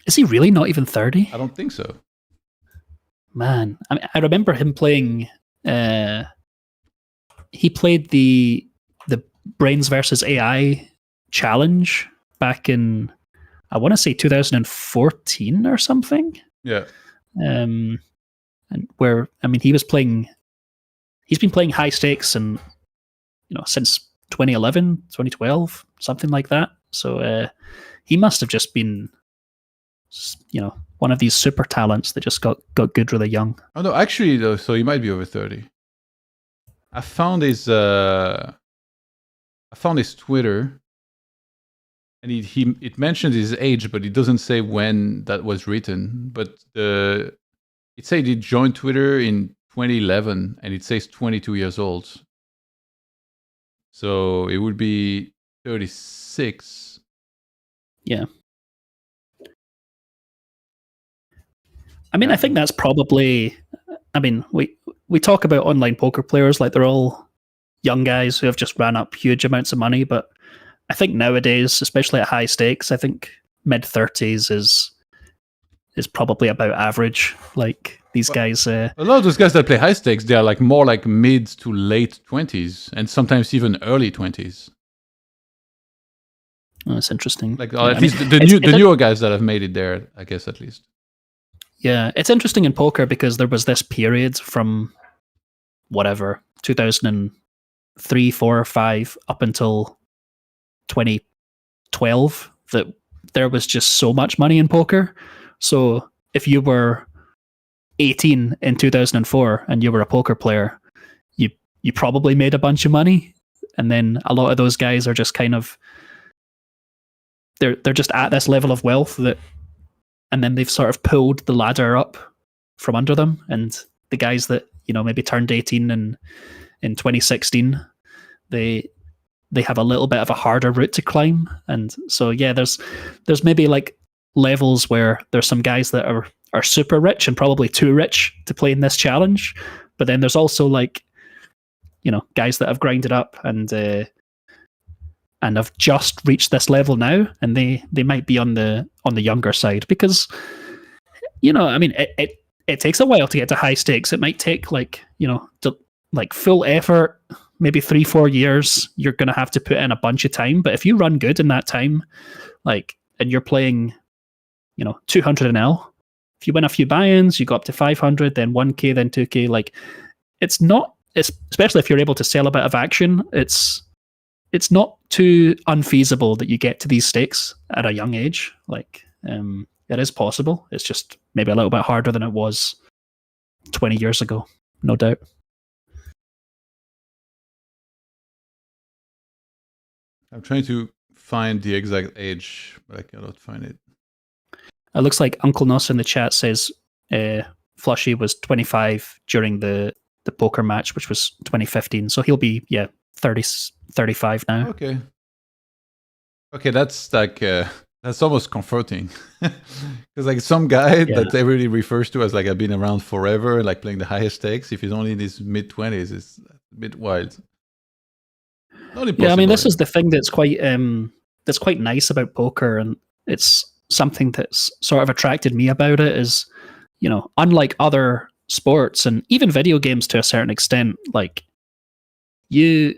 Is he really not even 30? I don't think so. Man, I mean, I remember him playing. He played the Brains versus AI challenge back in, I want to say 2014 or something. Yeah. And where, I mean, he's been playing high stakes and since 2011, 2012, something like that. So he must have just been, one of these super talents that just got good really young. Oh no, actually though, so he might be over 30. I found his Twitter, and it mentions his age, but it doesn't say when that was written. But it said he joined Twitter in 2011, and it says 22 years old. So it would be 36. Yeah. I mean, I think that's probably, I mean, we talk about online poker players like they're all young guys who have just ran up huge amounts of money, but I think nowadays, especially at high stakes, I think mid-30s is probably about average. Like these guys... a lot of those guys that play high stakes, they are like more like mid to late 20s, and sometimes even early 20s. Oh, that's interesting. Like at least the newer guys that have made it there, I guess, at least. Yeah, it's interesting in poker because there was this period from 2003, 4, or 5 up until 2012 that there was just so much money in poker. So if you were 18 in 2004 and you were a poker player, you probably made a bunch of money. And then a lot of those guys are just kind of, they're just at this level of wealth that, and then they've sort of pulled the ladder up from under them. And the guys that, maybe turned 18 in 2016, they they have a little bit of a harder route to climb. And so yeah, there's maybe like levels where there's some guys that are super rich and probably too rich to play in this challenge, but then there's also like, you know, guys that have grinded up and have just reached this level now, and they might be on the younger side, because, you know, I mean, it takes a while to get to high stakes. It might take like, you know, like full effort, maybe 3-4 years. You're going to have to put in a bunch of time, but if you run good in that time, like, and you're playing, you know, 200 an L, if you win a few buy-ins, you go up to 500, then 1K, then 2K, like, it's especially if you're able to sell a bit of action, it's not too unfeasible that you get to these stakes at a young age. Like, it is possible. It's just maybe a little bit harder than it was 20 years ago, no doubt. I'm trying to find the exact age, but I cannot find it. It looks like Uncle Nos in the chat says Flushy was 25 during the poker match, which was 2015. So he'll be 35 now. Okay, that's like that's almost comforting, because like some guy that everybody refers to as like I've been around forever, like playing the highest stakes, if he's only in his mid-20s, it's a bit wild. Not impossible. Yeah, I mean, this is the thing that's quite nice about poker, and it's something that's sort of attracted me about it is, you know, unlike other sports and even video games to a certain extent, like you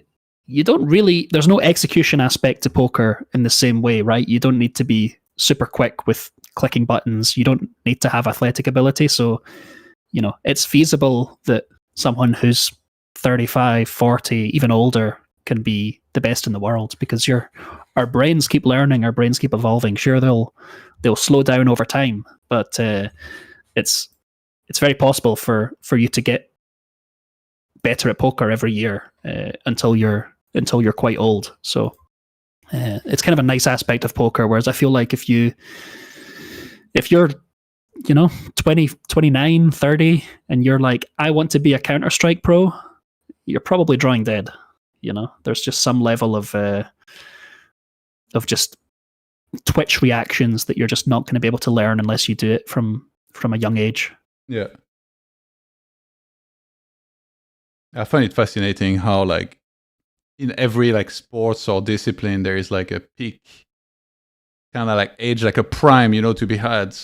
don't really, there's no execution aspect to poker in the same way, right? You don't need to be super quick with clicking buttons. You don't need to have athletic ability. So, you know, it's feasible that someone who's 35, 40, even older can be the best in the world, because our brains keep learning, our brains keep evolving. Sure, they'll slow down over time, but it's very possible for you to get better at poker every year until you're quite old. So it's kind of a nice aspect of poker. Whereas I feel like if you're, you know, 20, 29, 30, and you're like, I want to be a Counter-Strike pro, you're probably drawing dead. You know, there's just some level of just twitch reactions that you're just not going to be able to learn unless you do it from a young age. Yeah. I find it fascinating how, like, in every like sports or discipline, there is like a peak, kind of like age, like a prime, you know, to be had.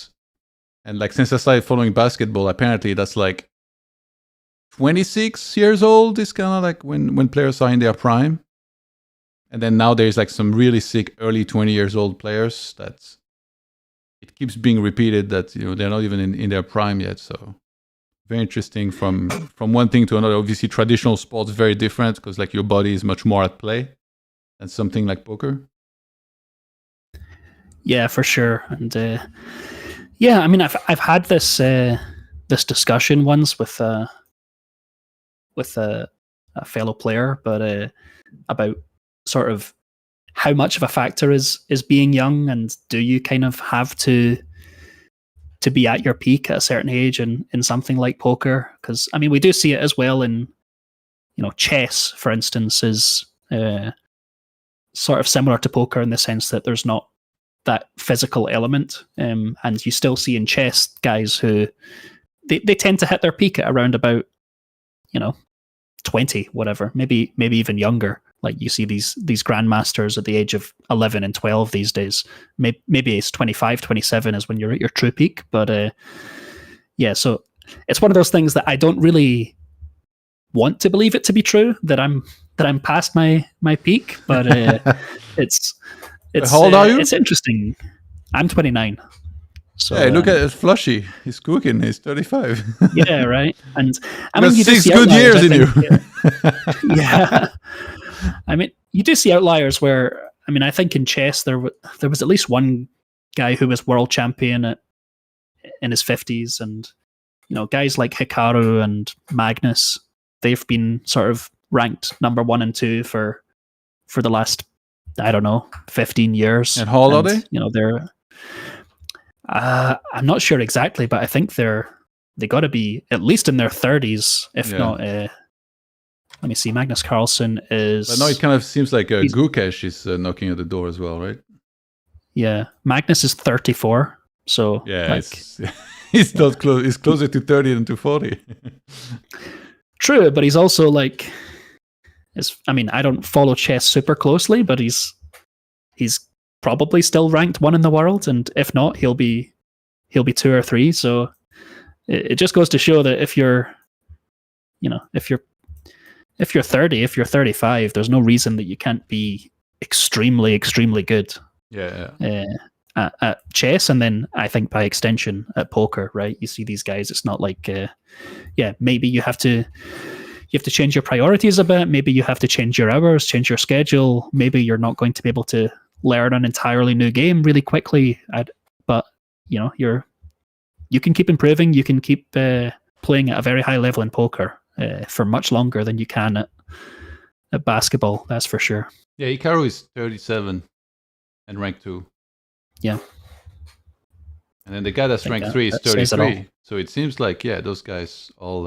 And like, since I started following basketball, apparently that's like 26 years old is kind of like when players are in their prime. And then now there's like some really sick early 20 years old players that it keeps being repeated that, you know, they're not even in their prime yet. So very interesting from one thing to another. Obviously, traditional sports very different, because like your body is much more at play than something like poker. Yeah, for sure. And I mean, I've had this discussion once with a fellow player, but about sort of how much of a factor is being young, and do you kind of have to be at your peak at a certain age in something like poker? Because I mean, we do see it as well in, you know, chess, for instance, is sort of similar to poker in the sense that there's not that physical element, and you still see in chess guys who they tend to hit their peak at around about, you know, 20, whatever, maybe even younger. Like you see these grandmasters at the age of 11 and 12 these days. Maybe it's 25, 27 is when you're at your true peak. But so it's one of those things that I don't really want to believe it to be true, that I'm past my peak. But it's how old are you? It's interesting. I'm 29. So, hey, look at Flushy. He's cooking. He's 35. Yeah, right. And I mean, you 6 good years in you. Yeah. I mean, you do see outliers where, I mean, I think in chess there was at least one guy who was world champion in his 50s, and, you know, guys like Hikaru and Magnus, they've been sort of ranked number 1 and 2 for the last, I don't know, 15 years. And how old are they? You know, they're I'm not sure exactly, but I think they got to be at least in their 30s, if not Let me see. Magnus Carlsen is. But now it kind of seems like Gukesh is knocking at the door as well, right? Yeah, Magnus is 34. So yeah, he's still close. He's closer to 30 than to 40. True, but he's also like. I mean, I don't follow chess super closely, but he's probably still ranked 1 in the world, and if not, he'll be 2 or 3. So it just goes to show that if you're 30, if you're 35, there's no reason that you can't be extremely, extremely good. Yeah. At chess, and then I think by extension at poker, right? You see these guys. It's not like, maybe you have to change your priorities a bit. Maybe you have to change your hours, change your schedule. Maybe you're not going to be able to learn an entirely new game really quickly. But you can keep improving. You can keep playing at a very high level in poker for much longer than you can at basketball. That's for sure. Yeah, Hikaru is 37 and rank 2. Yeah. And then the guy that's ranked 3 is 33. So it seems like, those guys all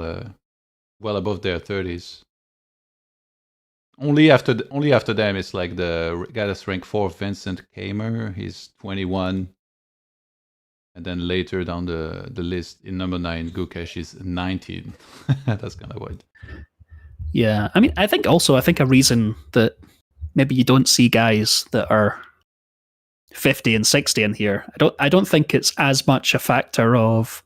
well above their 30s. Only after them, it's like the guy that's ranked 4, Vincent Kamer. He's 21. And then later down the list, in number 9, Gukesh is 19. That's kind of weird. Yeah, I mean, I think a reason that maybe you don't see guys that are 50 and 60 in here. I don't think it's as much a factor of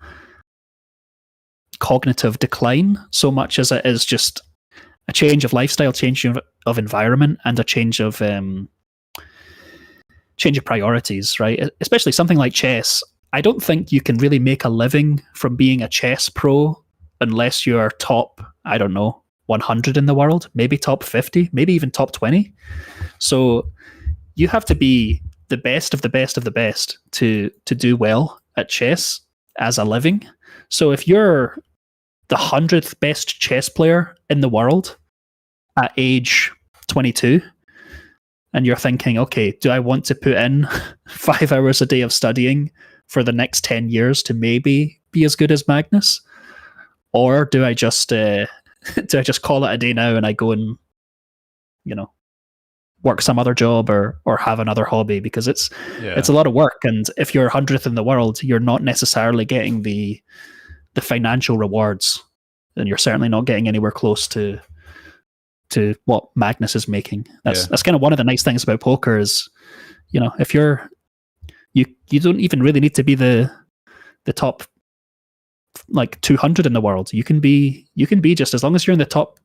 cognitive decline so much as it is just a change of lifestyle, change of environment, and a change of priorities, right? Especially something like chess. I don't think you can really make a living from being a chess pro unless you're top, 100 in the world, maybe top 50, maybe even top 20. So you have to be the best of the best of the best to do well at chess as a living. So if you're the 100th best chess player in the world at age 22, and you're thinking, okay, do I want to put in 5 hours a day of studying for the next 10 years to maybe be as good as Magnus? Or do I just call it a day now and I go and, work some other job or have another hobby? Because it's a lot of work, and if you're 100th in the world, you're not necessarily getting the financial rewards, and you're certainly not getting anywhere close to what Magnus is making. That's kind of one of the nice things about poker is, if you don't even really need to be the top like 200 in the world. You can be just, as long as you're in the top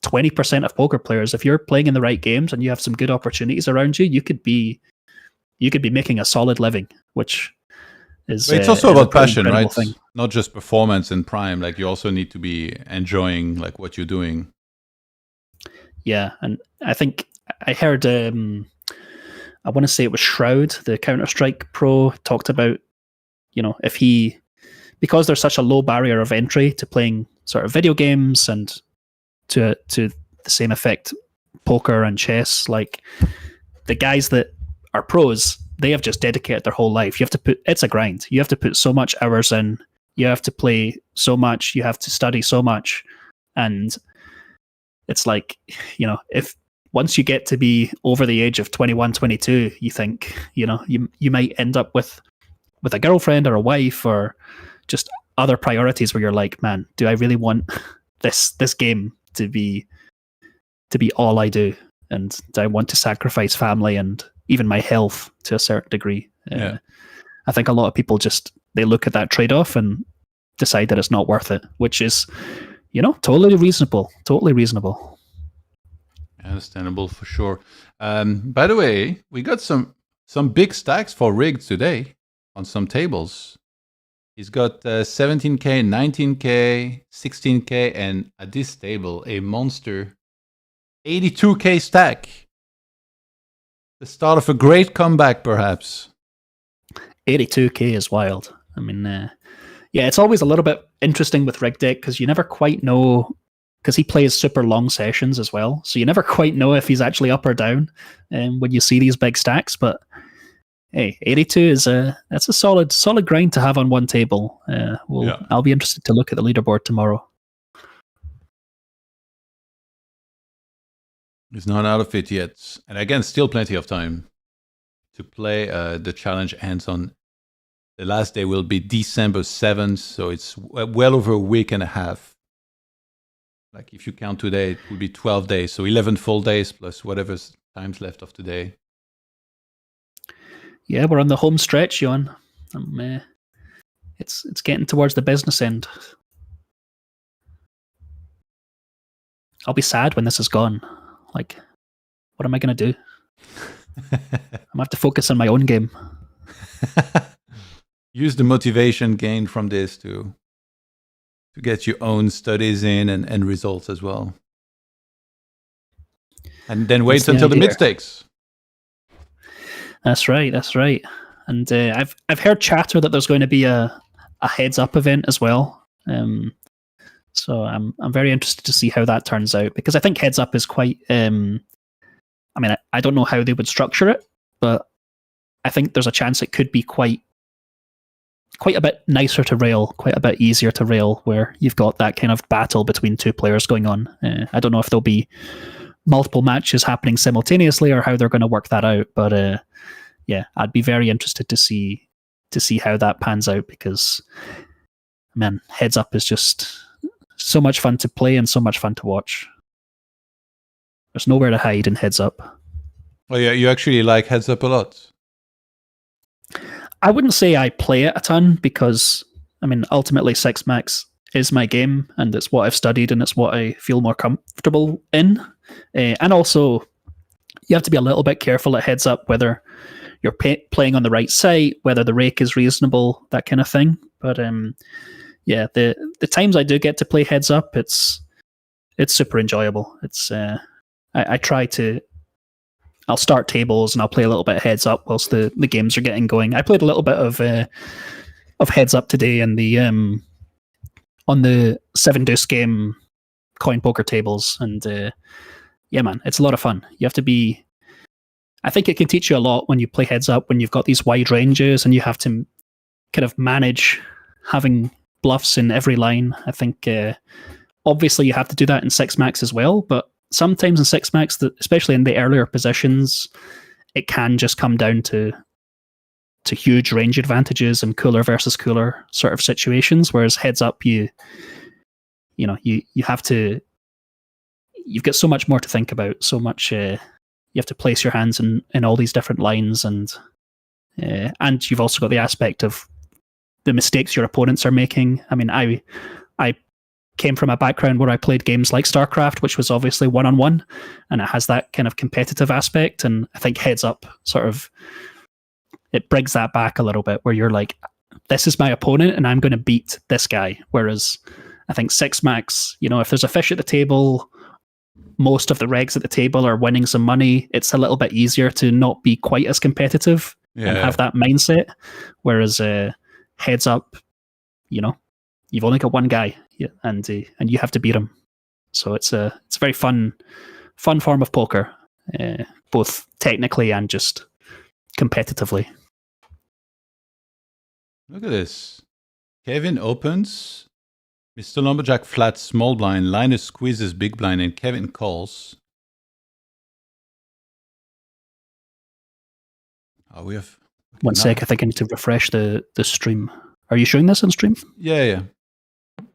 20% of poker players, if you're playing in the right games and you have some good opportunities around you, you could be making a solid living, which is it's also about passion, right? Thing. Not just performance and prime. Like, you also need to be enjoying like what you're doing. Yeah, and I think I heard I want to say it was Shroud, the Counter-Strike pro, talked about, because there's such a low barrier of entry to playing sort of video games and to the same effect poker and chess, like the guys that are pros, they have just dedicated their whole life. It's a grind. You have to put so much hours in, you have to play so much, you have to study so much, and it's like, if once you get to be over the age of 21, 22, you think, you might end up with a girlfriend or a wife or just other priorities where you're like, man, do I really want this game to be all I do? And do I want to sacrifice family and even my health to a certain degree? I think a lot of people they look at that trade-off and decide that it's not worth it, which is, totally reasonable. Understandable for sure. By the way, we got some big stacks for rigged today on some tables. He's got 17K, 19K, 16K, and at this table, a monster 82K stack. The start of a great comeback, perhaps. 82K is wild. I mean, it's always a little bit interesting with rigged deck because you never quite know, because he plays super long sessions as well. So you never quite know if he's actually up or down when you see these big stacks. But hey, 82 that's a solid grind to have on one table. I'll be interested to look at the leaderboard tomorrow. He's not out of it yet. And again, still plenty of time to play. The challenge ends on the last day will be December 7th, so it's well over a week and a half. Like if you count today, it will be 12 days, so 11 full days plus whatever's time's left of today. Yeah, we're on the home stretch, Juan. It's getting towards the business end. I'll be sad when this is gone. Like, what am I going to do? I'm going to have to focus on my own game. Use the motivation gained from this to get your own studies in and results as well. And then wait until the mid-stakes. That's right. And I've heard chatter that there's going to be a heads-up event as well. So I'm very interested to see how that turns out, because I think heads-up is quite... I don't know how they would structure it, but I think there's a chance it could be quite a bit nicer to rail, quite a bit easier to rail, where you've got that kind of battle between two players going on. I don't know if there'll be multiple matches happening simultaneously or how they're going to work that out, but yeah, I'd be very interested to see how that pans out, because man, heads up is just so much fun to play and so much fun to watch. There's nowhere to hide in heads up. Oh yeah, you actually like heads up a lot. I wouldn't say I play it a ton, because ultimately Six Max is my game and it's what I've studied and it's what I feel more comfortable in. And also, you have to be a little bit careful at heads up whether you're playing on the right site, whether the rake is reasonable, that kind of thing. But yeah, the times I do get to play heads up, it's super enjoyable. It's I try to. I'll start tables and I'll play a little bit of heads up whilst the games are getting going. I played a little bit of heads up today in the on the 7 Deuce game coin poker tables, and yeah, man, it's a lot of fun. You have to be. I think it can teach you a lot when you play heads up, when you've got these wide ranges and you have to kind of manage having bluffs in every line. I think obviously you have to do that in Six Max as well, but sometimes in Six Max, especially in the earlier positions, it can just come down to huge range advantages and cooler versus cooler sort of situations. Whereas heads up, you have to, you've got so much more to think about, so much. You have to place your hands in all these different lines, and you've also got the aspect of the mistakes your opponents are making. I came from a background where I played games like StarCraft, which was obviously one-on-one, and it has that kind of competitive aspect. And I think heads up sort of, it brings that back a little bit, where you're like, this is my opponent and I'm going to beat this guy. Whereas I think Six Max, if there's a fish at the table, most of the regs at the table are winning some money. It's a little bit easier to not be quite as competitive and have that mindset. Whereas heads up, you've only got one guy, and you have to beat him. So it's a very fun form of poker, both technically and just competitively. Look at this. Kevin opens. Mr. Lumberjack flat small blind. Linus squeezes big blind, and Kevin calls. Oh, we have. One sec, I think I need to refresh the stream. Are you showing this on stream? Yeah.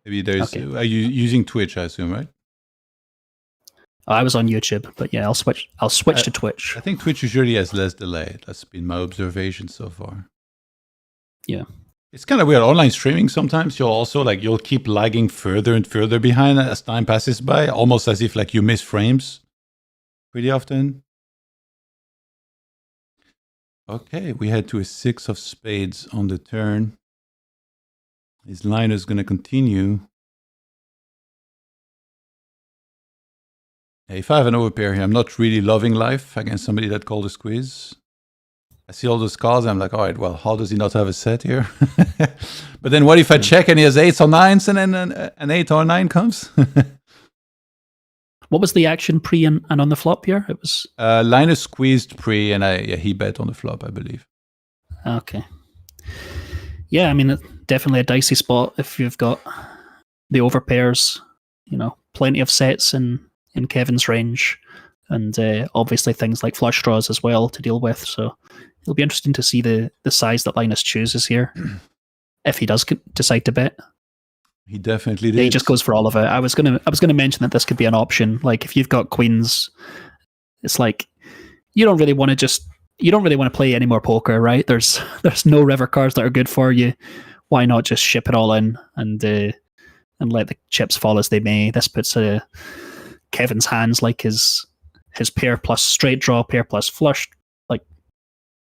Maybe there's. Okay. Are you using Twitch? I assume, right? I was on YouTube, but yeah, I'll switch to Twitch. I think Twitch usually has less delay. That's been my observation so far. Yeah. It's kind of weird. Online streaming, sometimes you'll keep lagging further and further behind as time passes by, almost as if you miss frames pretty often. Okay, we head to a 6 of spades on the turn. His line is going to continue. If I have an overpair here, I'm not really loving life against somebody that called a squeeze. I see all those cards, I'm like, all right, well, how does he not have a set here? But then what if I check and he has 8s or 9s and then an 8 or 9 comes? What was the action pre and on the flop here? It was Linus squeezed pre, and he bet on the flop, I believe. Okay. Yeah, definitely a dicey spot if you've got the overpairs. Plenty of sets in Kevin's range. and obviously things like flush draws as well to deal with. So it'll be interesting to see the size that Linus chooses here if he does decide to bet. He definitely did. He just goes for all of it. I was gonna mention that this could be an option. Like if you've got queens, it's like you don't really want to play any more poker, right? There's no river cards that are good for you. Why not just ship it all in and let the chips fall as they may? This puts Kevin's hands like his pair plus straight draw, pair plus flush, like,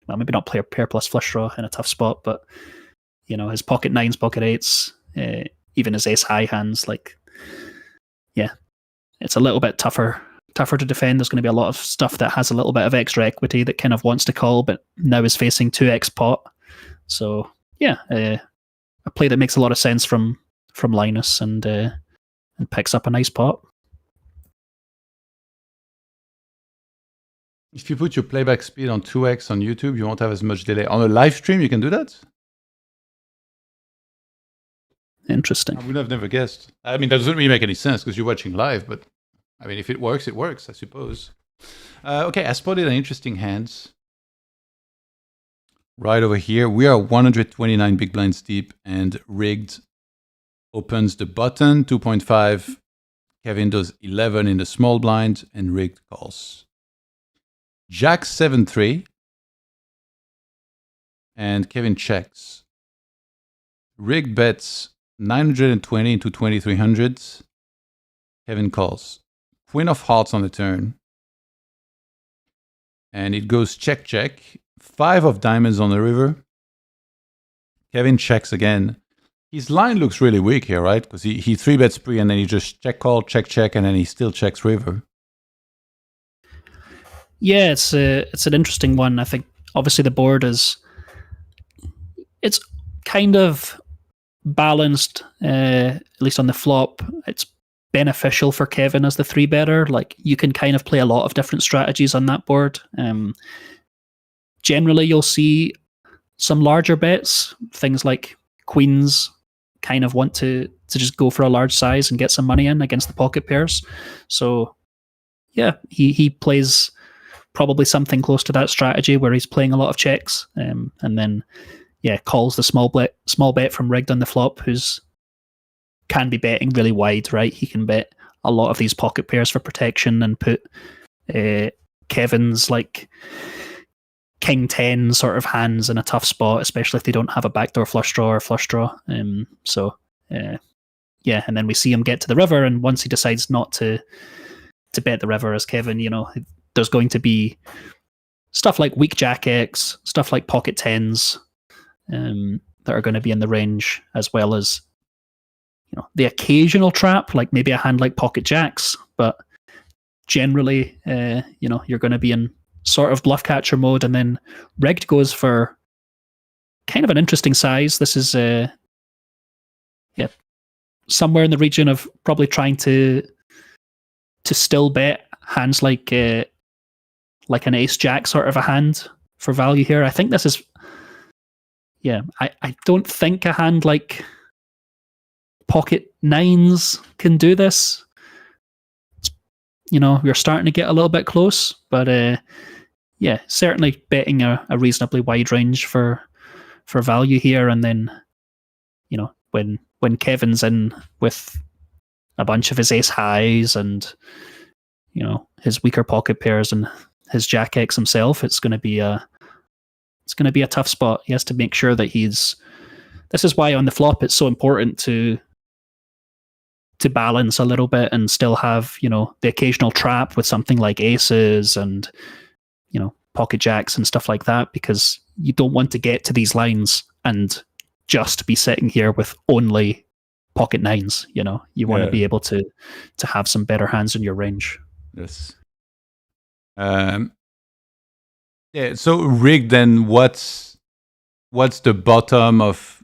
well, maybe not pair plus flush draw in a tough spot, but his pocket nines, pocket eights, even his ace high hands, like, yeah, it's a little bit tougher to defend. There's going to be a lot of stuff that has a little bit of extra equity that kind of wants to call, but now is facing 2x pot. So yeah, a play that makes a lot of sense from Linus and picks up a nice pot. If you put your playback speed on 2x on YouTube, you won't have as much delay. On a live stream, you can do that? Interesting. I would have never guessed. I mean, that doesn't really make any sense because you're watching live, but I mean, if it works, it works, I suppose. Okay, I spotted an interesting hand. Right over here, we are 129 big blinds deep, and rigged opens the button, 2.5. Kevin does 11 in the small blind, and rigged calls. Jack 7-3, and Kevin checks. Rigged bets 920 into 2300. Kevin calls. Queen of hearts on the turn. And it goes check, check. 5 of diamonds on the river. Kevin checks again. His line looks really weak here, right? Because he 3-bets pre and then he just check, call, check, check, and then he still checks river. Yeah, it's an interesting one. I think obviously the board it's kind of balanced, at least on the flop. It's beneficial for Kevin as the 3-better. Like you can kind of play a lot of different strategies on that board. Generally, you'll see some larger bets. Things like queens kind of want to just go for a large size and get some money in against the pocket pairs. So yeah, he plays probably something close to that strategy where he's playing a lot of checks, and then calls the small bet from rigged on the flop, who's can be betting really wide, right? He can bet a lot of these pocket pairs for protection and put Kevin's like king 10 sort of hands in a tough spot, especially if they don't have a backdoor flush draw or flush draw. And then we see him get to the river, and once he decides not to bet the river as Kevin, there's going to be stuff like weak jack X, stuff like pocket 10s that are going to be in the range, as well as the occasional trap, like maybe a hand like pocket jacks, but generally, you're going to be in sort of bluff catcher mode. And then rigged goes for kind of an interesting size. This is somewhere in the region of probably trying to still bet hands like an ace jack sort of a hand for value here. I think this is I don't think a hand like pocket 9s can do this. We're starting to get a little bit close, but certainly betting a reasonably wide range for value here. And then when Kevin's in with a bunch of his ace highs and his weaker pocket pairs and his jack X himself, it's going to be a tough spot. He has to make sure that this is why on the flop it's so important to balance a little bit and still have, the occasional trap with something like aces and, pocket jacks and stuff like that, because you don't want to get to these lines and just be sitting here with only pocket 9s. You want to be able to have some better hands in your range. Yes. So rigged, then what's the bottom of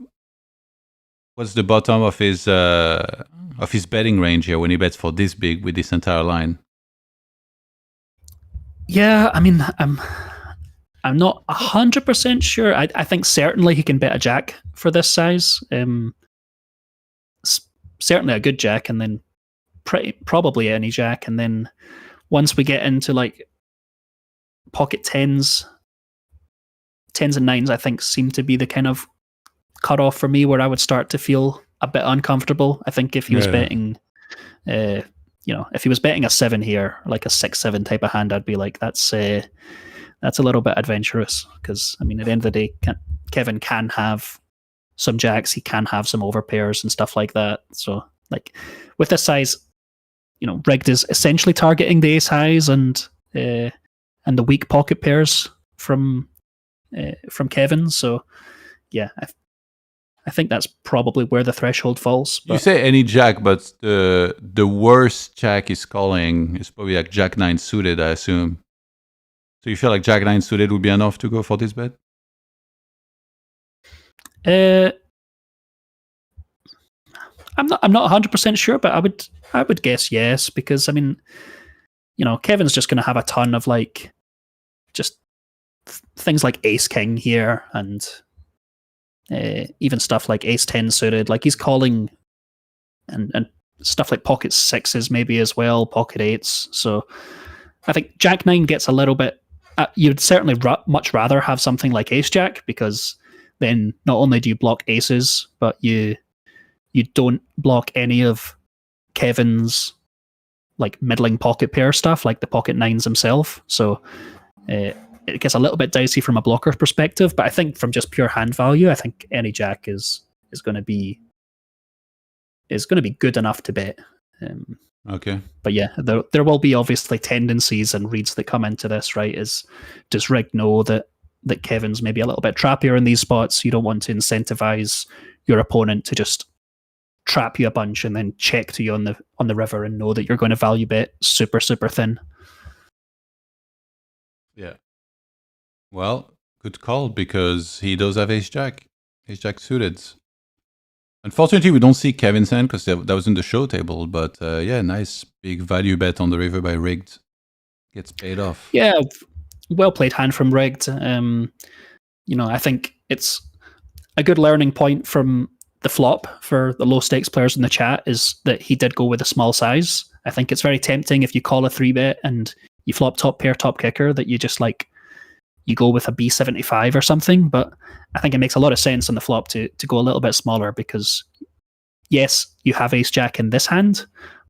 his betting range here when he bets for this big with this entire line? Yeah, I mean, I'm not 100% sure. I think certainly he can bet a jack for this size. Certainly a good jack, and then probably any jack, and then once we get into like pocket tens and nines, I think seem to be the kind of cutoff for me where I would start to feel a bit uncomfortable. I think if he was betting, if he was betting a 7 here, like a 6-7 type of hand, I'd be like, that's a little bit adventurous. Because I mean, at the end of the day, Kevin can have some jacks, he can have some overpairs and stuff like that. So, like with this size, rigged is essentially targeting the ace highs and the weak pocket pairs from Kevin. So, yeah, I think that's probably where the threshold falls. You say any jack, but the worst jack is calling is probably like Jack 9 suited, I assume. So you feel like Jack 9 suited would be enough to go for this bet? I'm not 100% sure, but I would guess yes, because I mean, Kevin's just going to have a ton of like just things like ace king here and even stuff like ace 10 suited. Like he's calling and stuff like pocket sixes maybe as well, pocket eights. So I think Jack 9 gets a little bit. You'd certainly much rather have something like ace jack, because then not only do you block aces, but you don't block any of Kevin's like middling pocket pair stuff, like the pocket nines himself. So it gets a little bit dicey from a blocker perspective, but I think from just pure hand value, I think any jack is going to be good enough to bet. Okay. But yeah, there will be obviously tendencies and reads that come into this, right? Does Rig know that Kevin's maybe a little bit trappier in these spots? You don't want to incentivize your opponent to just trap you a bunch and then check to you on the river and know that you're going to value bet super, super thin. Yeah. Well, good call, because he does have ace jack suited. Unfortunately, we don't see Kevin's hand because that was in the show table. But yeah, nice big value bet on the river by Rigged. Gets paid off. Yeah, well played hand from Rigged. I think it's a good learning point from the flop for the low stakes players in the chat is that he did go with a small size. I think it's very tempting if you call a 3-bet and you flop top pair, top kicker, that you just you go with a B75 or something. But I think it makes a lot of sense on the flop to go a little bit smaller, because yes, you have ace jack in this hand,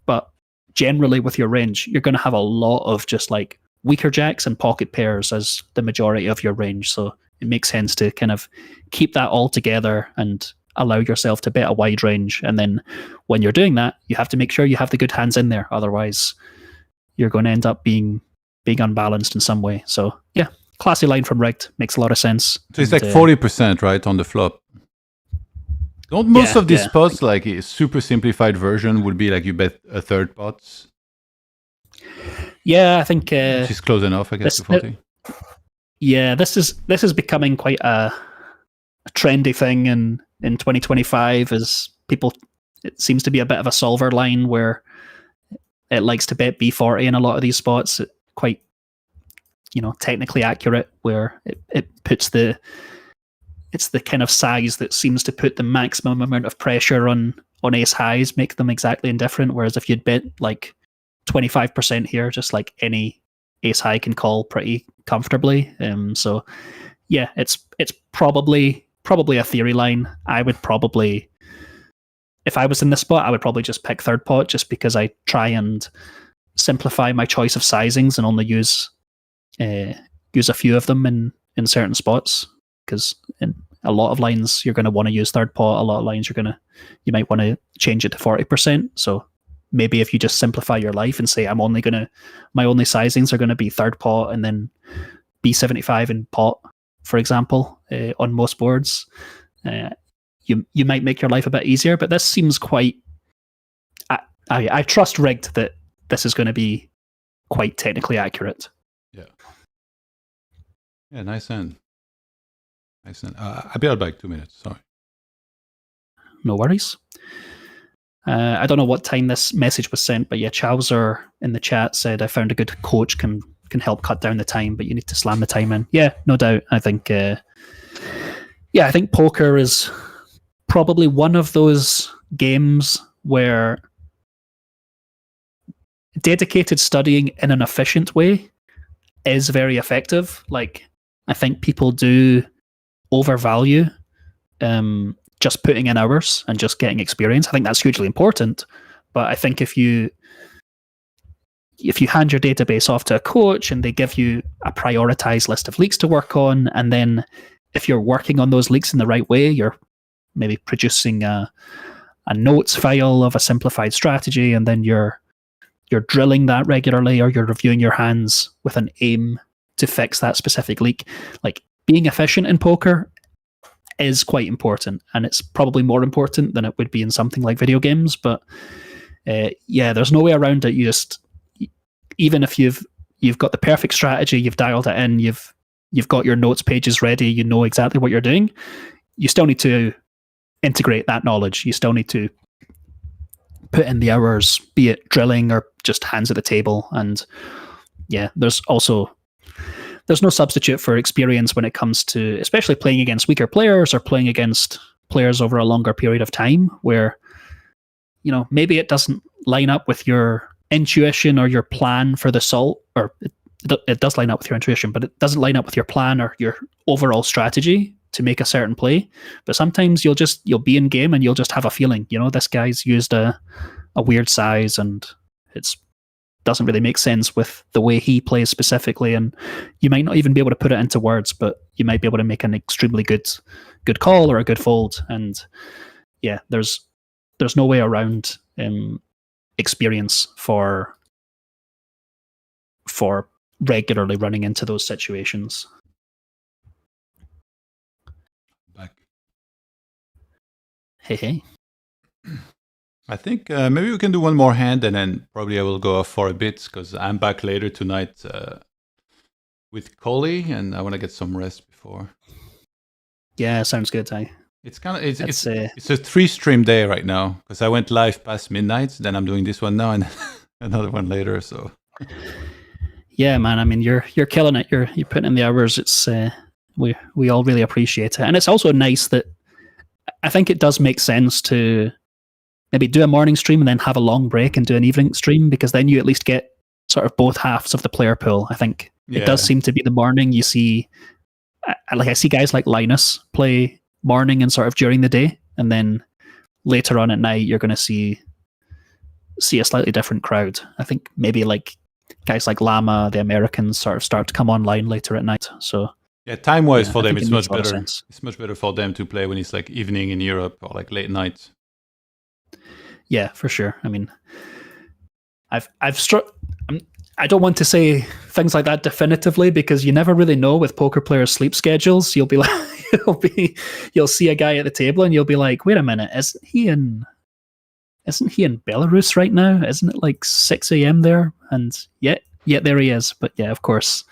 but generally with your range, you're going to have a lot of just like weaker jacks and pocket pairs as the majority of your range. So it makes sense to kind of keep that all together and allow yourself to bet a wide range. And then when you're doing that, you have to make sure you have the good hands in there. Otherwise, you're going to end up being unbalanced in some way. So yeah, classy line from Rigged. Makes a lot of sense. So it's like 40%, right, on the flop. Don't most of these spots, like a super simplified version, would be like you bet a third pots? Yeah, I think which is close enough, I guess, to 40. Yeah, this is becoming quite a trendy thing in 2025, as people, it seems to be a bit of a solver line where it likes to bet B40 in a lot of these spots. It quite, technically accurate, where it puts it's the kind of size that seems to put the maximum amount of pressure on ace highs, make them exactly indifferent. Whereas if you'd bet like 25% here, just like any ace high can call pretty comfortably. So yeah, it's probably a theory line. I would probably, if I was in this spot, I would probably just pick third pot, just because I try and simplify my choice of sizings and only use a few of them in certain spots, because in a lot of lines you're going to want to use third pot. A lot of lines you might want to change it to 40%. So maybe if you just simplify your life and say my only sizings are going to be third pot and then B75 in pot, for example, on most boards, you might make your life a bit easier. But this seems quite. I trust Rigged that this is going to be quite technically accurate. Yeah. Yeah, nice hand. Nice hand. I'll be out by 2 minutes. Sorry. No worries. I don't know what time this message was sent, but yeah, Chowser in the chat said, I found a good coach can help cut down the time, but you need to slam the time in. Yeah, no doubt. I think I think poker is probably one of those games where dedicated studying in an efficient way is very effective. Like, I think people do overvalue just putting in hours and just getting experience. I think that's hugely important. But I think if you hand your database off to a coach and they give you a prioritized list of leaks to work on, and then if you're working on those leaks in the right way, you're maybe producing a notes file of a simplified strategy, and then you're drilling that regularly, or you're reviewing your hands with an aim to fix that specific leak. Like, being efficient in poker is quite important, and it's probably more important than it would be in something like video games. But there's no way around it. You just, even if you've got the perfect strategy, you've dialed it in, you've got your notes pages ready, you know exactly what you're doing, you still need to integrate that knowledge. You still need to put in the hours, be it drilling or just hands at the table. And there's no substitute for experience when it comes to, especially playing against weaker players or playing against players over a longer period of time, where, maybe it doesn't line up with your intuition or your plan for the salt, or it does line up with your intuition, but it doesn't line up with your plan or your overall strategy to make a certain play. But sometimes you'll be in game and you'll just have a feeling, this guy's used a weird size and it doesn't really make sense with the way he plays specifically. And you might not even be able to put it into words, but you might be able to make an extremely good call or a good fold. And there's no way around experience for regularly running into those situations. Back. Hey. I think maybe we can do one more hand, and then probably I will go off for a bit because I'm back later tonight with Coley, and I want to get some rest before. Yeah, sounds good. It's a 3-stream day right now because I went live past midnight. Then I'm doing this one now and another one later. So yeah, man. I mean, you're killing it. You're putting in the hours. It's we all really appreciate it, and it's also nice that I think it does make sense to maybe do a morning stream and then have a long break and do an evening stream, because then you at least get sort of both halves of the player pool. I think it does seem to be the morning. You see, I see guys like Linus play morning and sort of during the day, and then later on at night you're going to see a slightly different crowd. I think maybe like guys like Llama, the Americans, sort of start to come online later at night. So time-wise for them, it's much better. It's much better for them to play when it's like evening in Europe or like late night. Yeah, for sure. I mean, I've struck. I don't want to say things like that definitively, because you never really know with poker players' sleep schedules. You'll be like, you'll see a guy at the table and you'll be like, wait a minute, isn't he in Belarus right now? Isn't it like 6 a.m. there? And yet there he is. But yeah, of course,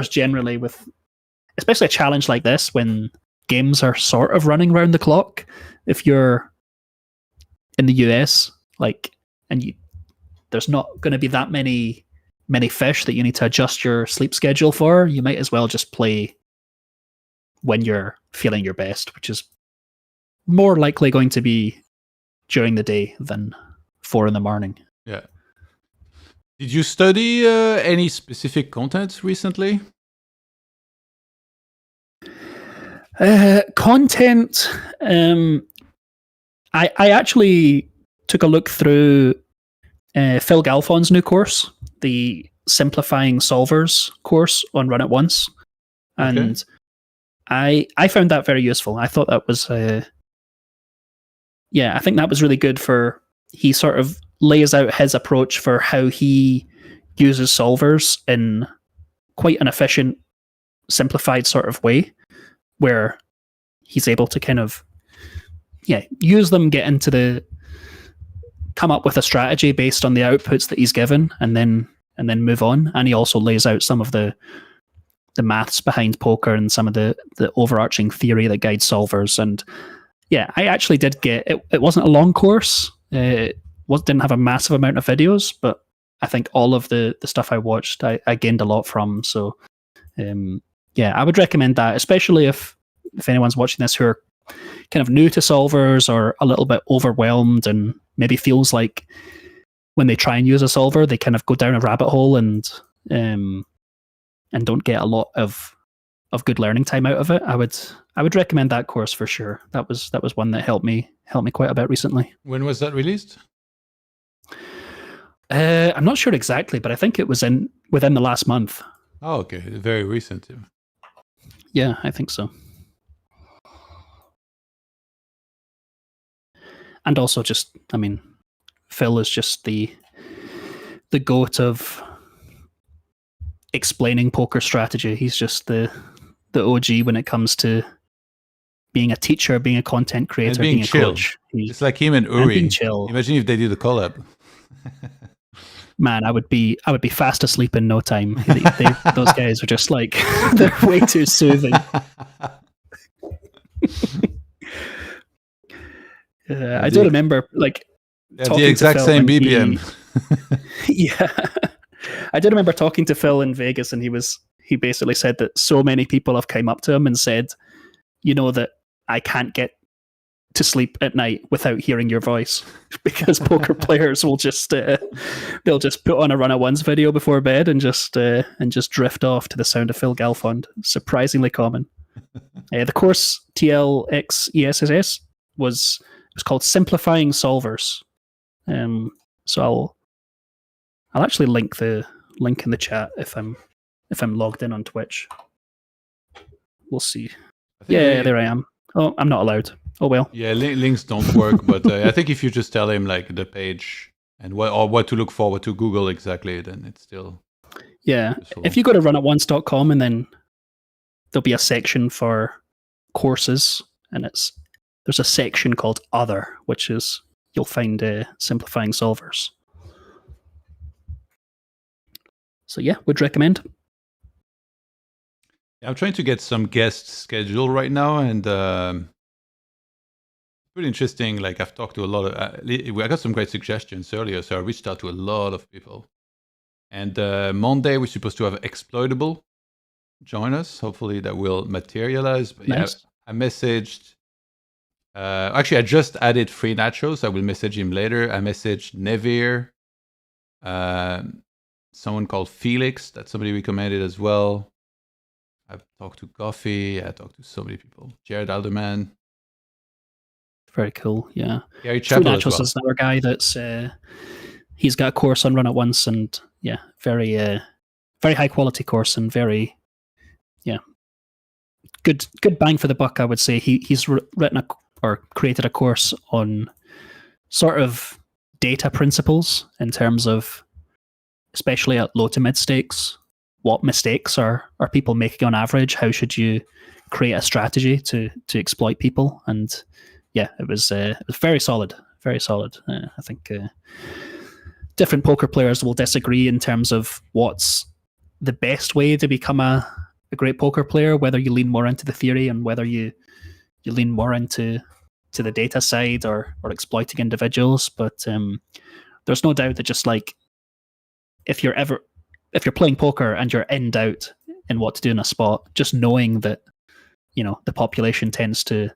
generally with, especially a challenge like this, when games are sort of running around the clock, if you're in the US, there's not going to be that many fish that you need to adjust your sleep schedule for. You might as well just play when you're feeling your best, which is more likely going to be during the day than 4 a.m. Yeah. Did you study any specific content recently? Content. I actually took a look through Phil Galfon's new course, the Simplifying Solvers course on Run It Once. And I found that very useful. I thought that was, I think that was really good he sort of lays out his approach for how he uses solvers in quite an efficient, simplified sort of way, where he's able to kind of use them, come up with a strategy based on the outputs that he's given, and then move on. And he also lays out some of the maths behind poker and some of the overarching theory that guides solvers. And I actually did get it. It wasn't a long course. It didn't have a massive amount of videos, but I think all of the stuff I watched, I gained a lot from. So I would recommend that, especially if anyone's watching this who are kind of new to solvers or a little bit overwhelmed and maybe feels like when they try and use a solver, they kind of go down a rabbit hole and don't get a lot of good learning time out of it. I would recommend that course for sure. That was one that helped me quite a bit recently. When was that released? I'm not sure exactly, but I think it was within the last month. Oh, okay, very recent. Yeah, I think so. And also, just, I mean, Phil is just the goat of explaining poker strategy. He's just the OG when it comes to being a teacher, being a content creator, being a chill. coach. It's like him and Uri. Being chill. Imagine if they did a collab. Man, I would be fast asleep in no time. Those guys are just like, they're way too soothing. I do remember like the exact same BPM. Yeah, I did remember talking to Phil in Vegas, and he basically said that so many people have come up to him and said, you know, that I can't get to sleep at night without hearing your voice, because poker players will just they'll just put on a run at ones video before bed and just drift off to the sound of Phil Galfond. Surprisingly common. The course TLXESS was called Simplifying Solvers. So I'll actually link in the chat if I'm logged in on Twitch. We'll see. Yeah, there I am. Oh, I'm not allowed. Oh well. Yeah, links don't work, but I think if you just tell him like the page and what to look for, what to Google exactly, then it's still useful. If you go to runatonce.com, and then there'll be a section for courses, and there's a section called Other, which is you'll find Simplifying Solvers. So yeah, would recommend. I'm trying to get some guests scheduled right now, and pretty interesting. Like I've talked to a lot of, I got some great suggestions earlier, so I reached out to a lot of people. And Monday we're supposed to have Exploitable join us. Hopefully that will materialize. But nice. Yeah, I messaged. Actually, I just added Free Nachos. I will message him later. I messaged Nevir, someone called Felix that somebody recommended as well. I've talked to Coffee. I talked to so many people. Jared Alderman. Very cool. Yeah. Gary Chappell Nachos as well. is another guy that's he's got a course on Run At Once, and yeah, very high quality course, and very good bang for the buck. I would say he's written or created a course on sort of data principles in terms of, especially at low to mid stakes, what mistakes are people making on average? How should you create a strategy to exploit people? And yeah, it was very solid, very solid. I think different poker players will disagree in terms of what's the best way to become a great poker player, whether you lean more into the theory and whether you lean more into the data side or exploiting individuals. But there's no doubt that just like if you're playing poker and you're in doubt in what to do in a spot, just knowing that, you know, the population tends to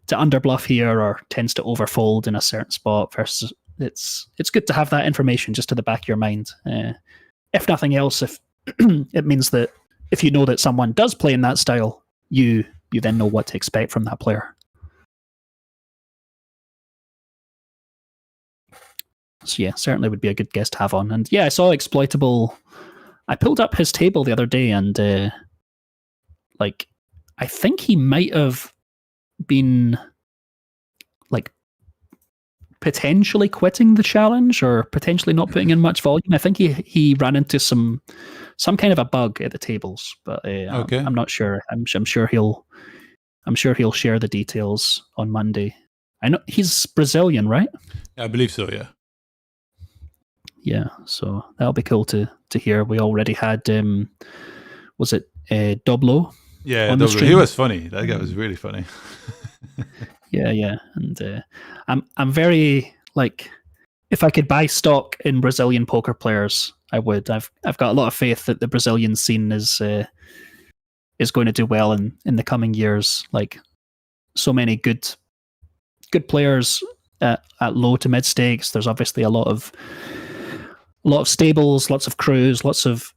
underbluff here or tends to overfold in a certain spot versus it's good to have that information just to the back of your mind. If nothing else, if it means that if you know that someone does play in that style, you then know what to expect from that player. So yeah, certainly would be a good guest to have on. And yeah, I saw Exploitable. I pulled up his table the other day, and I think he might have been like potentially quitting the challenge or potentially not putting in much volume. I think he ran into some kind of a bug at the tables, but okay. I'm not sure. I'm sure he'll share the details on Monday. I know he's Brazilian, right? I believe so. Yeah. Yeah, so that'll be cool to hear. We already had, was it Doblo? Yeah, Doblo. He was funny. That guy was really funny. Yeah, and I'm very like, if I could buy stock in Brazilian poker players, I would. I've got a lot of faith that the Brazilian scene is going to do well in the coming years. Like, so many good players at low to mid stakes. There's obviously a lot of lot of stables, lots of crews, lots of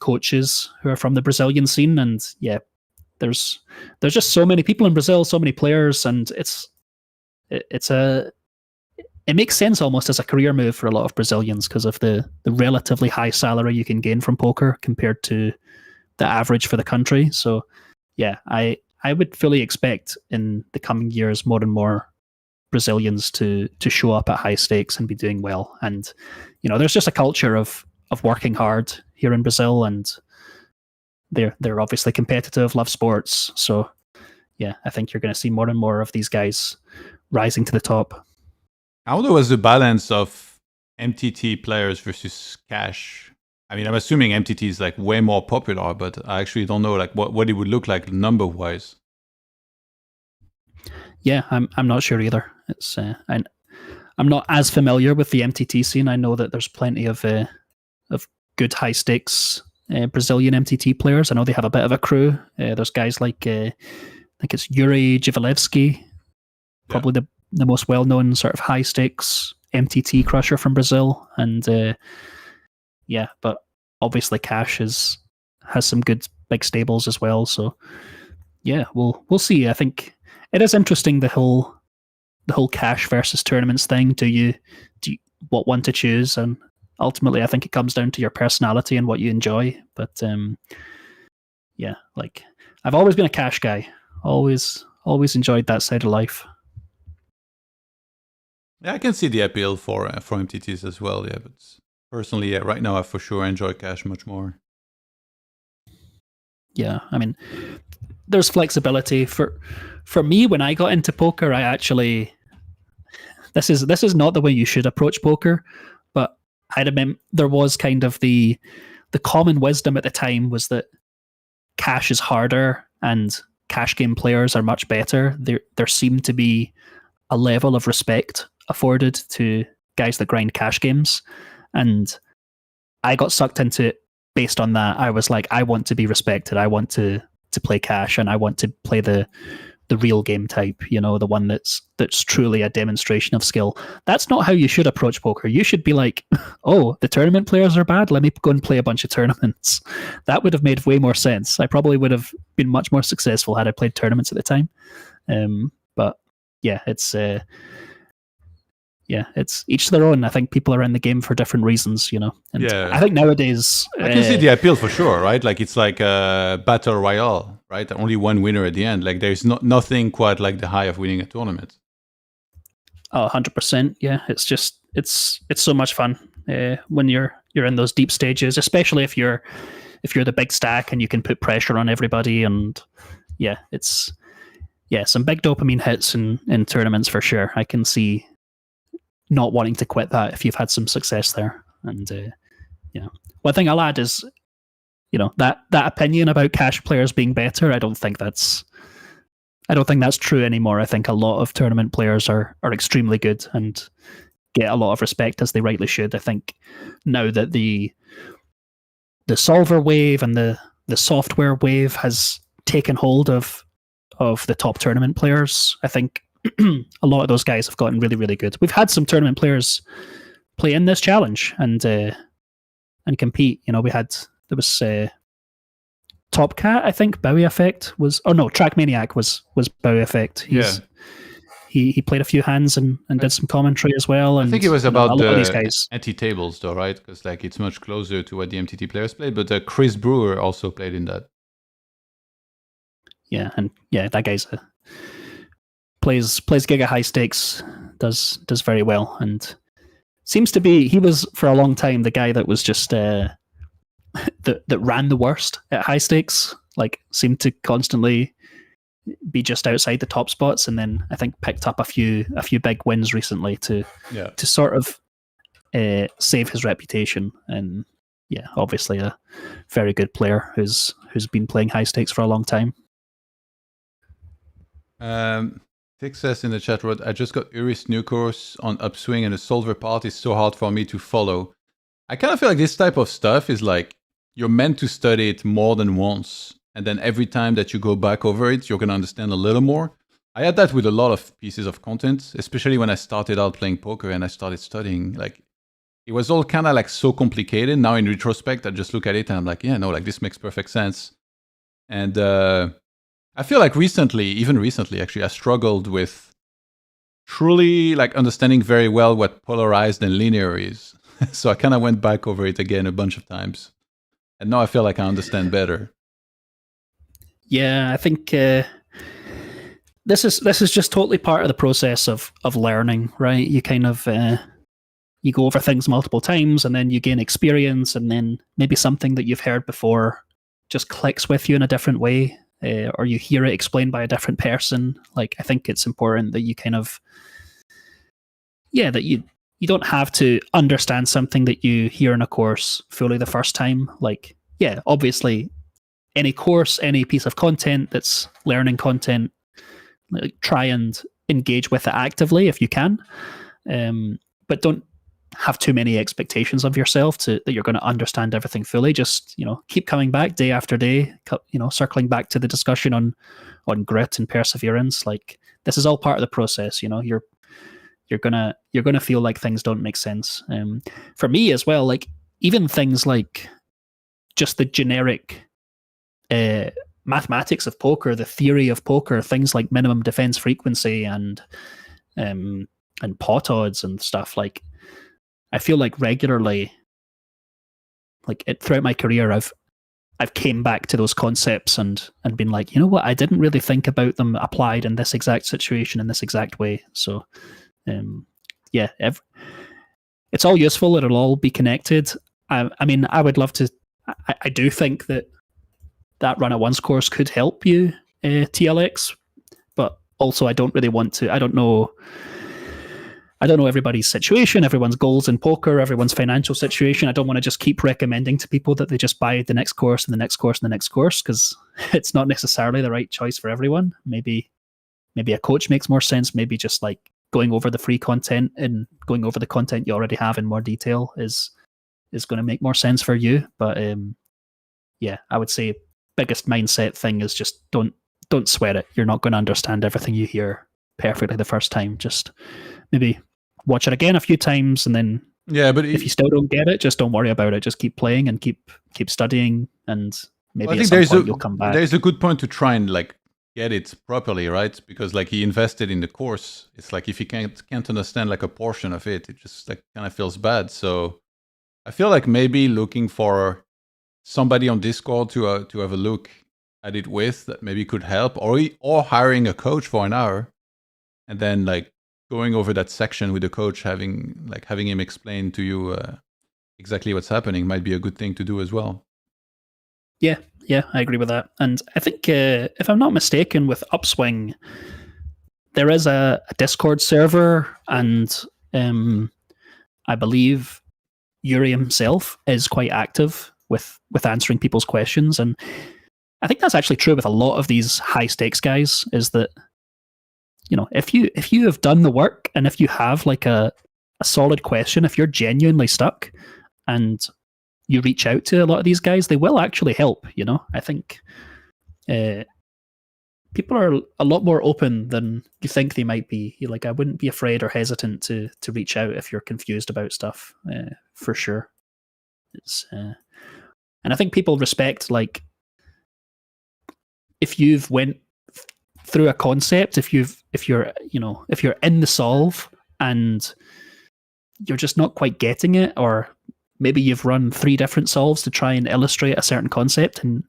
coaches who are from the Brazilian scene, and yeah, there's just so many people in Brazil, so many players, and it makes sense almost as a career move for a lot of Brazilians because of the relatively high salary you can gain from poker compared to the average for the country. So yeah, I would fully expect in the coming years more and more Brazilians to show up at high stakes and be doing well. And there's just a culture of working hard here in Brazil, and they're obviously competitive, love sports. So yeah, I think you're going to see more and more of these guys rising to the top. How was the balance of MTT players versus cash? I mean, I'm assuming MTT is like way more popular, but I actually don't know like what it would look like number wise. Yeah, I'm not sure either. It's I'm not as familiar with the MTT scene. I know that there's plenty of good high stakes Brazilian MTT players. I know they have a bit of a crew. There's guys like I think it's Yuri Jivalevsky, probably the most well-known sort of high-stakes MTT crusher from Brazil, and but obviously Cash has some good big stables as well. So yeah, we'll see. I think it is interesting the whole Cash versus tournaments thing. Do you what one to choose? And ultimately, I think it comes down to your personality and what you enjoy. But yeah, like I've always been a Cash guy. Always enjoyed that side of life. Yeah, I can see the appeal for MTTs as well. Yeah, but personally, yeah, right now I for sure enjoy Cash much more. Yeah, I mean, there's flexibility for me. When I got into poker, I actually this is not the way you should approach poker, but I remember there was kind of the common wisdom at the time was that Cash is harder and cash game players are much better. There seemed to be a level of respect afforded to guys that grind cash games, and I got sucked into it based on that. I was like, I want to be respected. I want to play cash, and I want to play the real game type, the one that's truly a demonstration of skill. That's not how you should approach poker. You should be like, oh, the tournament players are bad, let me go and play a bunch of tournaments. That would have made way more sense. I probably would have been much more successful had I played tournaments at the time. But yeah, it's each their own. I think people are in the game for different reasons, And yeah. I think nowadays I can see the appeal for sure, right? Like it's like a battle royale, right? Only one winner at the end. Like there's nothing quite like the high of winning a tournament. Oh, 100%. Yeah, it's just it's so much fun when you're in those deep stages, especially if you're the big stack and you can put pressure on everybody. And yeah, it's some big dopamine hits in tournaments for sure. I can see not wanting to quit that if you've had some success there. And one thing I'll add is, that opinion about cash players being better, I don't think that's true anymore. I think a lot of tournament players are extremely good and get a lot of respect, as they rightly should. I think now that the solver wave and the software wave has taken hold of the top tournament players, I think a lot of those guys have gotten really, really good. We've had some tournament players play in this challenge and compete. There was TopCat, I think. Bowie Effect was, Trackmaniac was Bowie Effect. He played a few hands and did some commentary as well. And I think it was about a lot of these guys. anti-tables though, right? Because like it's much closer to what the MTT players played. But Chris Brewer also played in that. Yeah, and that guy's plays Giga high stakes, does very well, and seems to be, he was for a long time the guy that was just that ran the worst at high stakes, like seemed to constantly be just outside the top spots, and then I think picked up a few big wins recently to sort of save his reputation. And yeah, obviously a very good player who's been playing high stakes for a long time. Tick says in the chat, I just got Uri's new course on Upswing and the solver part is so hard for me to follow. I kind of feel like this type of stuff is like you're meant to study it more than once. And then every time that you go back over it, you're going to understand a little more. I had that with a lot of pieces of content, especially when I started out playing poker and I started studying. Like it was all kind of like so complicated. Now in retrospect, I just look at it and I'm like, yeah, no, like this makes perfect sense. And I feel like even recently, actually, I struggled with truly like understanding very well what polarized and linear is. So I kind of went back over it again a bunch of times. And now I feel like I understand better. Yeah, I think this is just totally part of the process of learning, right? You kind of you go over things multiple times, and then you gain experience, and then maybe something that you've heard before just clicks with you in a different way, or you hear it explained by a different person. Like, I think it's important that you kind of, that you don't have to understand something that you hear in a course fully the first time. Like, yeah, obviously, any course, any piece of content that's learning content, like, try and engage with it actively if you can, but don't have too many expectations of yourself that you're going to understand everything fully. Just, keep coming back day after day, circling back to the discussion on grit and perseverance. Like, this is all part of the process. You're gonna feel like things don't make sense. For me as well, like, even things like just the generic mathematics of poker, the theory of poker, things like minimum defense frequency and pot odds and stuff. Like, I feel like regularly, like, throughout my career, I've came back to those concepts and been like, you know what, I didn't really think about them applied in this exact situation in this exact way. So it's all useful. It'll all be connected. I mean, I would love to. I do think that run at once course could help you, TLX, but also I don't really want to. I don't know everybody's situation, everyone's goals in poker, everyone's financial situation. I don't want to just keep recommending to people that they just buy the next course and the next course and the next course, because it's not necessarily the right choice for everyone. Maybe a coach makes more sense. Maybe just like going over the free content and going over the content you already have in more detail is going to make more sense for you. But I would say biggest mindset thing is just don't sweat it. You're not going to understand everything you hear perfectly the first time. Just maybe watch it again a few times, and then but if you still don't get it, just don't worry about it. Just keep playing and keep studying, and maybe at some point you'll come back. There's a good point to try and like get it properly, right? Because like he invested in the course. It's like if he can't understand like a portion of it, it just like kind of feels bad. So I feel like maybe looking for somebody on Discord to have a look at it with that maybe could help, or hiring a coach for an hour, and then like going over that section with the coach, having him explain to you exactly what's happening might be a good thing to do as well. Yeah, I agree with that. And I think, if I'm not mistaken, with Upswing, there is a Discord server, and I believe Yuri himself is quite active with answering people's questions. And I think that's actually true with a lot of these high stakes guys, is that, if you have done the work, and if you have like a solid question, if you're genuinely stuck and you reach out to a lot of these guys, they will actually help. I think people are a lot more open than you think they might be. I wouldn't be afraid or hesitant to reach out if you're confused about stuff, for sure. It's and I think people respect, like, if you've went through a concept, if you're in the solve and you're just not quite getting it, or maybe you've run 3 different solves to try and illustrate a certain concept and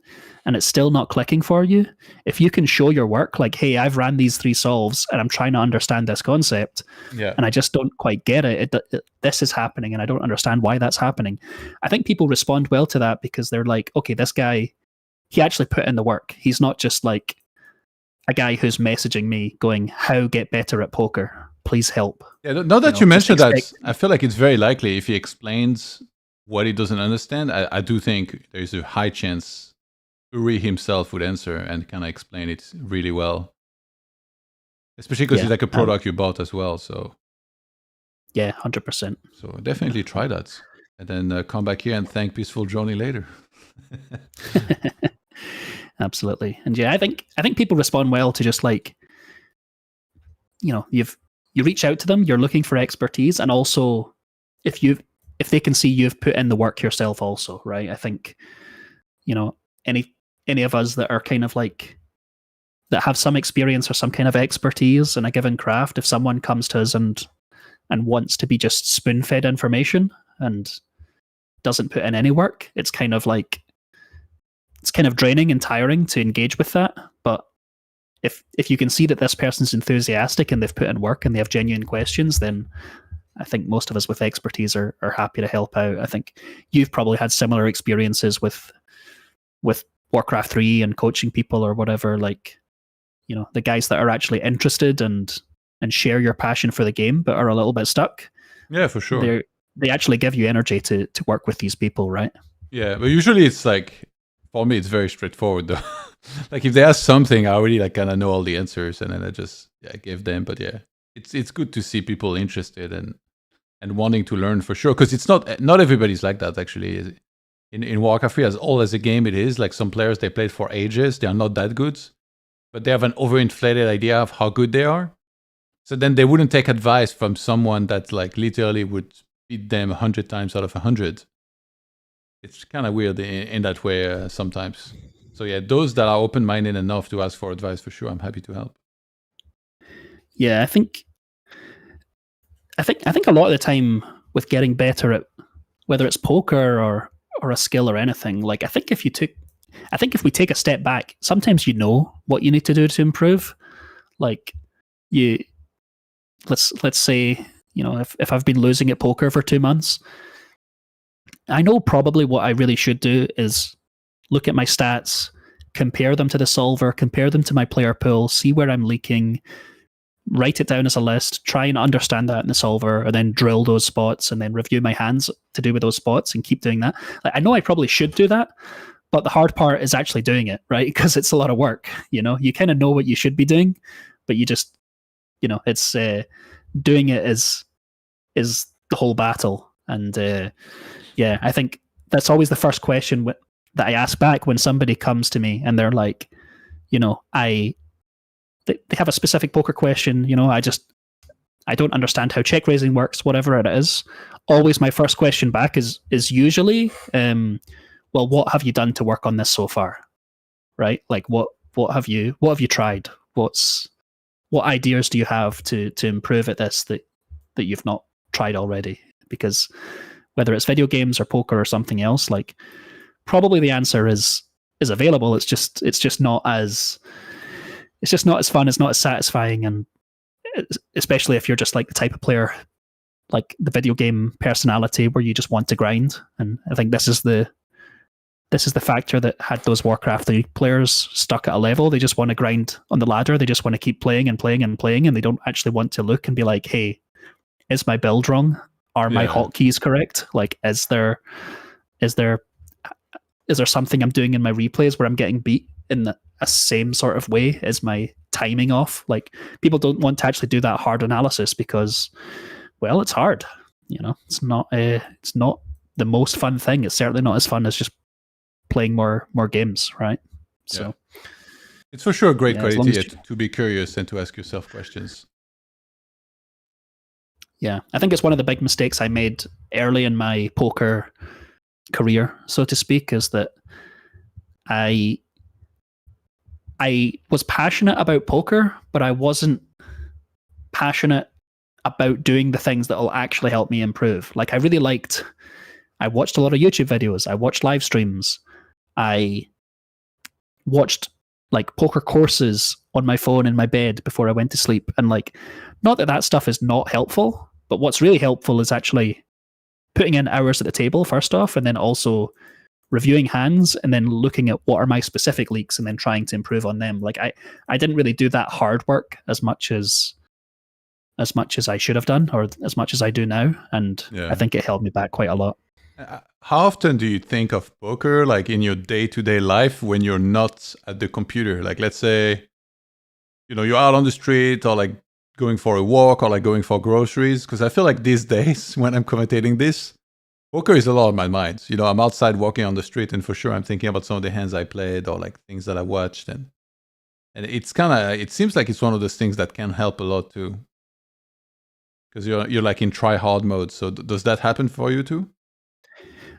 it's still not clicking for you. If you can show your work, like, hey, I've ran these 3 solves and I'm trying to understand this concept, and I just don't quite get it. This is happening and I don't understand why that's happening. I think people respond well to that, because they're like, okay, this guy, he actually put in the work. He's not just like a guy who's messaging me going, how get better at poker? Please help. Yeah, now that you mentioned that, I feel like it's very likely if he explains what he doesn't understand, I do think there's a high chance Uri himself would answer and kind of explain it really well. Especially because it's like a product you bought as well. So yeah, 100%. So definitely try that, and then come back here and thank Peaceful Johnny later. Absolutely. And yeah, I think people respond well to just like, you reach out to them, you're looking for expertise, and also if if they can see you've put in the work yourself also, right? I think, you know, any of us that are kind of like, that have some experience or some kind of expertise in a given craft, if someone comes to us and wants to be just spoon-fed information and doesn't put in any work, it's kind of draining and tiring to engage with that. But if you can see that this person's enthusiastic and they've put in work and they have genuine questions, then I think most of us with expertise are happy to help out. I think you've probably had similar experiences with Warcraft 3 and coaching people or whatever, like, you know, the guys that are actually interested and share your passion for the game but are a little bit stuck. Yeah, for sure. They actually give you energy to work with these people, right? Yeah, but usually it's like, for me, it's very straightforward though. Like if they ask something, I already like kind of know all the answers, and then I just give them. But yeah, it's good to see people interested and wanting to learn for sure, because it's not everybody's like that actually. In Warcraft 3, as old as a game it is, like some players, they played for ages, they are not that good, but they have an overinflated idea of how good they are. So then they wouldn't take advice from someone that like literally would beat them 100 times out of 100. It's kind of weird in that way sometimes. So yeah, those that are open-minded enough to ask for advice, for sure, I'm happy to help. Yeah, I think a lot of the time with getting better at whether it's poker or a skill or anything, like I think if we take a step back, sometimes you know what you need to do to improve. Like let's say, you know, if I've been losing at poker for 2 months, I know probably what I really should do is look at my stats, compare them to the solver, compare them to my player pool, see where I'm leaking, write it down as a list, try and understand that in the solver, and then drill those spots, and then review my hands to do with those spots and keep doing that. Like, I know I probably should do that, but the hard part is actually doing it, right? Because it's a lot of work, you know? You kind of know what you should be doing, but you just, you know, it's doing it is the whole battle. And yeah, I think that's always the first question that I ask back when somebody comes to me and they're like, you know, they have a specific poker question, you know, I don't understand how check raising works, whatever it is. Always my first question back is usually, well, what have you done to work on this so far? Right? Like what have you tried? What ideas do you have to improve at this that you've not tried already? Because whether it's video games or poker or something else, like probably the answer is available. It's just not as fun. It's not as satisfying, and especially if you're just like the type of player, like the video game personality, where you just want to grind. And I think this is the factor that had those Warcraft 3 players stuck at a level. They just want to grind on the ladder. They just want to keep playing and playing and playing, and they don't actually want to look and be like, hey, is my build wrong? Are my hotkeys correct? Like, is there something I'm doing in my replays where I'm getting beat in a same sort of way? Is my timing off? Like, people don't want to actually do that hard analysis because, well, it's hard. You know, it's not the most fun thing. It's certainly not as fun as just playing more games, right? So it's for sure a great quality to be curious and to ask yourself questions. Yeah, I think it's one of the big mistakes I made early in my poker career, so to speak, is that I was passionate about poker, but I wasn't passionate about doing the things that will actually help me improve. Like, I watched a lot of YouTube videos, I watched live streams, I watched like poker courses on my phone in my bed before I went to sleep. And like, not that stuff is not helpful, but what's really helpful is actually putting in hours at the table first off, and then also reviewing hands, and then looking at what are my specific leaks and then trying to improve on them. Like, I didn't really do that hard work as much as I should have done, or as much as I do now. And I think it held me back quite a lot. How often do you think of poker, like in your day-to-day life, when you're not at the computer? Like, let's say, you know, you're out on the street, or like going for a walk, or like going for groceries. Because I feel like these days, when I'm commentating this, poker is a lot on my mind. You know, I'm outside walking on the street, and for sure I'm thinking about some of the hands I played, or like things that I watched. And it seems like it's one of those things that can help a lot to Because you're like in try hard mode. So does that happen for you too?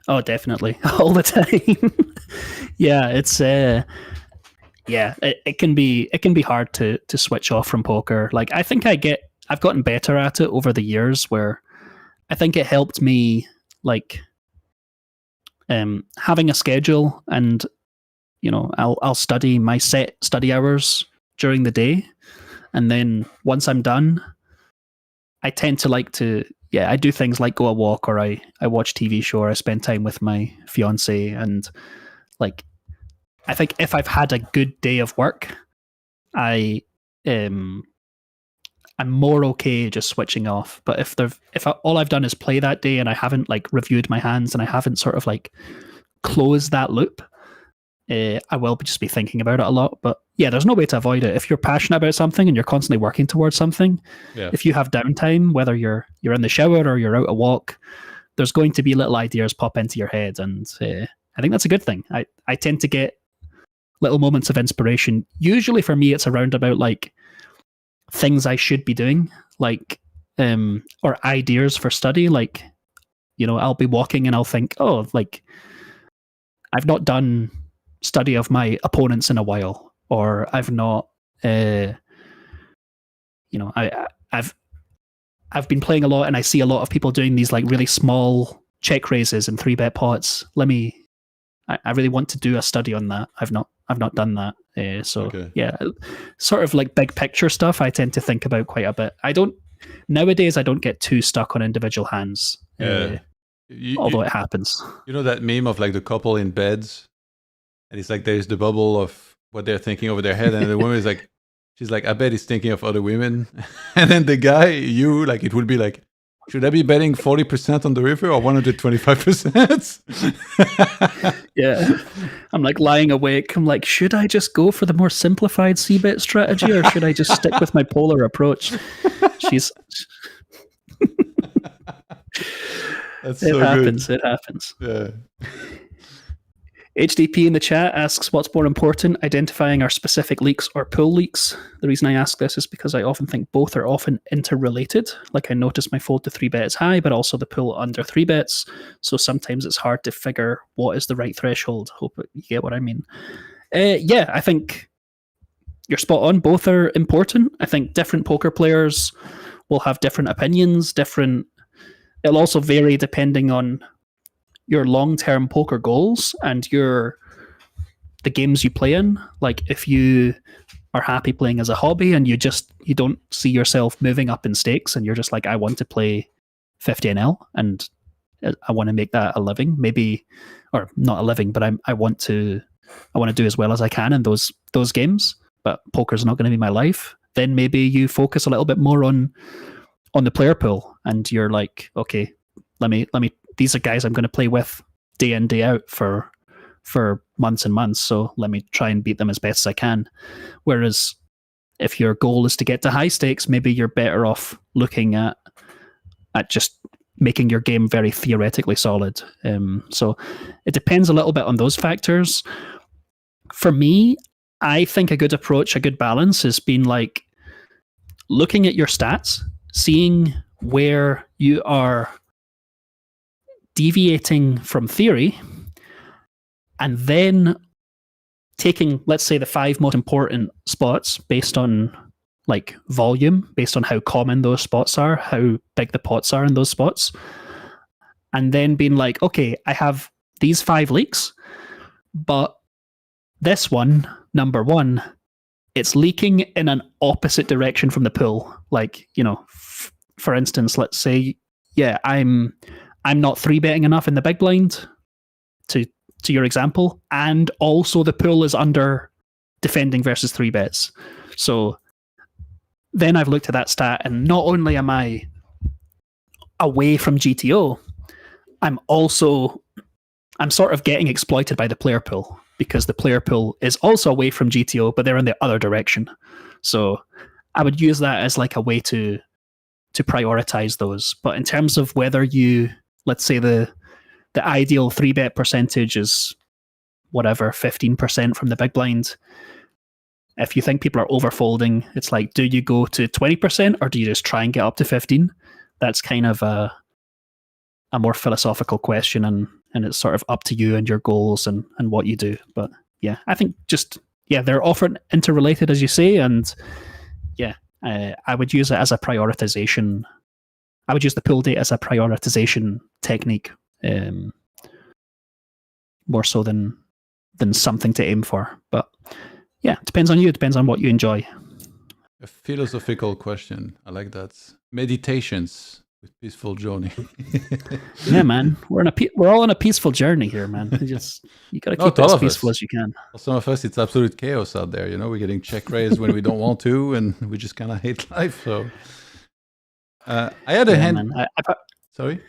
Oh, definitely, all the time. Yeah, it's it can be hard to switch off from poker. Like I think I've gotten better at it over the years, where I think it helped me like having a schedule, and I'll study my set study hours during the day, and then once I'm done, I tend to I do things like go a walk, or I watch TV show, or I spend time with my fiance, and like I think if I've had a good day of work, I'm more okay just switching off. But if all I've done is play that day, and I haven't like reviewed my hands, and I haven't sort of like closed that loop, I will just be thinking about it a lot. But yeah, there's no way to avoid it. If you're passionate about something and you're constantly working towards something, if you have downtime, whether you're in the shower or you're out a walk, there's going to be little ideas pop into your head, and I think that's a good thing. I tend to get little moments of inspiration. Usually for me, it's around about like things I should be doing, like or ideas for study. Like I'll be walking and I'll think, oh, like I've not done study of my opponents in a while, or I've not I've been playing a lot, and I see a lot of people doing these like really small check raises and 3-bet pots. I really want to do a study on that. I've not done that. Yeah, sort of like big picture stuff I tend to think about quite a bit. Nowadays I don't get too stuck on individual hands. Although it happens. You know that meme of like the couple in beds, and it's like there's the bubble of what they're thinking over their head, and the woman is like, she's like, I bet he's thinking of other women. And then the guy, it would be like, should I be betting 40% on the river or 125%? Yeah. I'm like lying awake. I'm like, should I just go for the more simplified c-bet strategy, or should I just stick with my polar approach? That's it so happens. good. It happens. Yeah. HDP in the chat asks, what's more important, identifying our specific leaks or pool leaks? The reason I ask this is because I often think both are often interrelated. Like I notice my fold to 3-bet is high, but also the pool under 3 bets. So sometimes it's hard to figure what is the right threshold. Hope you get what I mean. Yeah, I think you're spot on. Both are important. I think different poker players will have different opinions, it'll also vary depending on your long-term poker goals and the games you play in. Like if you are happy playing as a hobby and you don't see yourself moving up in stakes, and you're just like, I want to play 50 NL and I want to make that a living, maybe, or not a living, but I want to do as well as I can in those games, but poker's not going to be my life. Then maybe you focus a little bit more on the player pool, and you're like, okay, let me these are guys I'm going to play with day in, day out for months and months, so let me try and beat them as best as I can. Whereas if your goal is to get to high stakes, maybe you're better off looking at just making your game very theoretically solid. So it depends a little bit on those factors. For me, I think a good approach, a good balance has been like looking at your stats, seeing where you are deviating from theory, and then taking, let's say, the 5 most important spots based on like volume, based on how common those spots are, how big the pots are in those spots, and then being like, okay, I have these 5 leaks, but this one, number 1, it's leaking in an opposite direction from the pool. Like, for instance, let's say, yeah, I'm not 3-betting enough in the big blind, to your example, and also the pool is under defending versus 3 bets. So then I've looked at that stat, and not only am I away from GTO, I'm sort of getting exploited by the player pool, because the player pool is also away from GTO, but they're in the other direction. So I would use that as like a way to prioritize those. But in terms of whether let's say the ideal 3-bet percentage is whatever, 15% from the big blind. If you think people are overfolding, it's like, do you go to 20% or do you just try and get up to 15? that's kind of a more philosophical question, and it's sort of up to you and your goals and what you do. But yeah, I think they're often interrelated, as you say, and yeah, I would use it as a prioritization. I would use the pool date as a prioritization technique, more so than something to aim for. But yeah, it depends on you. It depends on what you enjoy. A philosophical question. I like that. Meditations with Peaceful Journey. Yeah, man, we're all on a peaceful journey here, man. You gotta keep it as peaceful as you can. For some of us, it's absolute chaos out there. We're getting check raised when we don't want to, and we just kind of hate life. So I had a hand. Sorry,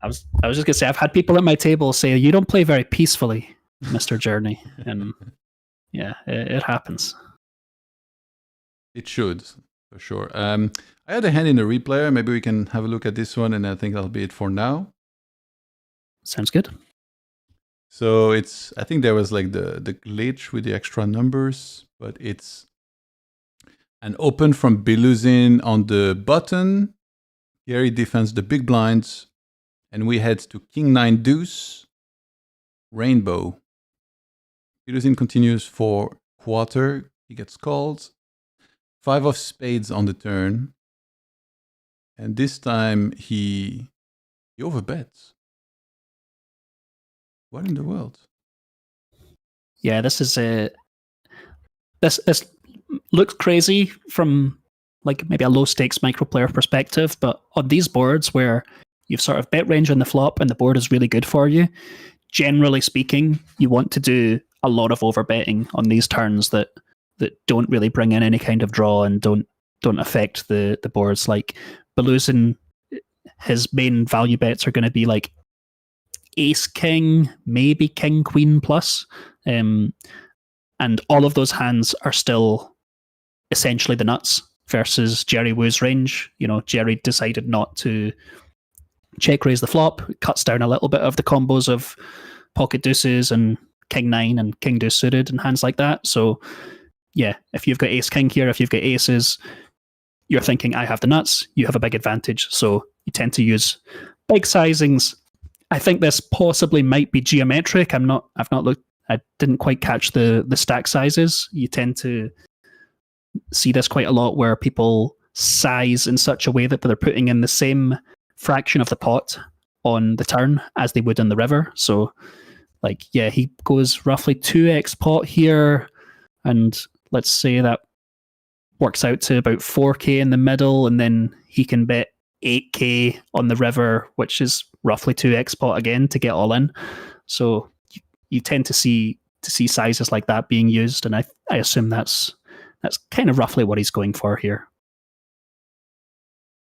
I was just gonna say, I've had people at my table say, "You don't play very peacefully, Mr. Journey," and yeah, it happens. It should, for sure. I had a hand in the replayer. Maybe we can have a look at this one, and I think that'll be it for now. Sounds good. So I think there was like the glitch with the extra numbers, but it's an open from Biluzin on the button. Gary defends the big blinds, and we head to King 9 Deuce, Rainbow. Biluzin continues for quarter. He gets called. 5 of spades on the turn. And this time he overbets. What in the world? Yeah, this is this looks crazy from like maybe a low stakes micro player perspective, but on these boards where you've sort of bet range on the flop and the board is really good for you, generally speaking, you want to do a lot of overbetting on these turns that don't really bring in any kind of draw and don't affect the boards. Like Biluzin, his main value bets are going to be like ace king, maybe king queen plus, and all of those hands are still essentially the nuts versus Jerry Woo's range. Jerry decided not to check raise the flop. It cuts down a little bit of the combos of pocket deuces and king 9 and king deuce suited and hands like that. So yeah, if you've got ace king here, if you've got aces, you're thinking, I have the nuts, you have a big advantage. So you tend to use big sizings. I think this possibly might be geometric. I've not looked, I didn't quite catch the stack sizes. You tend to see this quite a lot where people size in such a way that they're putting in the same fraction of the pot on the turn as they would on the river. So like, yeah, he goes roughly 2x pot here, and let's say that works out to about 4k in the middle, and then he can bet 8k on the river, which is roughly 2x pot again to get all in. So you tend to see sizes like that being used, and I assume that's kind of roughly what he's going for here.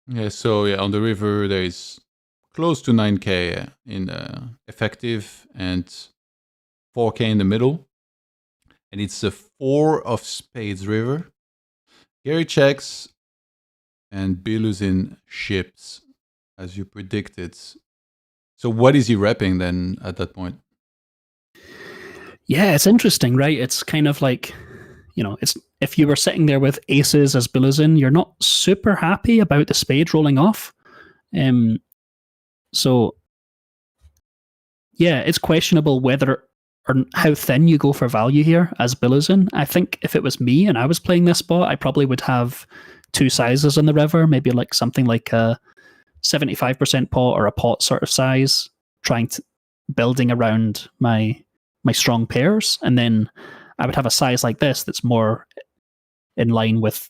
Yeah, so yeah, on the river there is close to 9k in effective and 4k in the middle. And it's a 4 of spades river. Gary checks, and Biluzin ships, as you predicted. So what is he repping then at that point? Yeah, it's interesting, right? It's kind of like, it's if you were sitting there with aces as Biluzin, you're not super happy about the spade rolling off. So yeah, it's questionable whether or how thin you go for value here as Biluzin. I think if it was me and I was playing this spot, I probably would have 2 sizes on the river, maybe like something like a 75% pot or a pot sort of size, building around my strong pairs. And then I would have a size like this that's more in line with,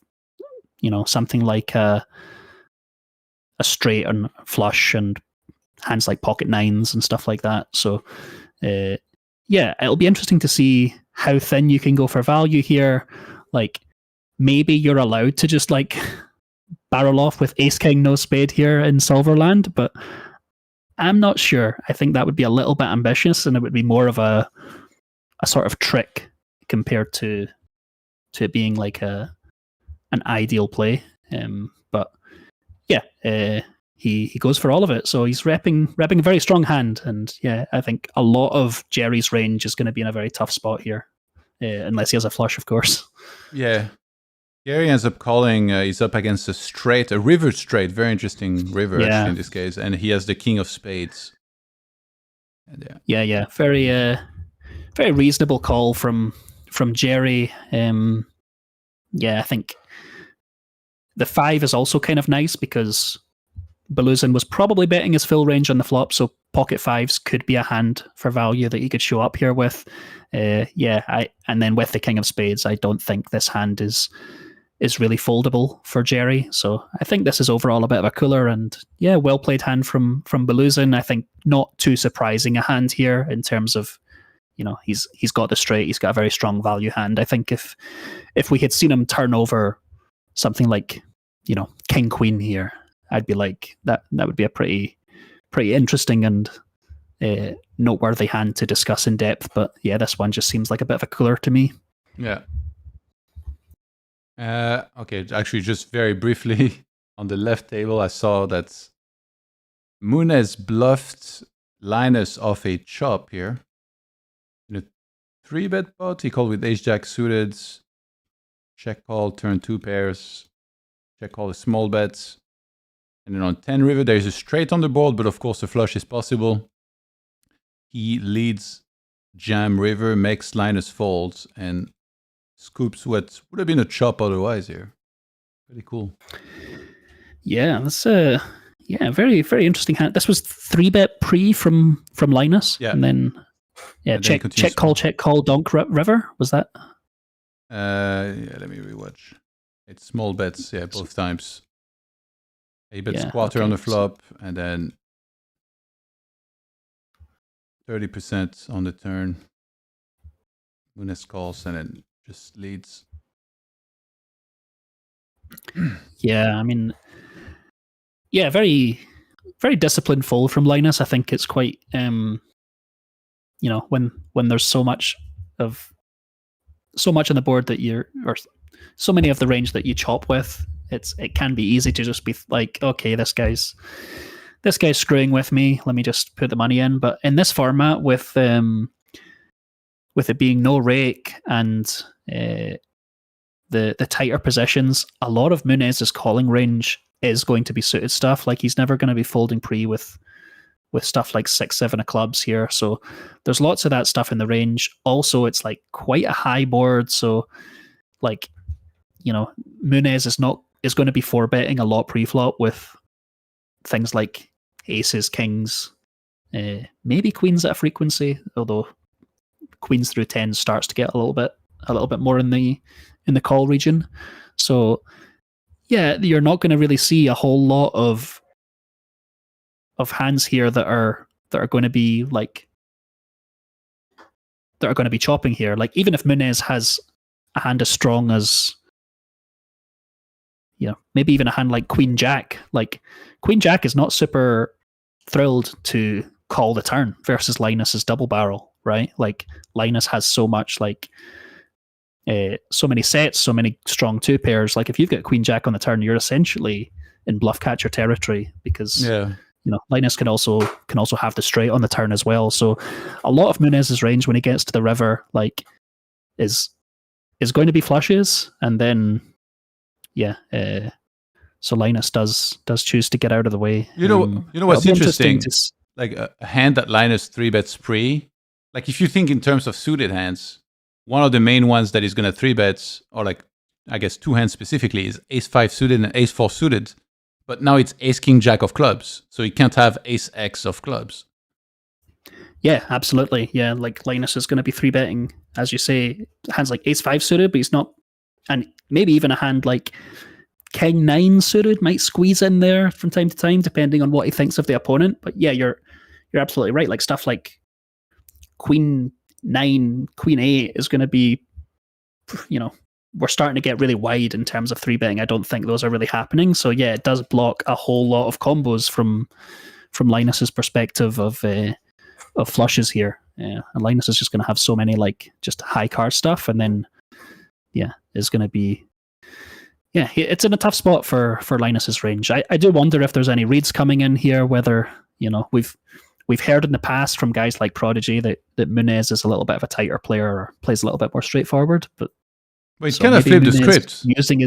something like a straight and flush and hands like pocket 9s and stuff like that. So yeah, it'll be interesting to see how thin you can go for value here. Like, maybe you're allowed to just like barrel off with ace king no spade here in Silverland, but I'm not sure. I think that would be a little bit ambitious, and it would be more of a sort of trick compared to it being like an ideal play. But yeah, he goes for all of it. So he's repping a very strong hand. And yeah, I think a lot of Jerry's range is going to be in a very tough spot here, unless he has a flush, of course. Yeah. Gary ends up calling. He's up against a river straight. Very interesting river actually in this case, and he has the king of spades. And yeah, very very reasonable call from Jerry. I think the 5 is also kind of nice because Baluzin was probably betting his full range on the flop, so pocket 5s could be a hand for value that he could show up here with. And then with the king of spades, I don't think this hand is really foldable for Jerry. So I think this is overall a bit of a cooler and well played hand from Baluzin. I think not too surprising a hand here in terms of, he's got the straight, he's got a very strong value hand. I think if we had seen him turn over something like, king queen here, I'd be like, that would be a pretty interesting and noteworthy hand to discuss in depth. But this one just seems like a bit of a cooler to me. Yeah. Okay, actually, just very briefly, on the left table, I saw that Munez bluffed Linus off a chop here. In a 3-bet pot, he called with ace-jack suited, check call, turn 2 pairs, check call a small bet. And then on 10 river, there's a straight on the board, but of course the flush is possible. He leads jam river, makes Linus folds, and scoops what would have been a chop otherwise here. Pretty cool. Yeah, that's very, very interesting hand. This was 3-bet pre from Linus. Yeah. And then check call, donk river. Was that? Let me rewatch. It's small bets, both times. He bets quarter on the flop, and then 30% on the turn. Munez calls, and then just leads. Very, very disciplined fold from Linus. I think it's quite, when there's so much on the board that or so many of the range that you chop with, it can be easy to just be like, okay, this guy's screwing with me. Let me just put the money in. But in this format, with it being no rake and the tighter positions, a lot of Munez's calling range is going to be suited stuff. Like he's never going to be folding pre with stuff like 6-7 of clubs here. So there's lots of that stuff in the range. Also, it's like quite a high board. So like, Munez is going to be 4-betting a lot pre-flop with things like aces, kings, maybe queens at a frequency, although queens through 10 starts to get a little bit more in the call region. So you're not going to really see a whole lot of hands here that are going to be chopping here. Like even if Munez has a hand as strong as, maybe even a hand like Queen Jack. Like Queen Jack is not super thrilled to call the turn versus Linus's double barrel, right? Like Linus has so much so many sets, so many strong 2 pairs. Like if you've got Queen Jack on the turn, you're essentially in bluff catcher territory because Linus can also have the straight on the turn as well. So a lot of Munez's range when he gets to the river is going to be flushes, and then so Linus does choose to get out of the way. You know what's interesting? Like a hand that Linus 3-bets pre. Like if you think in terms of suited hands, one of the main ones that is going to 3-bet, or like I guess 2 hands specifically, is ace-5 suited and ace-4 suited. But now it's ace-king jack of clubs, so you can't have ace-x of clubs. Yeah, absolutely. Yeah, like Linus is going to be 3-betting, as you say, hands like ace-5 suited, but he's not, and maybe even a hand like king 9 suited might squeeze in there from time to time, depending on what he thinks of the opponent. But you're absolutely right. Like stuff like queen 9, queen 8 is going to be, we're starting to get really wide in terms of 3-betting. I don't think those are really happening. So it does block a whole lot of combos from Linus's perspective of flushes here. And Linus is just going to have so many like just high card stuff, and then is going to be it's in a tough spot for Linus's range. I do wonder if there's any reads coming in here, whether we've heard in the past from guys like Prodigy that Munez is a little bit of a tighter player or plays a little bit more straightforward, but Well, it So kind of maybe flipped the Nunez script. using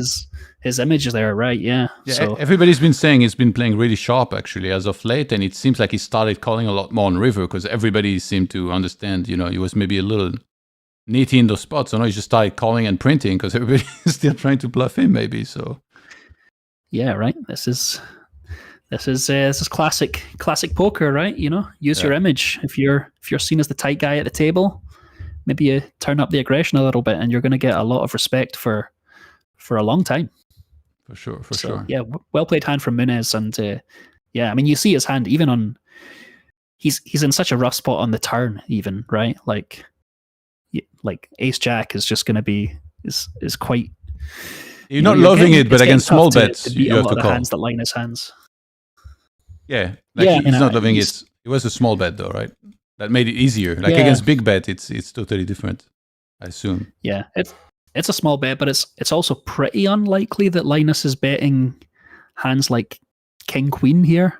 his image there, right? Yeah. Yeah, So everybody's been saying he's been playing really sharp actually as of late, and it seems like he started calling a lot more on river because everybody seemed to understand. You know, he was maybe a little nitty in those spots. So now he just started calling and printing because everybody is still trying to bluff him, maybe. So yeah, right. This is classic poker, right? You know, use your image. If you're seen as the tight guy at the table, maybe you turn up the aggression a little bit, and you're going to get a lot of respect for a long time. for sure, for So, sure. yeah, well played hand from Munez, and yeah, I mean, you see his hand even on. He's in such a rough spot on the turn, even, right? Like Ace Jack is just going to be is quite. You're not loving it, but it's against getting small tough bets, to beat you a have lot to of the call. hands that line his hands. Yeah, like Yeah, he's and, not loving he's- it. It was a small bet though, right? That made it easier. Like Yeah. against big bet, it's totally different, I assume. Yeah, it's a small bet, but it's also pretty unlikely that Linus is betting hands like King Queen here.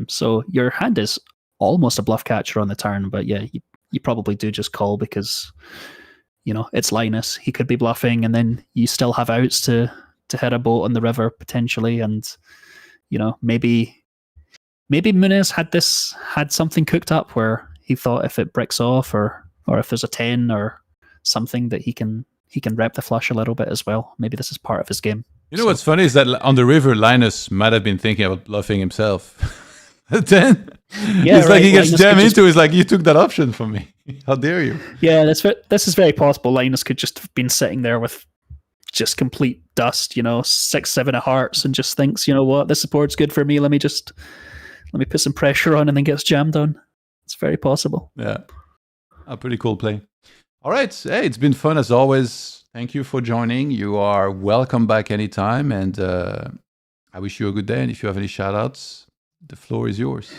So your hand is almost a bluff catcher on the turn, but yeah, you probably do just call because you know it's Linus. He could be bluffing, and then you still have outs to hit a boat on the river potentially, and you know maybe Munez had something cooked up where he thought if it bricks off or if there's a 10 or something that he can rep the flush a little bit as well. Maybe this is part of his game. You know what's funny is that on the river, Linus might have been thinking about bluffing himself. Then Yeah, it's right, like he gets Linus jammed could just- into. It's like you took that option from me. How dare you? Yeah, this is very possible. Linus could just have been sitting there with just complete dust, you know, 6-7 of hearts, and just thinks, you know what, this board's good for me. Let me put some pressure on, and then gets jammed on. It's very possible. Yeah, a pretty cool play. All right, hey, it's been fun as always. Thank you for joining. You are welcome back anytime, and I wish you a good day. And if you have any shout outs, the floor is yours.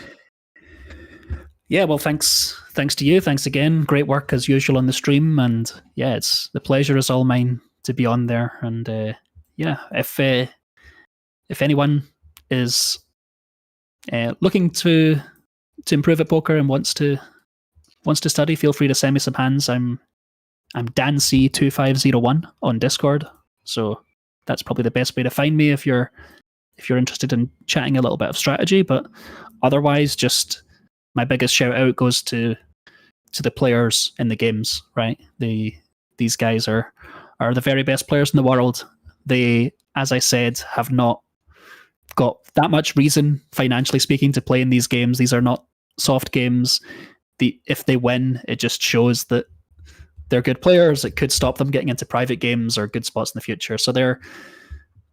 Yeah, well, thanks to you. Thanks again. Great work as usual on the stream, and yeah, it's the pleasure is all mine to be on there. And yeah, if anyone is looking to improve at poker and wants to study, feel free to send me some hands. I'm danc2501 on Discord, so that's probably the best way to find me if you're interested in chatting a little bit of strategy. But otherwise, just my biggest shout out goes to the players in the games. Right, these guys are the very best players in the world. They, as I said, have not got that much reason, financially speaking, to play in these games. These are not soft games. If they win, it just shows that they're good players. It could stop them getting into private games or good spots in the future. So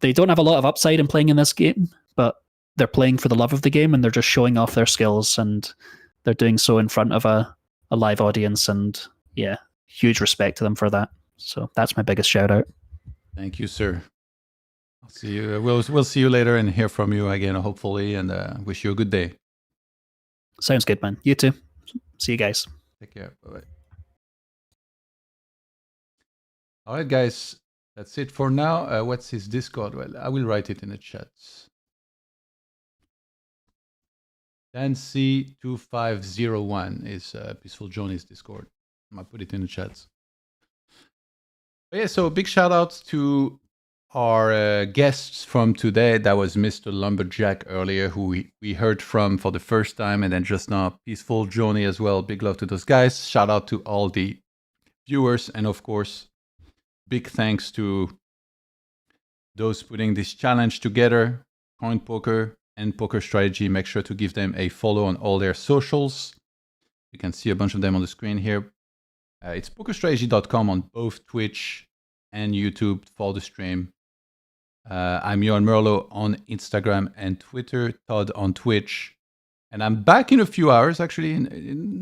they don't have a lot of upside in playing in this game, but they're playing for the love of the game, and they're just showing off their skills, and they're doing so in front of a live audience. And yeah, huge respect to them for that. So that's my biggest shout out. Thank you, sir. I'll see you. We'll see you later and hear from you again, hopefully, and wish you a good day. Sounds good, man. You too. See you guys. Take care. Bye-bye. All right, guys. That's it for now. What's his Discord? Well, I will write it in the chat. Dancy2501 is Peaceful Johnny's Discord. I might put it in the chat. But yeah, so big shout out to our guests from today. That was MrLumberjack earlier, who we heard from for the first time, and then just now Peaceful Johnny as well. Big love to those guys. Shout out to all the viewers, and of course, big thanks to those putting this challenge together, Coin Poker and Poker Strategy. Make sure to give them a follow on all their socials. You can see a bunch of them on the screen here. It's PokerStrategy.com on both Twitch and YouTube for the stream. I'm JuanRoman on Instagram and Twitter, Todd on Twitch. And I'm back in a few hours, actually, in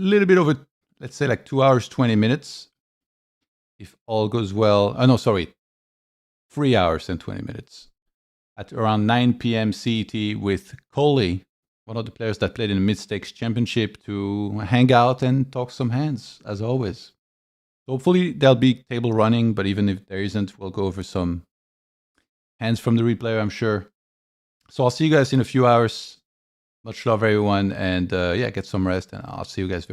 a little bit over, let's say like 2 hours, 20 minutes. If all goes well. Oh, no, sorry. 3 hours and 20 minutes. At around 9 p.m. CET with Coley, one of the players that played in the Mid-Stakes Championship, to hang out and talk some hands, as always. Hopefully there'll be table running, but even if there isn't, we'll go over some hands from the replay, I'm sure. So I'll see you guys in a few hours. Much love, everyone, and yeah, get some rest, and I'll see you guys very